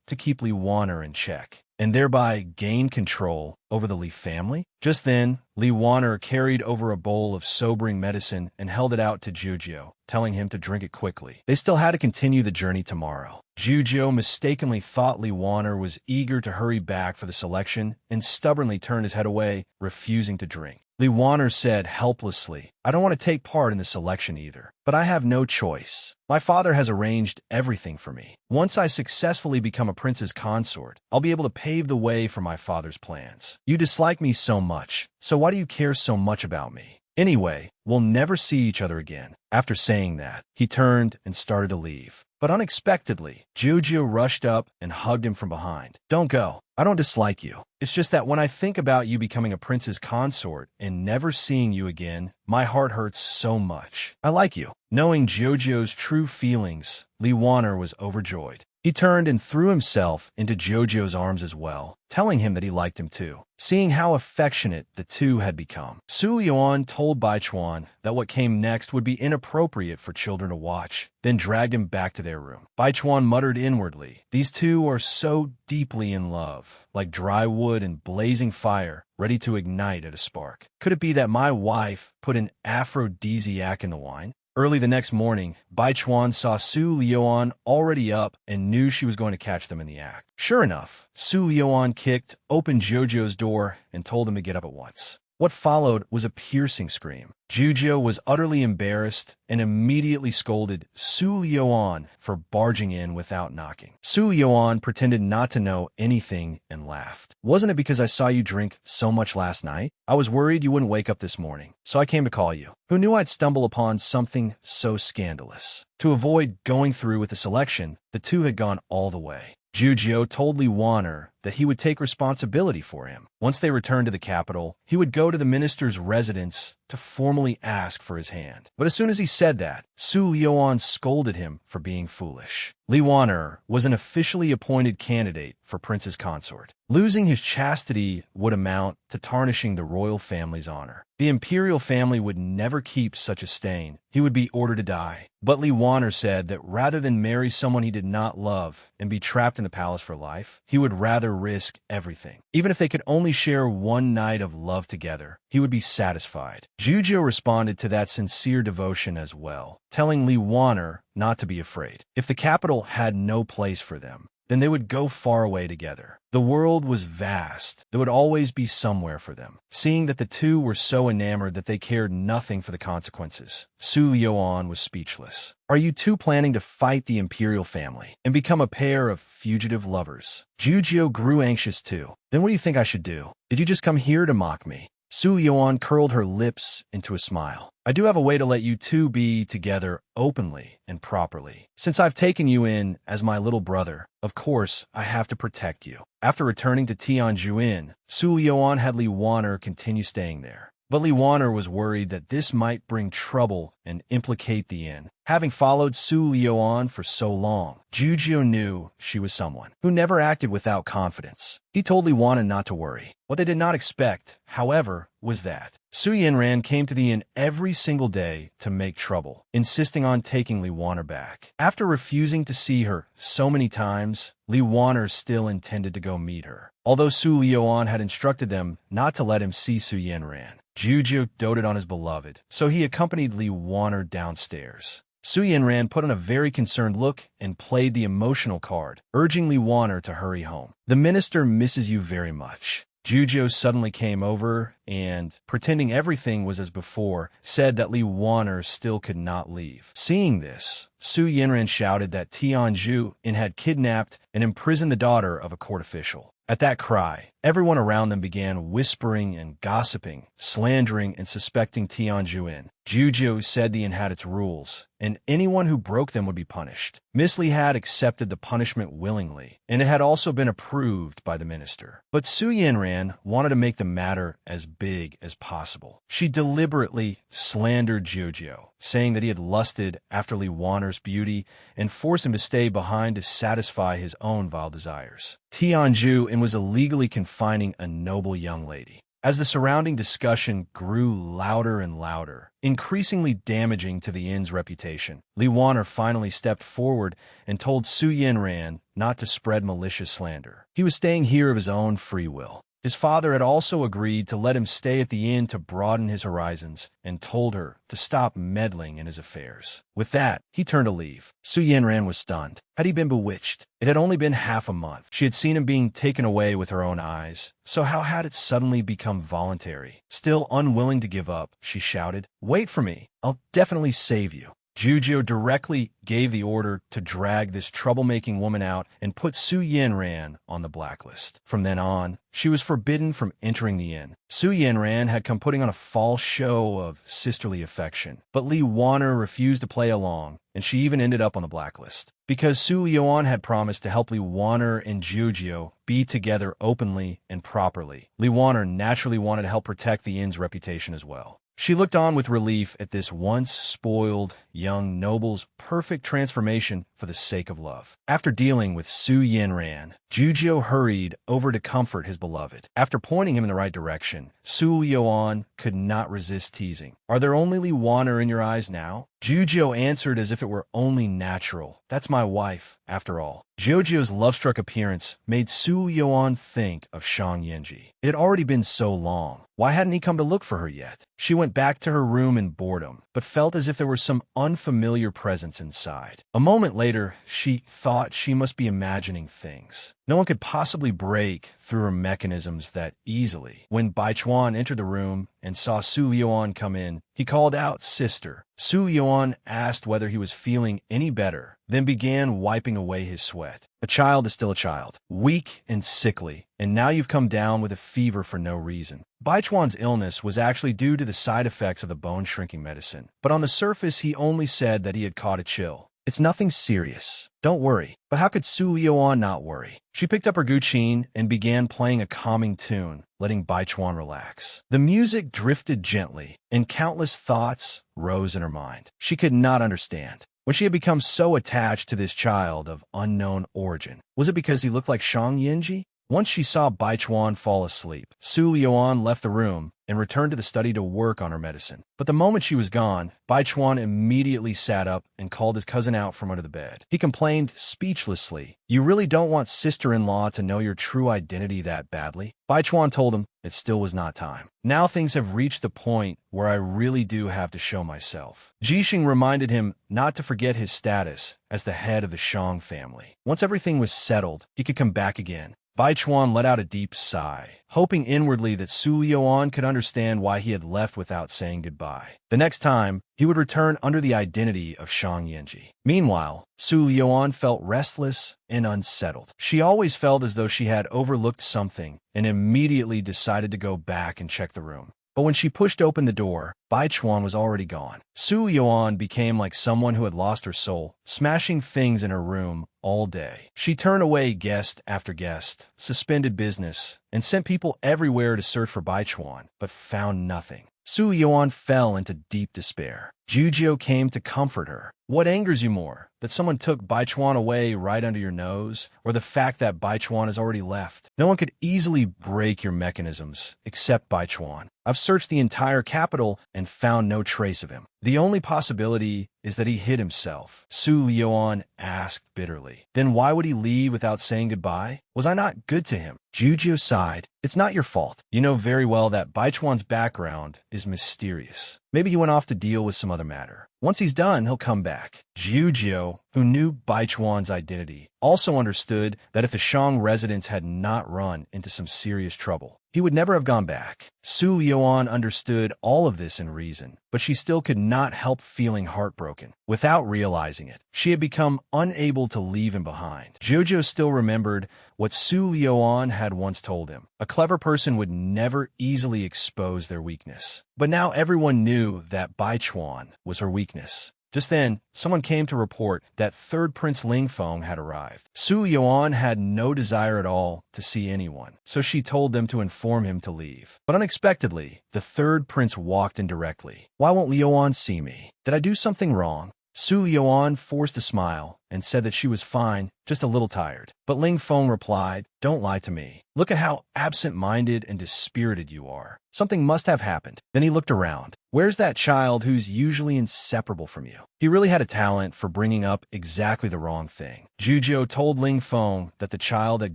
to keep Li Waner in check, and thereby gain control over the Li family? Just then, Li Waner carried over a bowl of sobering medicine and held it out to Jiu, telling him to drink it quickly. They still had to continue the journey tomorrow. Jiu mistakenly thought Li Waner was eager to hurry back for the selection and stubbornly turned his head away, refusing to drink. Li Waner said helplessly, I don't want to take part in the selection either, but I have no choice. My father has arranged everything for me. Once I successfully become a prince's consort, I'll be able to pave the way for my father's plans. You dislike me so much, so why do you care so much about me? Anyway, we'll never see each other again. After saying that, he turned and started to leave. But unexpectedly, Jiu rushed up and hugged him from behind. Don't go. I don't dislike you. It's just that when I think about you becoming a prince's consort and never seeing you again, my heart hurts so much. I like you. Knowing Jiu's true feelings, Li Waner was overjoyed. He turned and threw himself into Jojo's arms as well, telling him that he liked him too. Seeing how affectionate the two had become, Su Lioan told Bai Chuan that what came next would be inappropriate for children to watch, then dragged him back to their room. Bai Chuan muttered inwardly, "These two are so deeply in love, like dry wood and blazing fire, ready to ignite at a spark. Could it be that my wife put an aphrodisiac in the wine?" Early the next morning, Bai Chuan saw Su Lioan already up and knew she was going to catch them in the act. Sure enough, Su Lioan kicked open Jojo's door and told him to get up at once. What followed was a piercing scream. Jojo was utterly embarrassed and immediately scolded Su Lioan for barging in without knocking. Su Lioan pretended not to know anything and laughed. "Wasn't it because I saw you drink so much last night? I was worried you wouldn't wake up this morning, so I came to call you. Who knew I'd stumble upon something so scandalous?" To avoid going through with the selection, the two had gone all the way. Jojo told Li Wanner that he would take responsibility for him. Once they returned to the capital, he would go to the minister's residence to formally ask for his hand. But as soon as he said that, Su Lioan scolded him for being foolish. Li Wanner was an officially appointed candidate for Prince's consort. Losing his chastity would amount to tarnishing the royal family's honor. The imperial family would never keep such a stain. He would be ordered to die. But Li Wanner said that rather than marry someone he did not love and be trapped in the palace for life, he would rather risk everything. Even if they could only share one night of love together, he would be satisfied. Jojo responded to that sincere devotion as well, telling Li Wanner not to be afraid. If the capital had no place for them, then they would go far away together. The world was vast. There would always be somewhere for them. Seeing that the two were so enamored that they cared nothing for the consequences, Su Lioan was speechless. "Are you two planning to fight the imperial family and become a pair of fugitive lovers?" Jojo grew anxious too. "Then what do you think I should do? Did you just come here to mock me?" Su Lioan curled her lips into a smile. "I do have a way to let you two be together openly and properly. Since I've taken you in as my little brother, of course, I have to protect you." After returning to Tianjuin, Su Lioan had Li Wanner continue staying there. But Li Wanner was worried that this might bring trouble and implicate the inn. Having followed Su Lioan for so long, Jojo knew she was someone who never acted without confidence. He told Li Wanner not to worry. What they did not expect, however, was that Su Yinran came to the inn every single day to make trouble, insisting on taking Li Wanner back. After refusing to see her so many times, Li Wanner still intended to go meet her. Although Su Lioan had instructed them not to let him see Su Yinran, Jojo doted on his beloved, so he accompanied Li Wanner downstairs. Su Yinran put on a very concerned look and played the emotional card, urging Li Wanner to hurry home. "The minister misses you very much." Jojo suddenly came over and, pretending everything was as before, said that Li Wanner still could not leave. Seeing this, Su Yinran shouted that Tianjuin had kidnapped and imprisoned the daughter of a court official. At that cry, everyone around them began whispering and gossiping, slandering and suspecting Tianjuin. Jojo said the inn had its rules, and anyone who broke them would be punished. Miss Li had accepted the punishment willingly, and it had also been approved by the minister. But Su Yinran wanted to make the matter as big as possible. She deliberately slandered Jojo, saying that he had lusted after Li Wanner's beauty and forced him to stay behind to satisfy his own vile desires. Tianjuin was illegally confining a noble young lady. As the surrounding discussion grew louder and louder, increasingly damaging to the inn's reputation, Li Wanner finally stepped forward and told Su Yinran not to spread malicious slander. He was staying here of his own free will. His father had also agreed to let him stay at the inn to broaden his horizons and told her to stop meddling in his affairs. With that, he turned to leave. Su Yinran was stunned. Had he been bewitched? It had only been half a month. She had seen him being taken away with her own eyes. So how had it suddenly become voluntary? Still unwilling to give up, she shouted, "Wait for me. I'll definitely save you." Jojo directly gave the order to drag this troublemaking woman out and put Su Yinran on the blacklist. From then on, she was forbidden from entering the inn. Su Yinran had come putting on a false show of sisterly affection, but Li Wanner refused to play along, and she even ended up on the blacklist. Because Su Lioan had promised to help Li Wanner and Jojo be together openly and properly, Li Wanner naturally wanted to help protect the inn's reputation as well. She looked on with relief at this once spoiled young noble's perfect transformation for the sake of love. After dealing with Su Yinran, Jujio hurried over to comfort his beloved. After pointing him in the right direction, Su Lioan could not resist teasing. "Are there only water in your eyes now?" Jujio answered as if it were only natural. "That's my wife, after all." Jojio's love-struck appearance made Su Lioan think of Shang Yinji. It had already been so long. Why hadn't he come to look for her yet? She went back to her room in boredom, but felt as if there was some unfamiliar presence inside. A moment later, she thought she must be imagining things. No one could possibly break through her mechanisms that easily. When Baichuan entered the room and saw Su Lioan come in, he called out, "Sister." Su Lioan asked whether he was feeling any better, then began wiping away his sweat. "A child is still a child, weak and sickly, and now you've come down with a fever for no reason." Baichuan's illness was actually due to the side effects of the bone-shrinking medicine, but on the surface he only said that he had caught a chill. "It's nothing serious. Don't worry." But how could Su Lioan not worry? She picked up her guqin and began playing a calming tune, letting Baichuan relax. The music drifted gently, and countless thoughts rose in her mind. She could not understand. When she had become so attached to this child of unknown origin, was it because he looked like Shang Yinji? Once she saw Baichuan fall asleep, Su Lioan left the room and returned to the study to work on her medicine. But the moment she was gone, Baichuan immediately sat up and called his cousin out from under the bed. He complained speechlessly, "You really don't want sister-in-law to know your true identity that badly?" Baichuan told him it still was not time. "Now things have reached the point where I really do have to show myself." Jixing reminded him not to forget his status as the head of the Shang family. Once everything was settled, he could come back again. Baichuan let out a deep sigh, hoping inwardly that Su Lioan could understand why he had left without saying goodbye. The next time, he would return under the identity of Shang Yinji. Meanwhile, Su Lioan felt restless and unsettled. She always felt as though she had overlooked something and immediately decided to go back and check the room. But when she pushed open the door, Baichuan was already gone. Su Lioan became like someone who had lost her soul, smashing things in her room all day. She turned away guest after guest, suspended business, and sent people everywhere to search for Baichuan, but found nothing. Su Lioan fell into deep despair. Jujio came to comfort her. "What angers you more, that someone took Baichuan away right under your nose, or the fact that Baichuan has already left? No one could easily break your mechanisms, except Baichuan. I've searched the entire capital and found no trace of him. The only possibility is that he hid himself," Su Lioan asked bitterly. "Then why would he leave without saying goodbye? Was I not good to him?" Jujio sighed. "It's not your fault. You know very well that Baichuan's background is mysterious. Maybe he went off to deal with some other matter. Once he's done, he'll come back." Jujio, who knew Baichuan's identity, also understood that if the Shang residents had not run into some serious trouble, he would never have gone back. Su Lioan understood all of this in reason, but she still could not help feeling heartbroken. Without realizing it, she had become unable to leave him behind. Jojo still remembered what Su Lioan had once told him. A clever person would never easily expose their weakness. But now everyone knew that Baichuan was her weakness. Just then, someone came to report that third Prince Lingfeng had arrived. Su Lioan had no desire at all to see anyone, so she told them to inform him to leave. But unexpectedly, the third prince walked in directly. "Why won't Lioan see me? Did I do something wrong?" Su Lioan forced a smile and said that she was fine, just a little tired. But Ling Feng replied, "Don't lie to me. Look at how absent-minded and dispirited you are. Something must have happened." Then he looked around. "Where's that child who's usually inseparable from you?" He really had a talent for bringing up exactly the wrong thing. Jujio told Ling Feng that the child had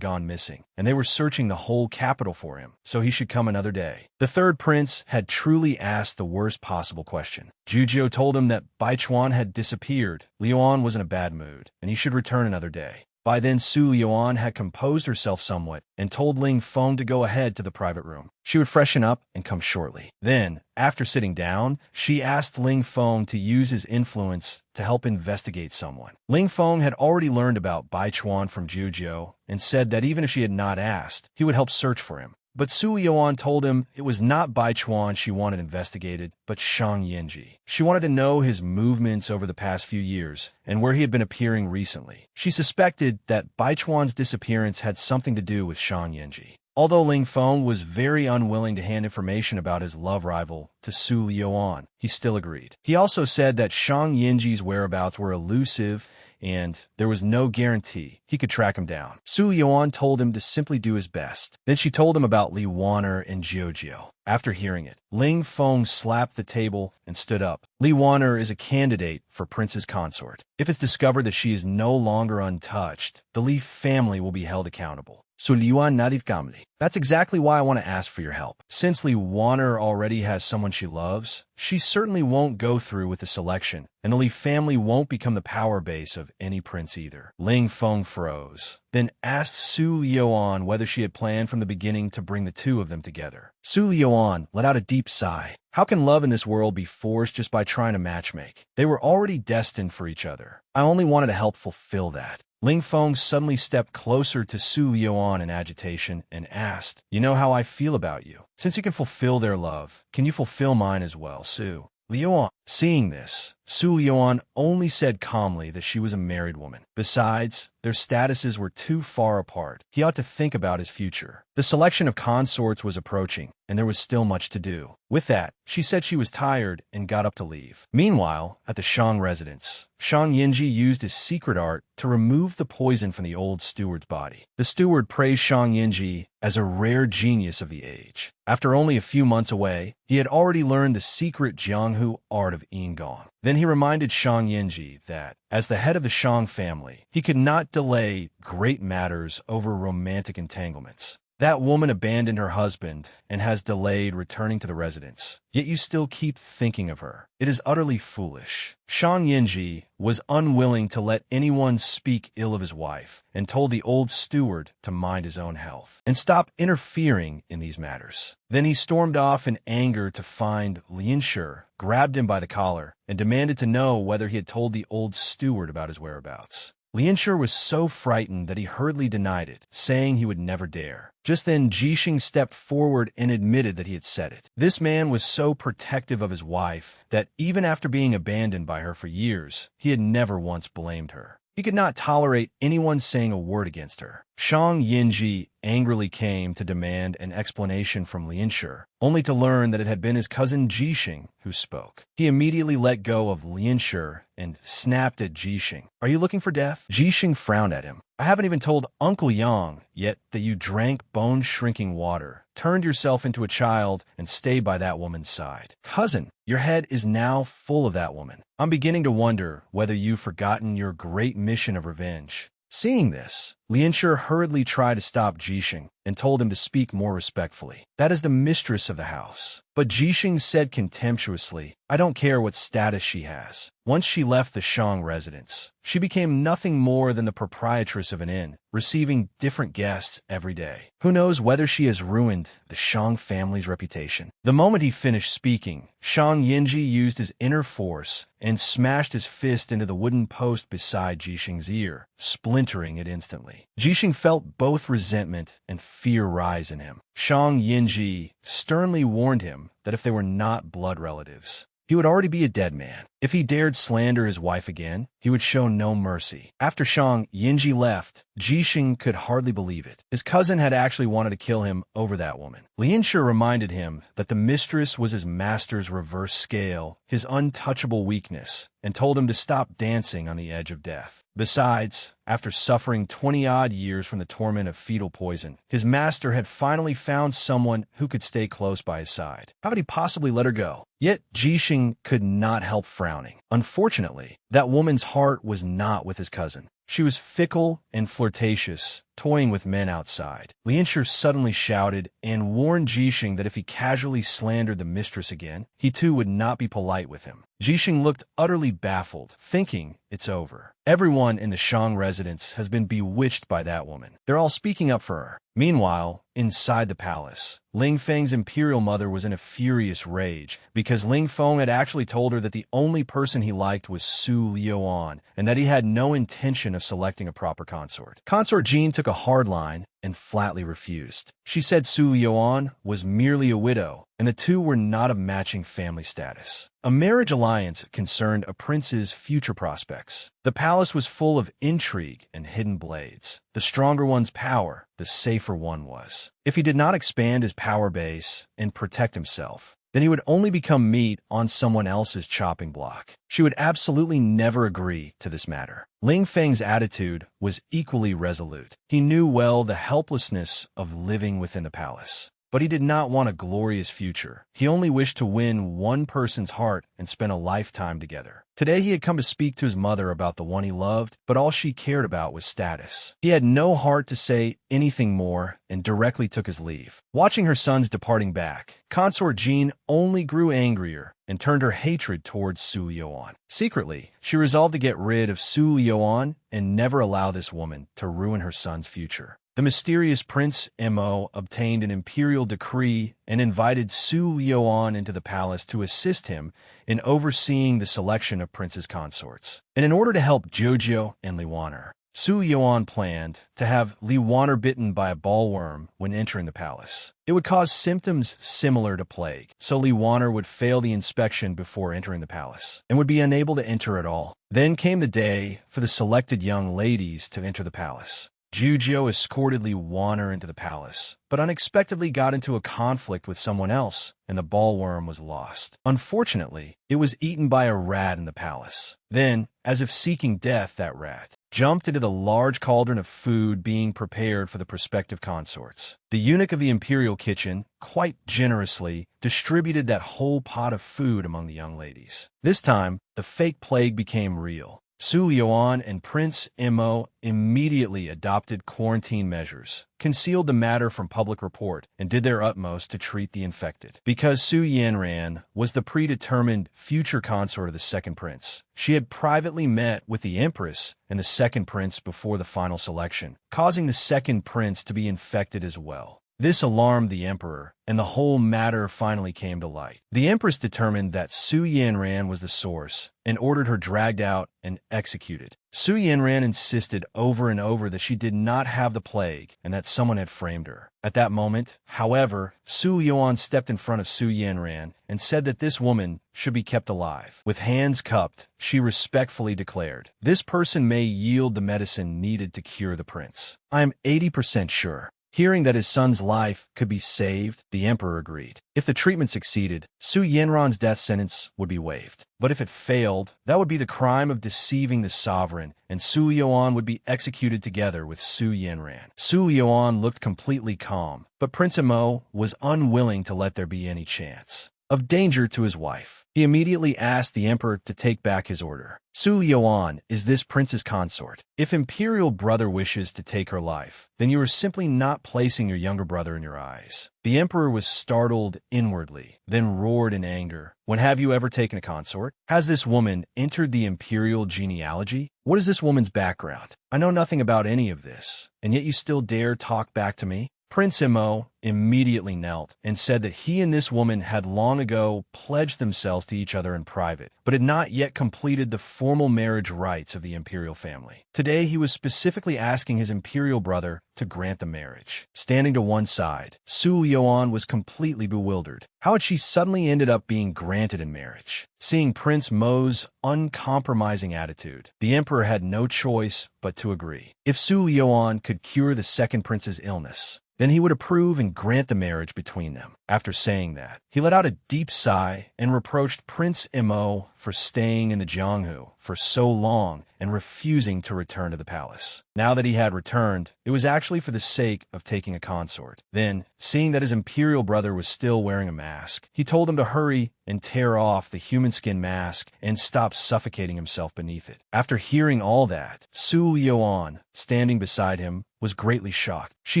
gone missing, and they were searching the whole capital for him, so he should come another day. The third prince had truly asked the worst possible question. Jujio told him that Baichuan had disappeared, Lioan was in a bad mood, and he should return another day. By then, Su Lioan had composed herself somewhat and told Ling Feng to go ahead to the private room. She would freshen up and come shortly. Then, after sitting down, she asked Ling Feng to use his influence to help investigate someone. Ling Feng had already learned about Baichuan from Jujio and said that even if she had not asked, he would help search for him. But Su Lioan told him it was not Baichuan she wanted investigated, but Shang Yinji. She wanted to know his movements over the past few years and where he had been appearing recently. She suspected that Baichuan's disappearance had something to do with Shang Yinji. Although Ling Feng was very unwilling to hand information about his love rival to Su Liuan, he still agreed. He also said that Shang Yinji's whereabouts were elusive and there was no guarantee he could track him down. Su Liuan told him to simply do his best. Then she told him about Li Wan'er and Jiujiu. After hearing it, Ling Feng slapped the table and stood up. Li Wan'er is a candidate for Prince's consort. If it's discovered that she is no longer untouched, the Li family will be held accountable. So Liuan native family. That's exactly why I want to ask for your help. Since Li Wan'er already has someone she loves, she certainly won't go through with the selection, and the Li family won't become the power base of any prince either. Ling Feng froze, then asked Su Liuan whether she had planned from the beginning to bring the two of them together. Su Liuan let out a deep sigh. How can love in this world be forced just by trying to matchmake? They were already destined for each other. I only wanted to help fulfill that. Ling Feng suddenly stepped closer to Su Liuan in agitation and asked, "You know how I feel about you. Since you can fulfill their love, can you fulfill mine as well, Su?" Liuan. Seeing this, Su Liuan only said calmly that she was a married woman. Besides, their statuses were too far apart. He ought to think about his future. The selection of consorts was approaching, and there was still much to do. With that, she said she was tired and got up to leave. Meanwhile, at the Shang residence, Shang Yinji used his secret art to remove the poison from the old steward's body. The steward praised Shang Yinji as a rare genius of the age. After only a few months away, he had already learned the secret Jianghu art of Yingong. Then he reminded Shang Yinji that, as the head of the Shang family, he could not delay great matters over romantic entanglements. That woman abandoned her husband and has delayed returning to the residence. Yet you still keep thinking of her. It is utterly foolish. Shang Yinji was unwilling to let anyone speak ill of his wife and told the old steward to mind his own health and stop interfering in these matters. Then he stormed off in anger to find Lianshi, grabbed him by the collar, and demanded to know whether he had told the old steward about his whereabouts. Lianshi was so frightened that he hurriedly denied it, saying he would never dare. Just then, Jixing stepped forward and admitted that he had said it. This man was so protective of his wife that even after being abandoned by her for years, he had never once blamed her. He could not tolerate anyone saying a word against her. Shang Yinji angrily came to demand an explanation from Lianshi, only to learn that it had been his cousin Jixing who spoke. He immediately let go of Lianshi and snapped at Jixing. "Are you looking for death?" Jixing frowned at him. "I haven't even told Uncle Yang yet that you drank bone-shrinking water, turned yourself into a child, and stayed by that woman's side. Cousin, your head is now full of that woman. I'm beginning to wonder whether you've forgotten your great mission of revenge." Seeing this, Lianshi hurriedly tried to stop Jixing and told him to speak more respectfully. "That is the mistress of the house." But Jixing said contemptuously, "I don't care what status she has." Once she left the Shang residence, she became nothing more than the proprietress of an inn, receiving different guests every day. Who knows whether she has ruined the Shang family's reputation. The moment he finished speaking, Shang Yinji used his inner force and smashed his fist into the wooden post beside Jixing's ear, splintering it instantly. Jixing felt both resentment and fear rise in him. Shang Yinji sternly warned him that if they were not blood relatives, he would already be a dead man. If he dared slander his wife again, he would show no mercy. After Shang Yinji left, Jixing could hardly believe it. His cousin had actually wanted to kill him over that woman. Lianshi reminded him that the mistress was his master's reverse scale, his untouchable weakness, and told him to stop dancing on the edge of death. Besides, after suffering 20-odd years from the torment of fetal poison, his master had finally found someone who could stay close by his side. How could he possibly let her go? Yet Jixing could not help frowning. Unfortunately, that woman's heart was not with his cousin. She was fickle and flirtatious, toying with men outside. Lianshi suddenly shouted and warned Jixing that if he casually slandered the mistress again, he too would not be polite with him. Jixing looked utterly baffled, thinking it's over. Everyone in the Shang residence has been bewitched by that woman. They're all speaking up for her. Meanwhile, inside the palace, Ling Feng's imperial mother was in a furious rage because Ling Feng had actually told her that the only person he liked was Su Liuan and that he had no intention of selecting a proper consort. Consort Jean took a hard line and flatly refused. She said Su Liuan was merely a widow, and the two were not of matching family status. A marriage alliance concerned a prince's future prospects. The palace was full of intrigue and hidden blades. The stronger one's power, the safer one was. If he did not expand his power base and protect himself, then he would only become meat on someone else's chopping block. She would absolutely never agree to this matter. Ling Feng's attitude was equally resolute. He knew well the helplessness of living within the palace. But he did not want a glorious future. He only wished to win one person's heart and spend a lifetime together. Today he had come to speak to his mother about the one he loved, but all she cared about was status. He had no heart to say anything more and directly took his leave. Watching her sons departing back, Consort Jean only grew angrier and turned her hatred towards Su Liuan. Secretly, she resolved to get rid of Su Liuan and never allow this woman to ruin her son's future. The mysterious Prince Mo obtained an imperial decree and invited Su Liuan into the palace to assist him in overseeing the selection of prince's consorts. And in order to help Jojo and Li Waner, Su Liuan planned to have Li Waner bitten by a ballworm when entering the palace. It would cause symptoms similar to plague, so Li Waner would fail the inspection before entering the palace and would be unable to enter at all. Then came the day for the selected young ladies to enter the palace. Jujio escorted Li Waner into the palace, but unexpectedly got into a conflict with someone else, and the ballworm was lost. Unfortunately, it was eaten by a rat in the palace. Then, as if seeking death, that rat jumped into the large cauldron of food being prepared for the prospective consorts. The eunuch of the imperial kitchen, quite generously, distributed that whole pot of food among the young ladies. This time, the fake plague became real. Su Liuan and Prince Mo immediately adopted quarantine measures, concealed the matter from public report, and did their utmost to treat the infected. Because Su Yanran was the predetermined future consort of the second prince, she had privately met with the empress and the second prince before the final selection, causing the second prince to be infected as well. This alarmed the emperor, and the whole matter finally came to light. The empress determined that Su Yanran was the source and ordered her dragged out and executed. Su Yanran insisted over and over that she did not have the plague and that someone had framed her. At that moment, however, Su Liuan stepped in front of Su Yanran and said that this woman should be kept alive. With hands cupped, she respectfully declared, "This person may yield the medicine needed to cure the prince. I am 80% sure." Hearing that his son's life could be saved, the emperor agreed. If the treatment succeeded, Su Yanran's death sentence would be waived. But if it failed, that would be the crime of deceiving the sovereign, and Su Liuan would be executed together with Su Yanran. Su Liuan looked completely calm, but Prince Mo was unwilling to let there be any chance of danger to his wife. He immediately asked the emperor to take back his order. Su Liuan is this prince's consort. If imperial brother wishes to take her life, then you are simply not placing your younger brother in your eyes. The emperor was startled inwardly, then roared in anger. When have you ever taken a consort? Has this woman entered the imperial genealogy? What is this woman's background? I know nothing about any of this, and yet you still dare talk back to me? Prince Mo immediately knelt and said that he and this woman had long ago pledged themselves to each other in private, but had not yet completed the formal marriage rites of the imperial family. Today he was specifically asking his imperial brother to grant the marriage. Standing to one side, Su Liuan was completely bewildered. How had she suddenly ended up being granted in marriage? Seeing Prince Mo's uncompromising attitude, the emperor had no choice but to agree. If Su Liuan could cure the second prince's illness, then he would approve and grant the marriage between them. After saying that, he let out a deep sigh and reproached Prince Mo for staying in the Jianghu for so long and refusing to return to the palace. Now that he had returned, it was actually for the sake of taking a consort. Then, seeing that his imperial brother was still wearing a mask, he told him to hurry and tear off the human skin mask and stop suffocating himself beneath it. After hearing all that, Su Liuan, standing beside him, was greatly shocked. She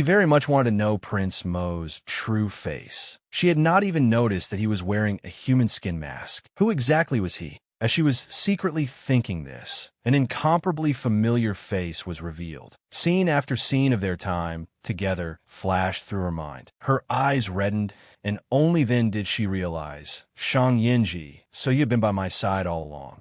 very much wanted to know Prince Mo's true face. She had not even noticed that he was wearing a human skin mask. Who exactly was he? As she was secretly thinking this, an incomparably familiar face was revealed. Scene after scene of their time together flashed through her mind. Her eyes reddened, and only then did she realize, Shang Yinji, so you've been by my side all along.